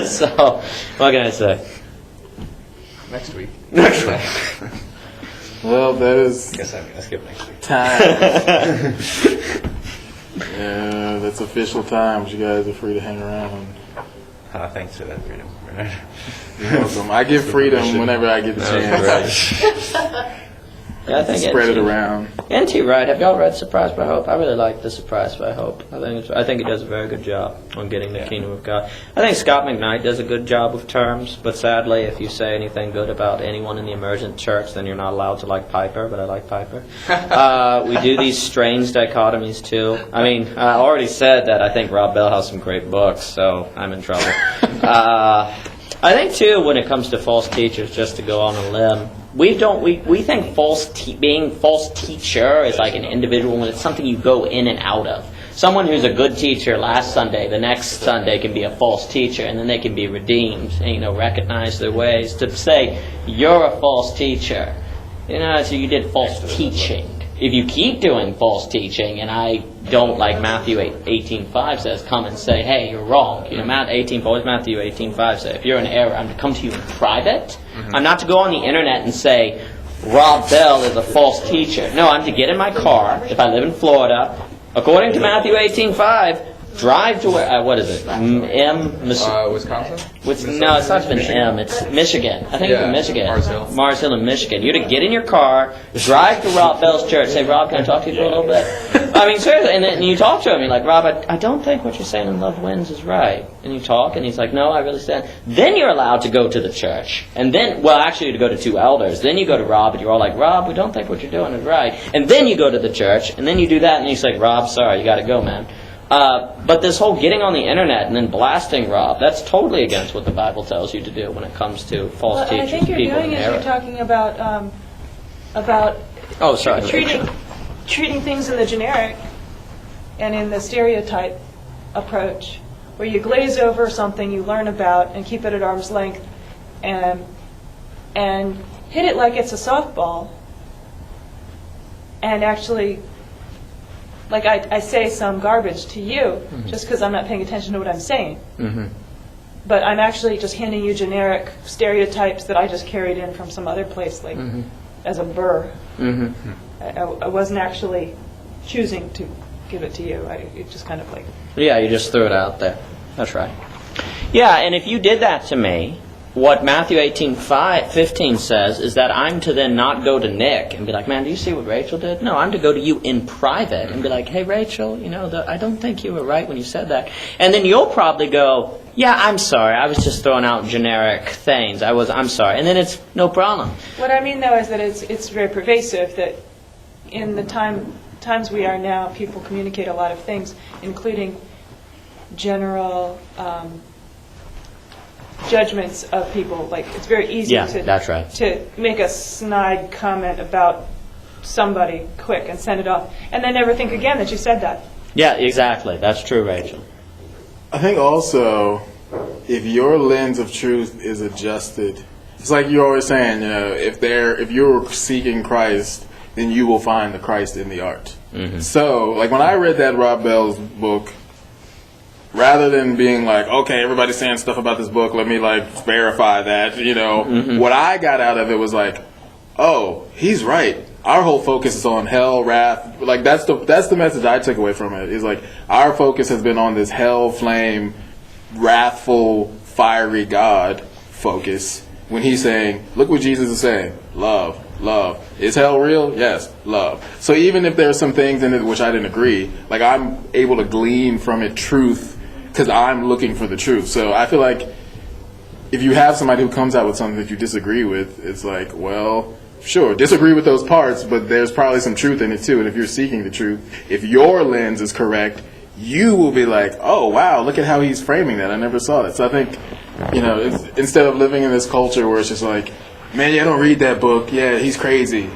So, what can I say? Next week. Next week. Well, that is I guess I'm going to skip next week. time. Yeah, that's official time. You guys are free to hang around. Thanks for that freedom. You're welcome. I give freedom whenever I get the chance. Yeah, I think Spread it around. NT Wright, have y'all read Surprised by Hope? I really like The Surprised by Hope. I think he does a very good job on getting the kingdom of God. I think Scott McKnight does a good job with terms, but sadly, if you say anything good about anyone in the emergent church, then you're not allowed to like Piper, but I like Piper. We do these strange dichotomies, too. I mean, I already said that I think Rob Bell has some great books, so I'm in trouble. I think, too, when it comes to false teachers, just to go on a limb, we think being false teacher is like an individual when it's something you go in and out of. someone who's a good teacher last Sunday, the next Sunday can be a false teacher, and then they can be redeemed and, recognize their ways. To say, you're a false teacher, so you did false teaching. If you keep doing false teaching, and I don't, like Matthew 18:5 says, come and say, hey, you're wrong. Matthew 18:5 says, if you're in error, I'm to come to you in private. I'm not to go on the internet and say, Rob Bell is a false teacher. No, I'm to get in my car, if I live in Florida, according to Matthew 18:5, drive to where, what is it? Wisconsin? No, it's not even M. It's Michigan. I think it's in Michigan. Mars Hill in Michigan. You're to get in your car, drive to Rob Bell's church, say, Rob, can I talk to you for a little bit? I mean, seriously. And then you talk to him. You're like, Rob, I don't think what you're saying in Love Wins is right. And you talk, and he's like, no, I really stand. Then you're allowed to go to the church. And then, well, actually, to go to 2 elders. Then you go to Rob, and you're all like, Rob, we don't think what you're doing is right. And then you go to the church, and then you do that, and he's like, Rob, sorry, you got to go, man. But this whole getting on the internet and then blasting Rob, that's totally against what the Bible tells you to do when it comes to false teachers. I think you're doing is you're talking about treating things in the generic and in the stereotype approach, where you glaze over something you learn about and keep it at arm's length and hit it like it's a softball, and actually, like I say some garbage to you just because I'm not paying attention to what I'm saying. But I'm actually just handing you generic stereotypes that I just carried in from some other place, like as a burr. I wasn't actually choosing to give it to you. It just kind of like... Yeah, you just threw it out there. That's right. Yeah, and if you did that to me, what Matthew 18:15 says is that I'm to then not go to Nick and be like, man, do you see what Rachel did? No, I'm to go to you in private and be like, hey, Rachel, I don't think you were right when you said that. And then you'll probably go, yeah, I'm sorry. I was just throwing out generic things. I'm sorry. And then it's no problem. What I mean, though, is that it's very pervasive, that in the times we are now, people communicate a lot of things, including general... judgments of people. Like, it's very easy to make a snide comment about somebody quick and send it off, and then never think again that you said that. Yeah, exactly. That's true, Rachel. I think also, if your lens of truth is adjusted, it's like you're always saying, if you're seeking Christ, then you will find the Christ in the art. So, like when I read that Rob Bell's book, rather than being like, okay, everybody's saying stuff about this book, let me verify that, what I got out of it was like, oh, he's right. Our whole focus is on hell, wrath. Like that's the message I took away from it. Is like our focus has been on this hell flame, wrathful, fiery God focus. When he's saying, look what Jesus is saying, love. Is hell real? Yes, love. So even if there's some things in it which I didn't agree, like I'm able to glean from it truth because I'm looking for the truth. So I feel like if you have somebody who comes out with something that you disagree with, it's like, well, sure, disagree with those parts, but there's probably some truth in it too. And if you're seeking the truth, if your lens is correct, you will be like, oh, wow, look at how he's framing that. I never saw that. So I think, instead of living in this culture where it's just like, man, yeah, don't read that book. Yeah, he's crazy.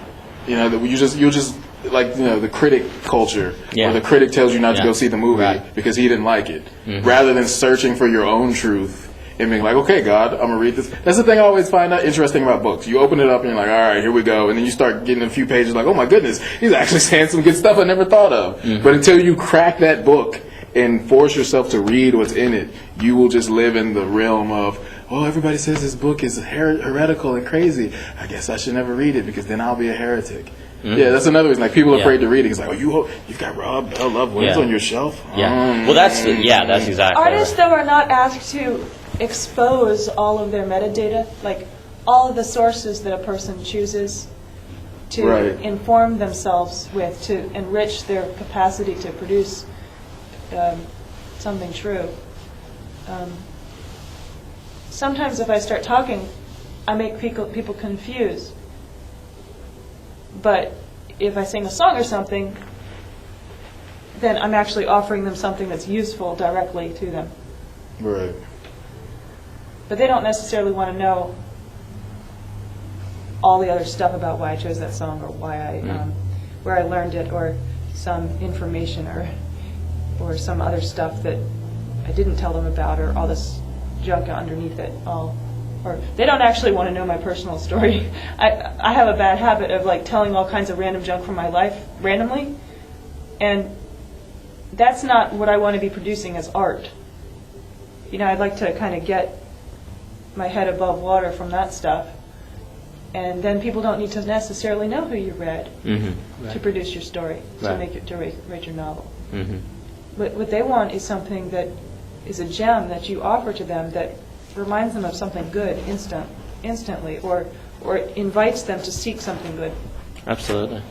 You'll just like the critic culture, where the critic tells you not to go see the movie because he didn't like it, rather than searching for your own truth and being like, okay, God, I'm gonna read this. That's the thing I always find out interesting about books. You open it up and you're like, all right, here we go, and then you start getting a few pages like, oh my goodness, he's actually saying some good stuff I never thought of. But until you crack that book and force yourself to read what's in it, you will just live in the realm of, oh, everybody says this book is heretical and crazy. I guess I should never read it because then I'll be a heretic. Yeah, that's another reason. Like people are afraid to read it. It's like, oh, you've got Rob Bell Love Wins on your shelf. Well, that's exactly. Artists though are not asked to expose all of their metadata, like all of the sources that a person chooses to inform themselves with, to enrich their capacity to produce something true. Sometimes if I start talking, I make people confused. But if I sing a song or something, then I'm actually offering them something that's useful directly to them. Right. But they don't necessarily want to know all the other stuff about why I chose that song or why where I learned it or some information or or some other stuff that I didn't tell them about, or all this junk underneath it all. Or they don't actually want to know my personal story. I have a bad habit of like telling all kinds of random junk from my life randomly, and that's not what I want to be producing as art. You know, I'd like to kind of get my head above water from that stuff, and then people don't need to necessarily know who you read to produce your story, to make it, to write your novel. But what they want is something that is a gem that you offer to them that reminds them of something good instantly, or invites them to seek something good. Absolutely.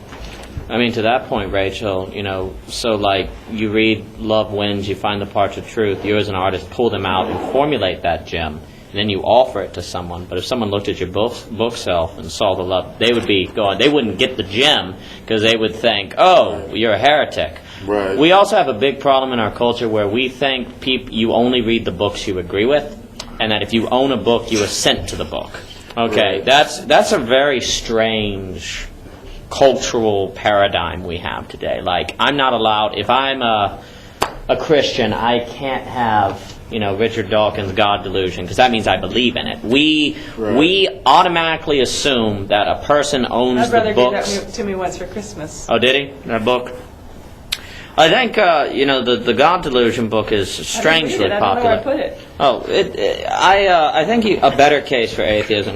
I mean, to that point, Rachel, you know, so like you read Love Wins, you find the parts of truth, you as an artist pull them out and formulate that gem, and then you offer it to someone. But if someone looked at your bookshelf and saw the love, they would be going, they wouldn't get the gem because they would think, oh, you're a heretic. Right. We also have a big problem in our culture where we think you only read the books you agree with, and that if you own a book, you assent to the book. Okay, right. That's a very strange cultural paradigm we have today. Like, I'm not allowed, if I'm a Christian, I can't have, you know, Richard Dawkins' God delusion, because that means I believe in it. We automatically assume that a person owns the books. My brother gave that to me once for Christmas. Oh, did he? That book? I think, you know, the God delusion book is strangely popular. I don't know where I put it. Oh, I think a better case for atheism